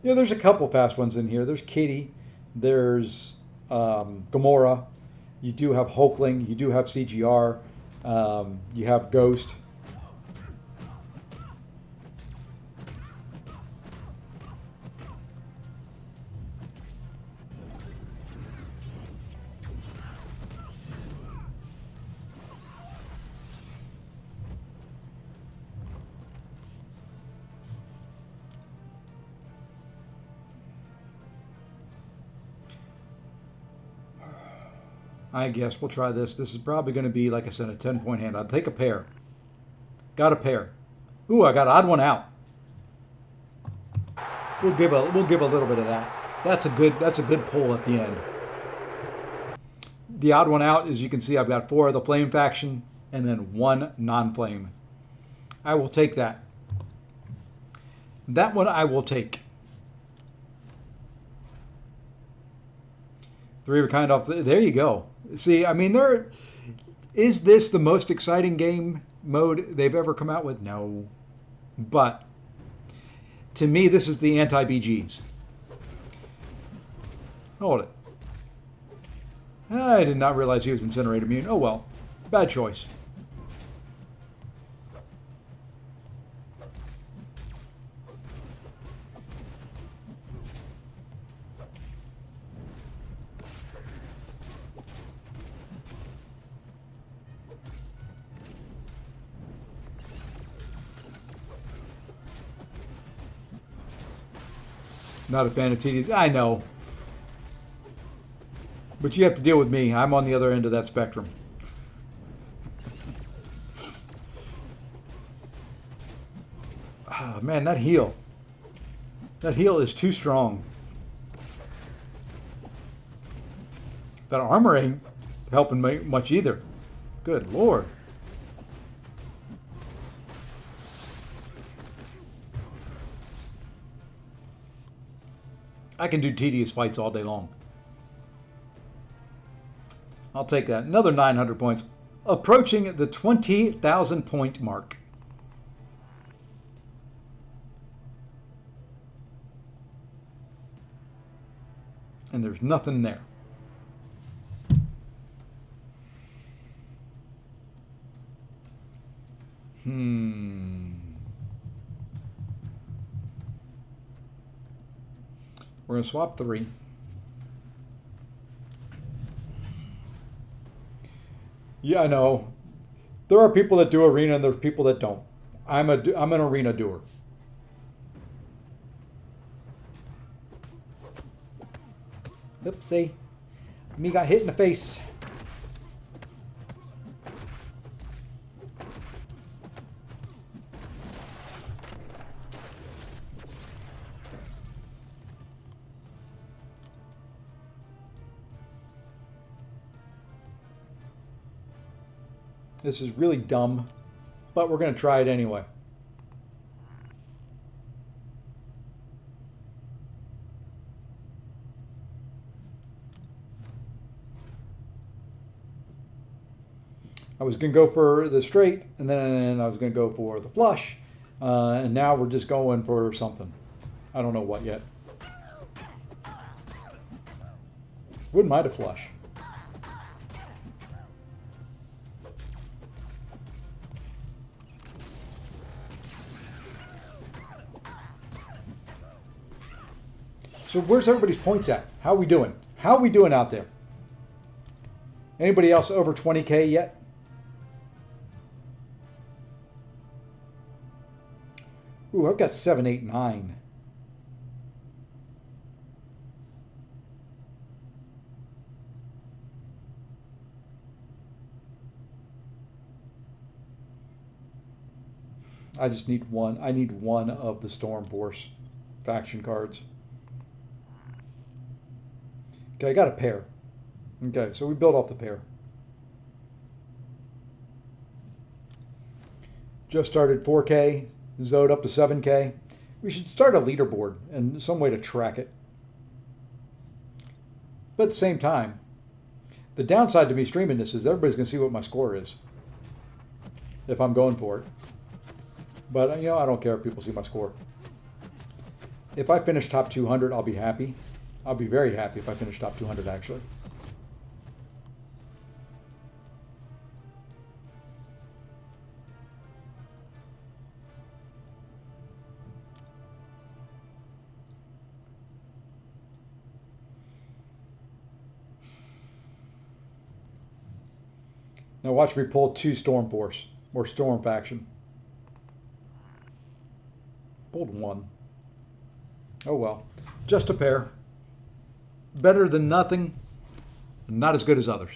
Yeah, there's a couple fast ones in here. There's Kitty. There's Gamora. You do have Hulkling. You do have CGR. You have Ghost. I guess we'll try this. This is probably going to be, like I said, a 10-point hand. I'll take a pair. Got a pair. Ooh, I got odd one out. We'll give a little bit of that. That's a good pull at the end. The odd one out, as you can see, I've got 4 of the flame faction and then 1 non-flame. I will take that. That one I will take. 3 of a kind off. There you go. See, I mean, is this the most exciting game mode they've ever come out with? No. But to me, this is the anti-BGs. Hold it. I did not realize he was Incinerate immune. Oh well. Bad choice. Not a fan of TDs. I know. But you have to deal with me. I'm on the other end of that spectrum. Oh, man, that heal. That heal is too strong. That armor ain't helping much either. Good Lord. I can do tedious fights all day long. I'll take that. Another 900 points. Approaching the 20,000 point mark. And there's nothing there. We're going to swap 3. Yeah, I know. There are people that do arena and there's people that don't. I'm an arena doer. Oopsie. Me got hit in the face. This is really dumb, but we're going to try it anyway. I was going to go for the straight, and then I was going to go for the flush, and now we're just going for something. I don't know what yet. Wouldn't mind a flush. So where's everybody's points at? How are we doing? How are we doing out there? Anybody else over 20K yet? Ooh, I've got 7, 8, 9. I just need one. I need one of the Storm Force faction cards. Okay, I got a pair. Okay, so we build off the pair. Just started 4K, Zode up to 7K. We should start a leaderboard and some way to track it. But at the same time, the downside to me streaming this is everybody's going to see what my score is if I'm going for it. But, you know, I don't care if people see my score. If I finish top 200, I'll be happy. I'll be very happy if I finish top 200, actually. Now watch me pull 2 Storm Force or Storm Faction. Pulled 1. Oh well. Just a pair. Better than nothing. Not as good as others.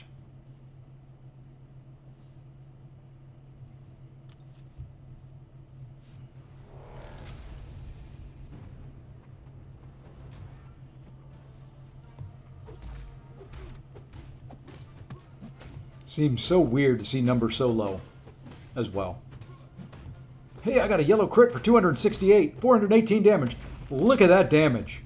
Seems so weird to see numbers so low as well. Hey, I got a yellow crit for 268, 418 damage. Look at that damage.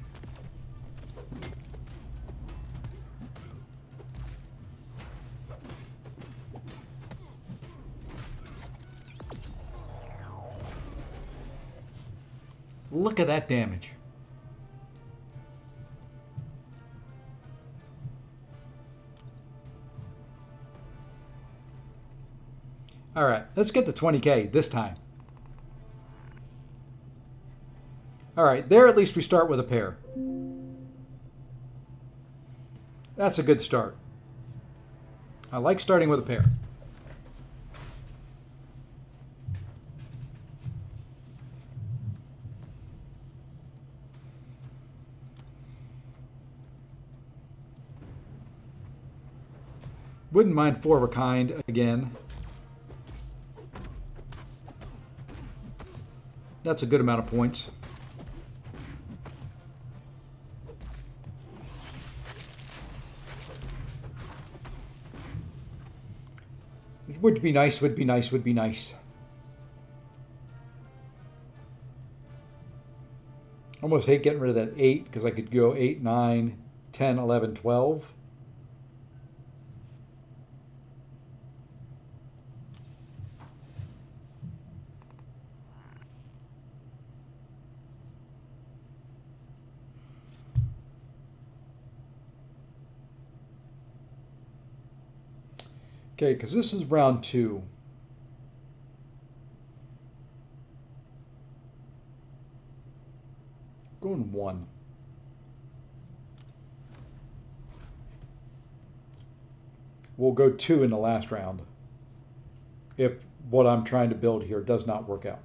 Look at that damage. All right, let's get to 20K this time. All right, there at least we start with a pair. That's a good start. I like starting with a pair. Wouldn't mind 4 of a kind again. That's a good amount of points. Would be nice, would be nice, would be nice. Almost hate getting rid of that 8 because I could go 8, 9, 10, 11, 12. Okay, because this is round 2. Going 1. We'll go 2 in the last round. if what I'm trying to build here does not work out.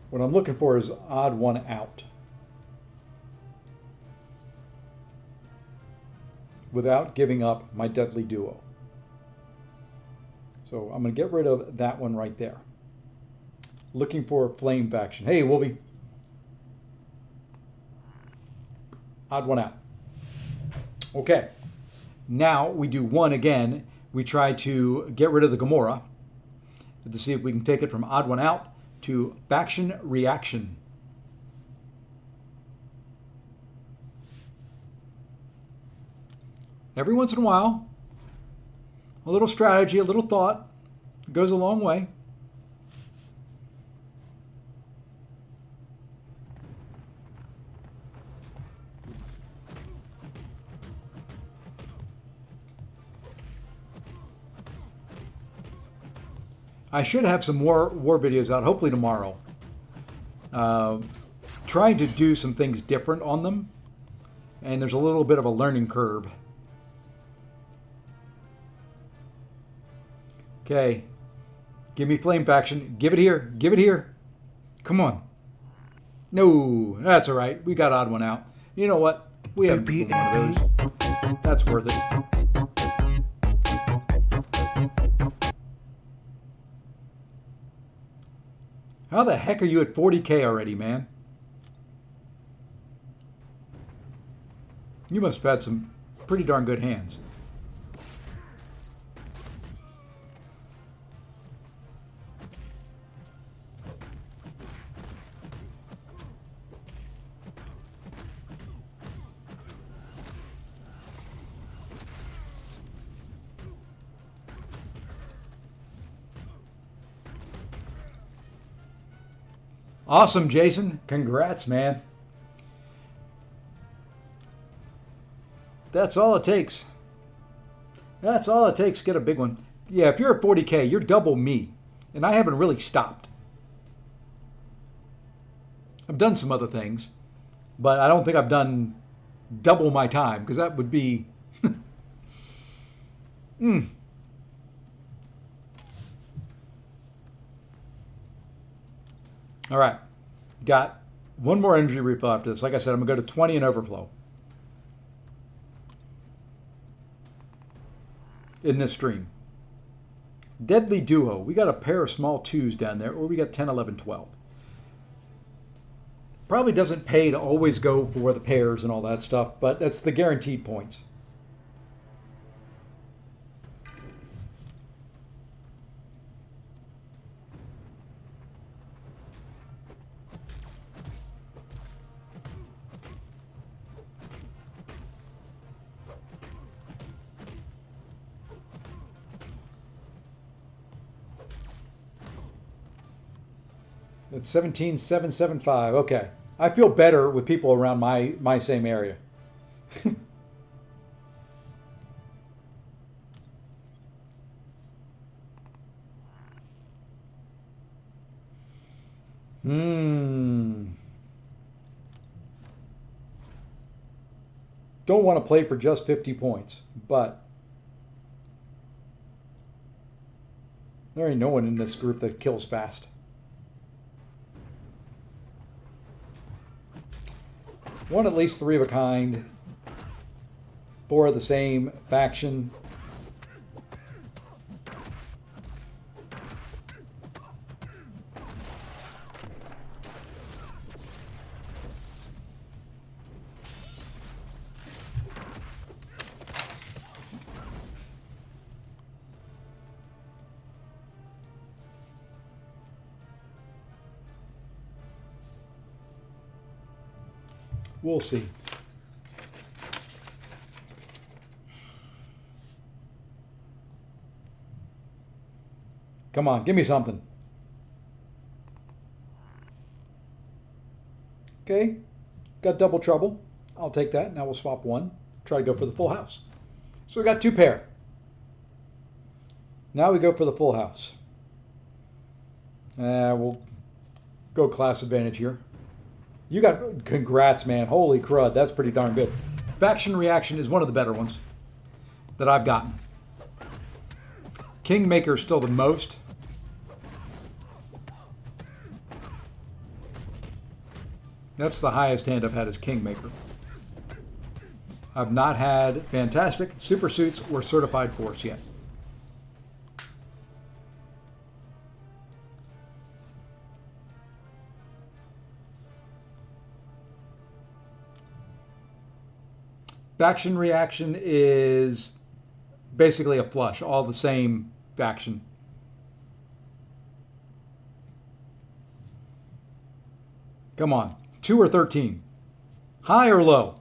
What I'm looking for is odd one out, without giving up my deadly duo. So I'm going to get rid of that one right there. Looking for a flame faction. Hey, Wolvie. Odd one out. Okay. Now we do one again. We try to get rid of the Gamora to see if we can take it from odd one out to faction reaction. Every once in a while, a little strategy, a little thought goes a long way. I should have some more war videos out, hopefully tomorrow. Trying to do some things different on them. And there's a little bit of a learning curve. Okay. Give me flame faction. Give it here. Give it here. Come on. No, that's all right. We got odd one out. You know what? We have one of those. That's worth it. How the heck are you at 40K already, man? You must have had some pretty darn good hands. Awesome, Jason. Congrats, man. That's all it takes. That's all it takes to get a big one. Yeah, if you're at 40K, you're double me. And I haven't really stopped. I've done some other things, but I don't think I've done double my time, because that would be... All right, got one more energy refill after this. Like I said, I'm going to go to 20 and overflow in this stream. Deadly Duo. We got a pair of small twos down there, or we got 10, 11, 12. Probably doesn't pay to always go for the pairs and all that stuff, but that's the guaranteed points. It's 17,775. Okay. I feel better with people around my same area. Don't want to play for just 50 points, but there ain't no one in this group that kills fast. One at least 3 of a kind, 4 of the same faction. We'll see. Come on, give me something. Okay, got double trouble. I'll take that. Now we'll swap one. Try to go for the full house. So we got 2 pair. Now we go for the full house. We'll go class advantage here. You got, congrats, man. Holy crud, that's pretty darn good. Faction reaction is one of the better ones that I've gotten. Kingmaker is still the most. That's the highest hand I've had as Kingmaker. I've not had Fantastic, Super Suits, or Certified Force yet. Faction reaction is basically a flush, all the same faction. Come on, 2 or 13. High or low?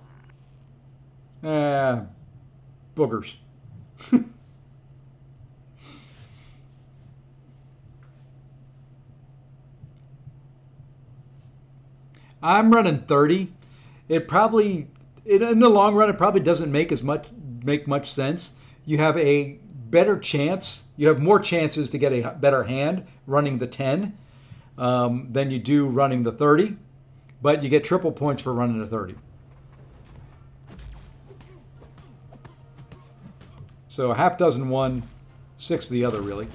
Boogers. I'm running 30. It probably, in the long run, it probably doesn't make much sense. You have a better chance. You have more chances to get a better hand running the 10 than you do running the 30, but you get triple points for running the 30. So a half dozen one, 6 the other, really.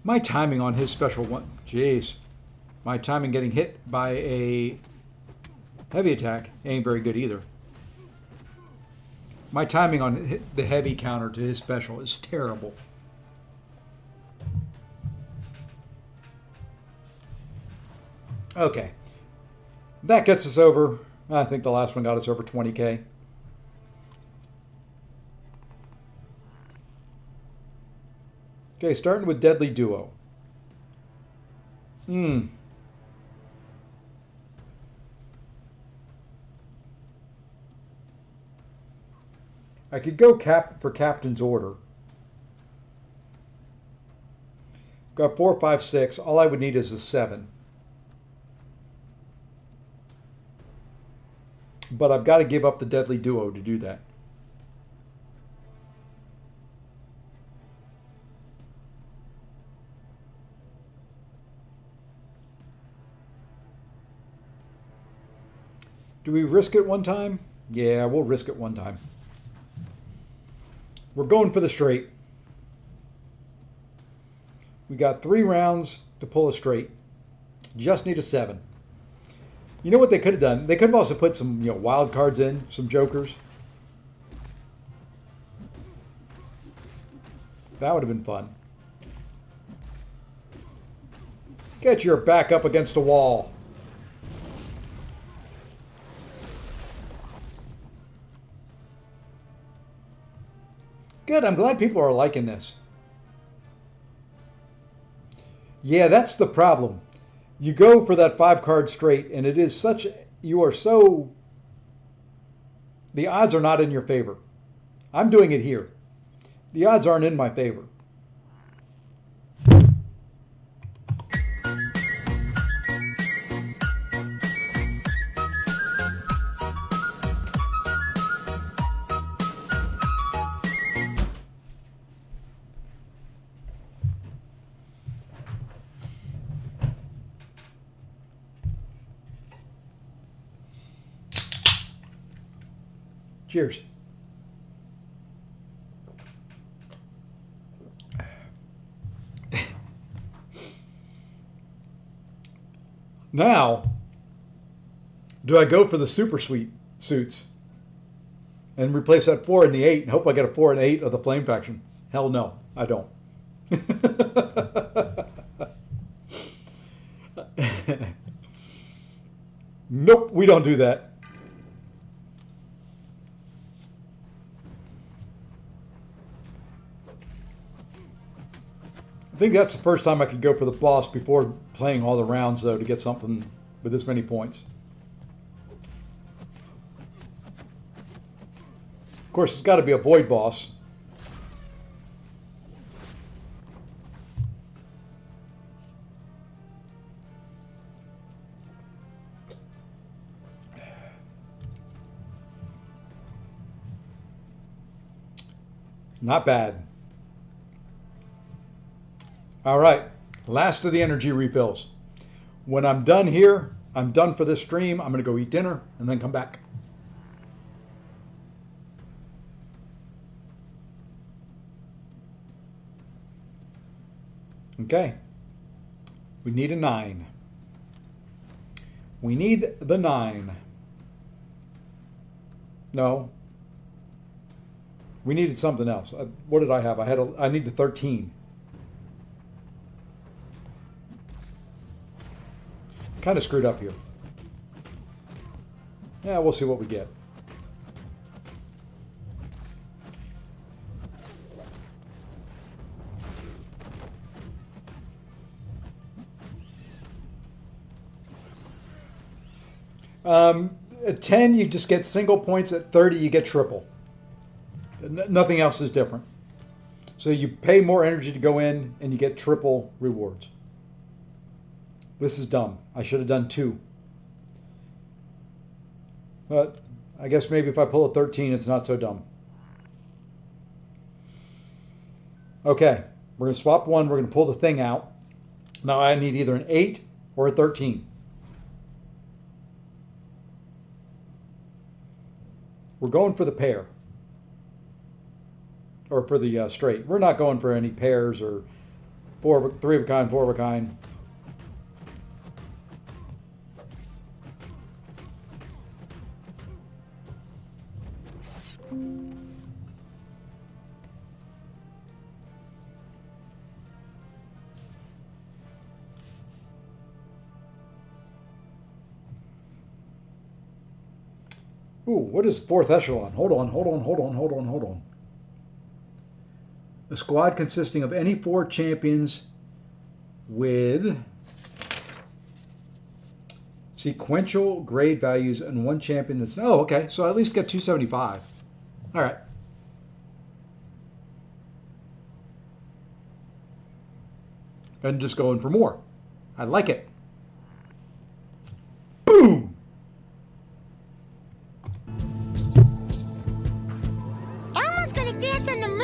My timing on his special one, jeez. My timing getting hit by a heavy attack ain't very good either. My timing on the heavy counter to his special is terrible. Okay. That gets us over. I think the last one got us over 20K. Okay, starting with Deadly Duo. I could go for Captain's Order. Got 4, 5, 6. All I would need is a 7. But I've got to give up the Deadly Duo to do that. Do we risk it one time? Yeah, we'll risk it one time. We're going for the straight. We got 3 rounds to pull a straight. Just need a 7. You know what they could have done? They could have also put some, wild cards in, some jokers. That would have been fun. Get your back up against a wall. Good, I'm glad people are liking this. Yeah, that's the problem. You go for that 5-card straight, and it is such, the odds are not in your favor. I'm doing it here. The odds aren't in my favor. Cheers. Now, do I go for the super sweet suits and replace that 4 and the 8 and hope I get a 4 and 8 of the flame faction? Hell no, I don't. Nope, we don't do that. I think that's the first time I could go for the boss before playing all the rounds, though, to get something with this many points. Of course, it's got to be a void boss. Not bad. All right, last of the energy refills. When I'm done here, I'm done for this stream. I'm going to go eat dinner and then come back. Okay. We need a 9. We need the 9. No. We needed something else. What did I have? I need the 13. Kind of screwed up here. Yeah, we'll see what we get. At 10, you just get single points. At 30, you get triple. Nothing else is different. So you pay more energy to go in, and you get triple rewards. This is dumb. I should have done 2. But I guess maybe if I pull a 13, it's not so dumb. Okay, we're going to swap 1. We're going to pull the thing out. Now I need either an 8 or a 13. We're going for the pair. Or for the straight. We're not going for any pairs or 3 of a kind, 4 of a kind. Ooh, what is 4th echelon? Hold on. A squad consisting of any 4 champions with sequential grade values and 1 champion that's... Oh, okay. So I at least get 275. All right. And just going for more. I like it. Boom! Elmo's gonna dance on the moon!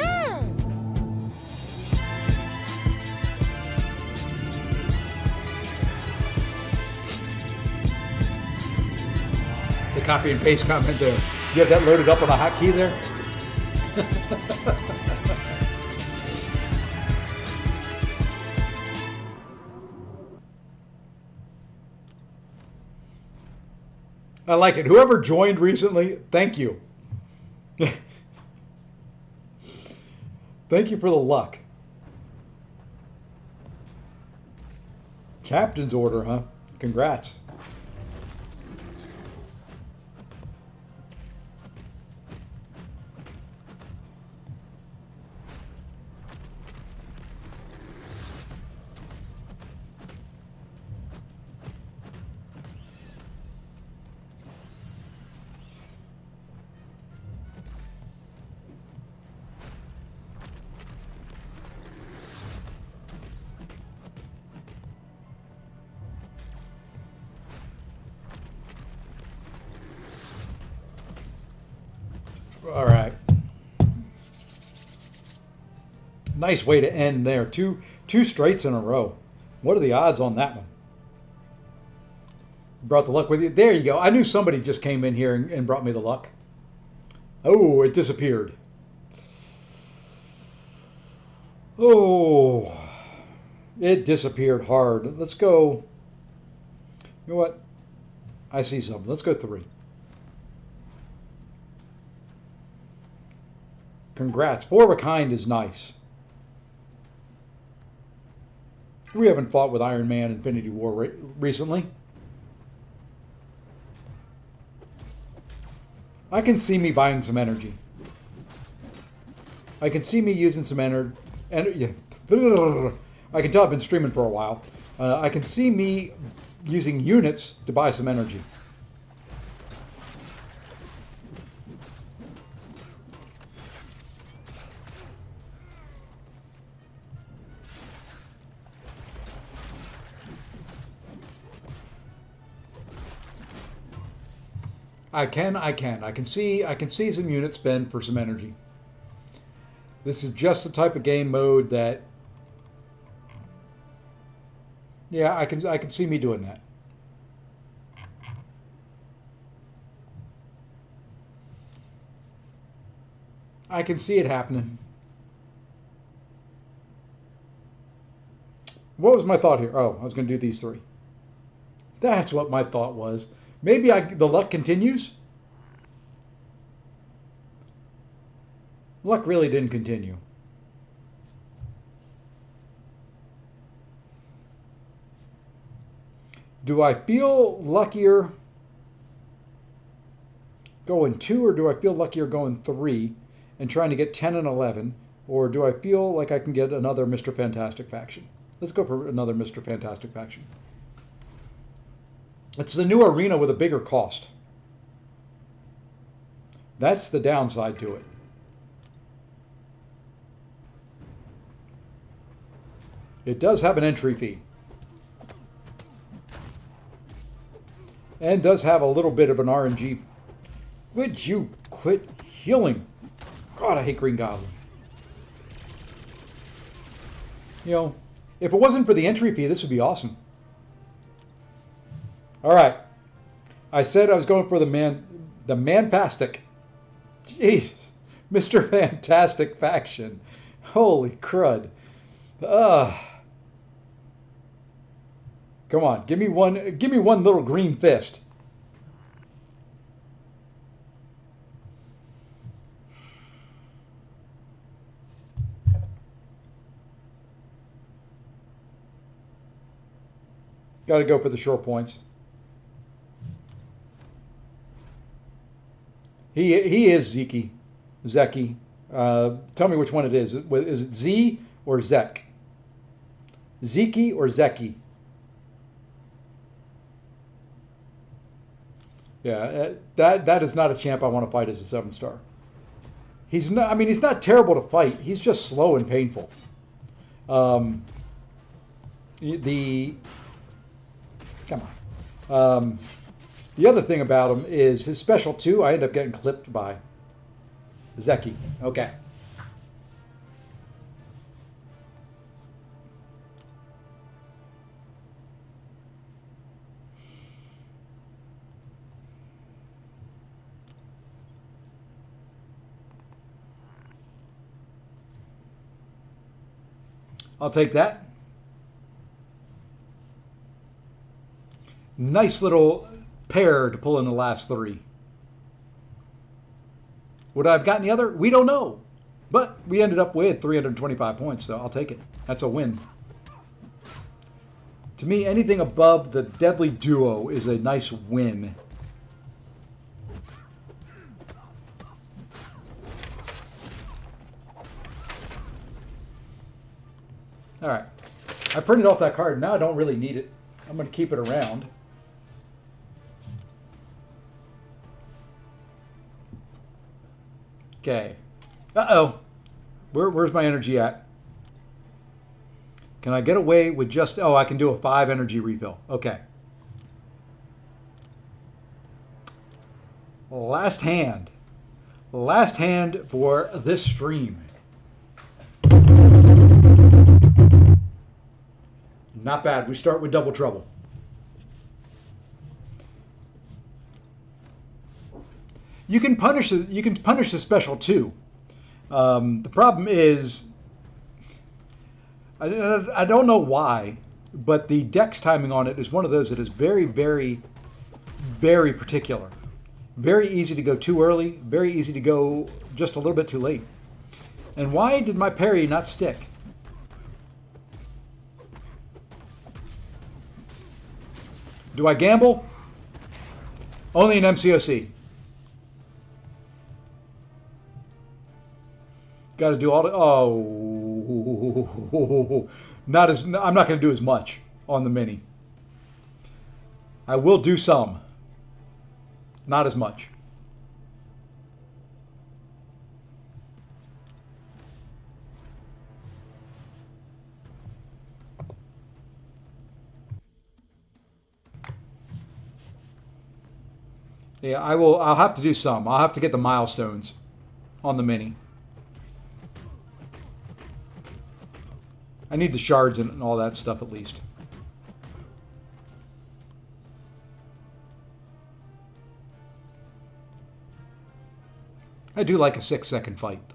The copy and paste comment there. You have that loaded up on a hotkey there? I like it. Whoever joined recently, thank you. Thank you for the luck. Captain's order, huh? Congrats. All right. Nice way to end there. Two straights in a row. What are the odds on that one? Brought the luck with you. There you go. I knew somebody just came in here and brought me the luck. Oh, it disappeared. Oh, it disappeared hard. Let's go. You know what? I see something. Let's go 3. Congrats. 4 of a kind is nice. We haven't fought with Iron Man Infinity War recently. I can see me buying some energy. I can see me using some energy. I can tell I've been streaming for a while. I can see me using units to buy some energy. I can see some units spend for some energy. This is just the type of game mode that, yeah, I can see me doing that. I can see it happening. What was my thought here? Oh, I was going to do these three. That's what my thought was. Maybe the luck continues. Luck really didn't continue. Do I feel luckier going 2, or do I feel luckier going 3 and trying to get 10 and 11? Or do I feel like I can get another Mr. Fantastic faction? Let's go for another Mr. Fantastic faction. It's the new arena with a bigger cost. That's the downside to it. It does have an entry fee. And does have a little bit of an RNG. Would you quit healing? God, I hate Green Goblin. You know, if it wasn't for the entry fee, this would be awesome. All right. I said I was going for the Mantastic. Jeez. Mr. Fantastic faction. Holy crud. Come on, give me one little green fist. Got to go for the short points. He is Zeki. Zeki. Tell me which one it is. Is it Z or Zek? Zeki or Zeki? Yeah, that is not a champ I want to fight as a 7-star. He's not. I mean, he's not terrible to fight. He's just slow and painful. Come on. The other thing about him is his special 2. I end up getting clipped by Zeki. Okay. I'll take that. Nice little pair to pull in the last 3. Would I have gotten the other? We don't know. But we ended up with 325 points, so I'll take it. That's a win. To me, anything above the Deadly Duo is a nice win. All right. I printed off that card. Now I don't really need it. I'm going to keep it around. Okay. Uh-oh. Where's my energy at? Can I get away with just... Oh, I can do a 5 energy refill. Okay. Last hand. Last hand for this stream. Not bad. We start with double trouble. You can punish the special too. The problem is, I don't know why, but the dex timing on it is one of those that is very, very, very particular. Very easy to go too early. Very easy to go just a little bit too late. And why did my parry not stick? Do I gamble? Only in MCOC. Got to do all the... Oh. I'm not going to do as much on the mini. I will do some. Not as much. Yeah, I'll have to do some. I'll have to get the milestones on the mini. I need the shards and all that stuff at least. I do like a 6-second fight, though.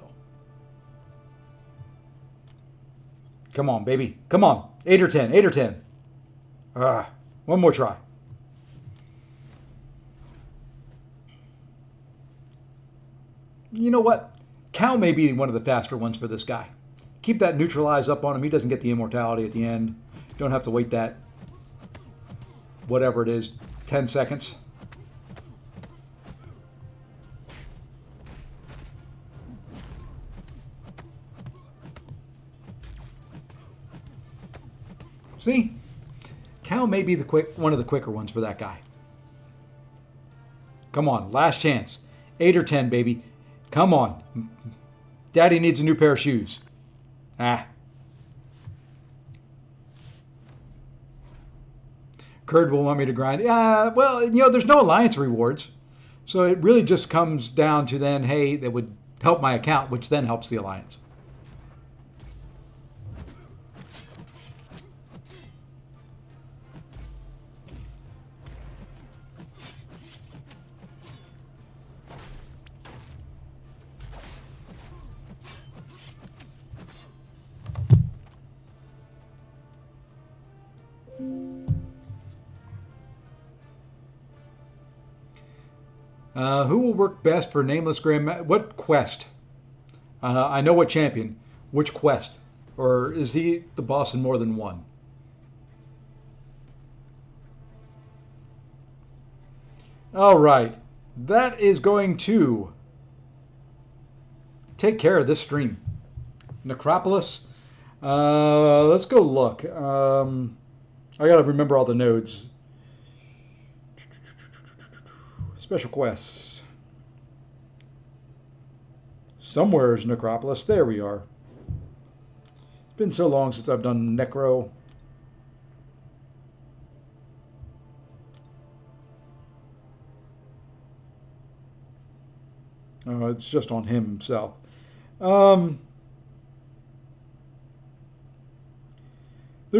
Come on, baby. Come on. 8 or 10. 8 or 10. One more try. You know what? Cal may be one of the faster ones for this guy. Keep that neutralize up on him. He doesn't get the immortality at the end. Don't have to wait that, whatever it is, 10 seconds. See? Cal may be one of the quicker ones for that guy. Come on, last chance. 8 or 10, baby. Come on. Daddy needs a new pair of shoes. Kurd will want me to grind. Well, there's no alliance rewards. So it really just comes down to then, hey, that would help my account, which then helps the alliance. Who will work best for Nameless Grand? What quest? I know what champion. Which quest? Or is he the boss in more than one? All right. That is going to take care of this stream. Necropolis. Let's go look. I got to remember all the nodes. Special quests. Somewhere is Necropolis. There we are. It's been so long since I've done Necro. Oh, it's just on him himself. There's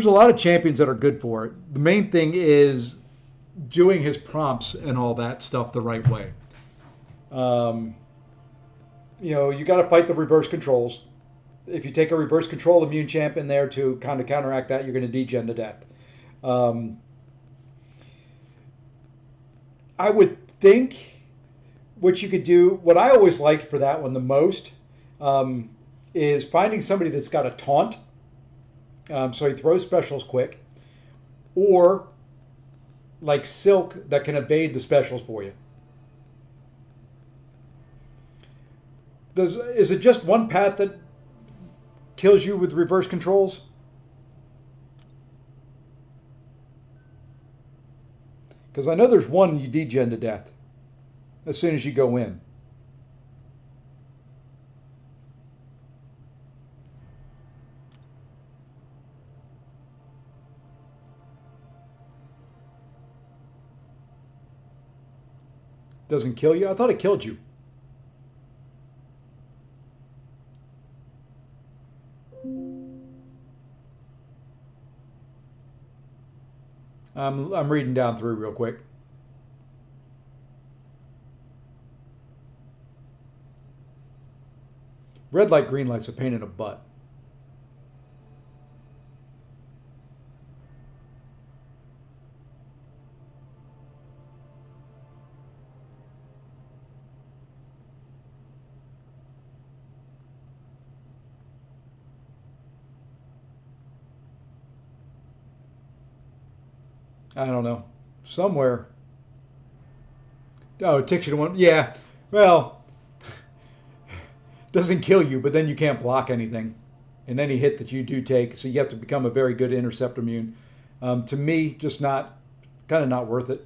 a lot of champions that are good for it. The main thing is doing his prompts and all that stuff the right way. You got to fight the reverse controls. If you take a reverse control immune champ in there to kind of counteract that, you're going to degen to death. I would think what you could do, what I always liked for that one the most, is finding somebody that's got a taunt, so he throws specials quick, or like Silk that can evade the specials for you. Is it just one path that kills you with reverse controls? Because I know there's one you degen to death as soon as you go in. Doesn't kill you? I thought it killed you. I'm reading down through real quick. Red light, green light's a pain in the butt. I don't know. Somewhere. Oh, it takes you to one. Yeah. Well, doesn't kill you, but then you can't block anything in any hit that you do take. So you have to become a very good intercept immune. To me, just kind of not worth it.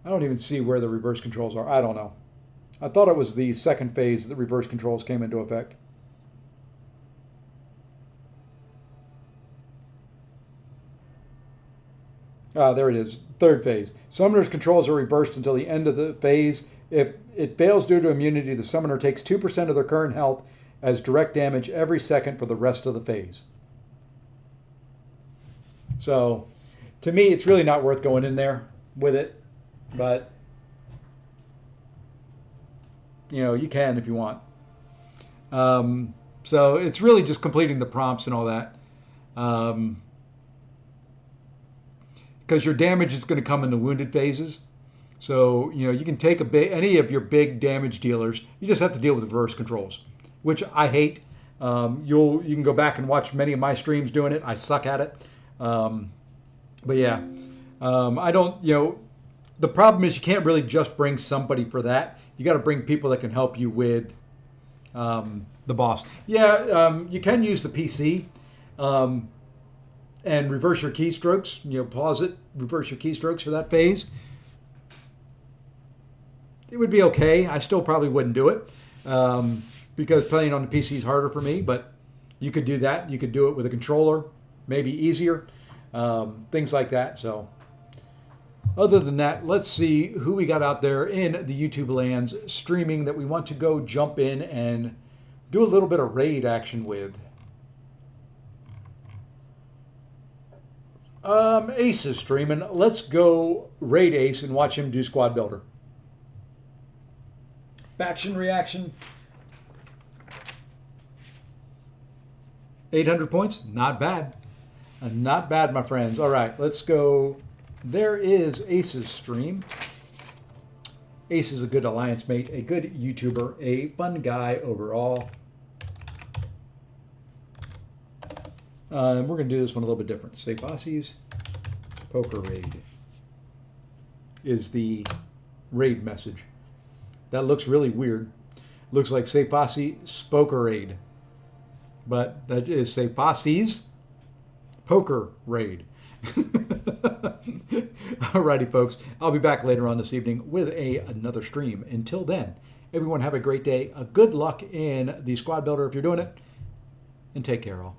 I don't even see where the reverse controls are. I don't know. I thought it was the second phase that the reverse controls came into effect. There it is, third phase. Summoner's controls are reversed until the end of the phase. If it fails due to immunity, the summoner takes 2% of their current health as direct damage every second for the rest of the phase. So, to me, it's really not worth going in there with it, but you can if you want. So it's really just completing the prompts and all that. Because your damage is going to come in the wounded phases. So, you can take any of your big damage dealers. You just have to deal with reverse controls, which I hate. You can go back and watch many of my streams doing it. I suck at it. But yeah, I don't, the problem is you can't really just bring somebody for that. You got to bring people that can help you with the boss. Yeah, you can use the PC and reverse your keystrokes. Pause it, reverse your keystrokes for that phase. It would be okay. I still probably wouldn't do it because playing on the PC is harder for me, but you could do that. You could do it with a controller, maybe easier, things like that. So other than that, let's see who we got out there in the YouTube lands streaming that we want to go jump in and do a little bit of raid action with. Ace is streaming. Let's go raid Ace and watch him do squad builder. Faction reaction. 800 points. Not bad. Not bad, my friends. All right, let's go. There is Ace's stream. Ace is a good alliance mate, a good YouTuber, a fun guy overall. And we're going to do this one a little bit different. Say Bossy's Poker Raid is the raid message. That looks really weird. Looks like Say Posse Spoker Raid. But that is Say Posse's Poker Raid. Alrighty, folks. I'll be back later on this evening with another stream. Until then, everyone have a great day. Good luck in the squad builder if you're doing it. And take care, all.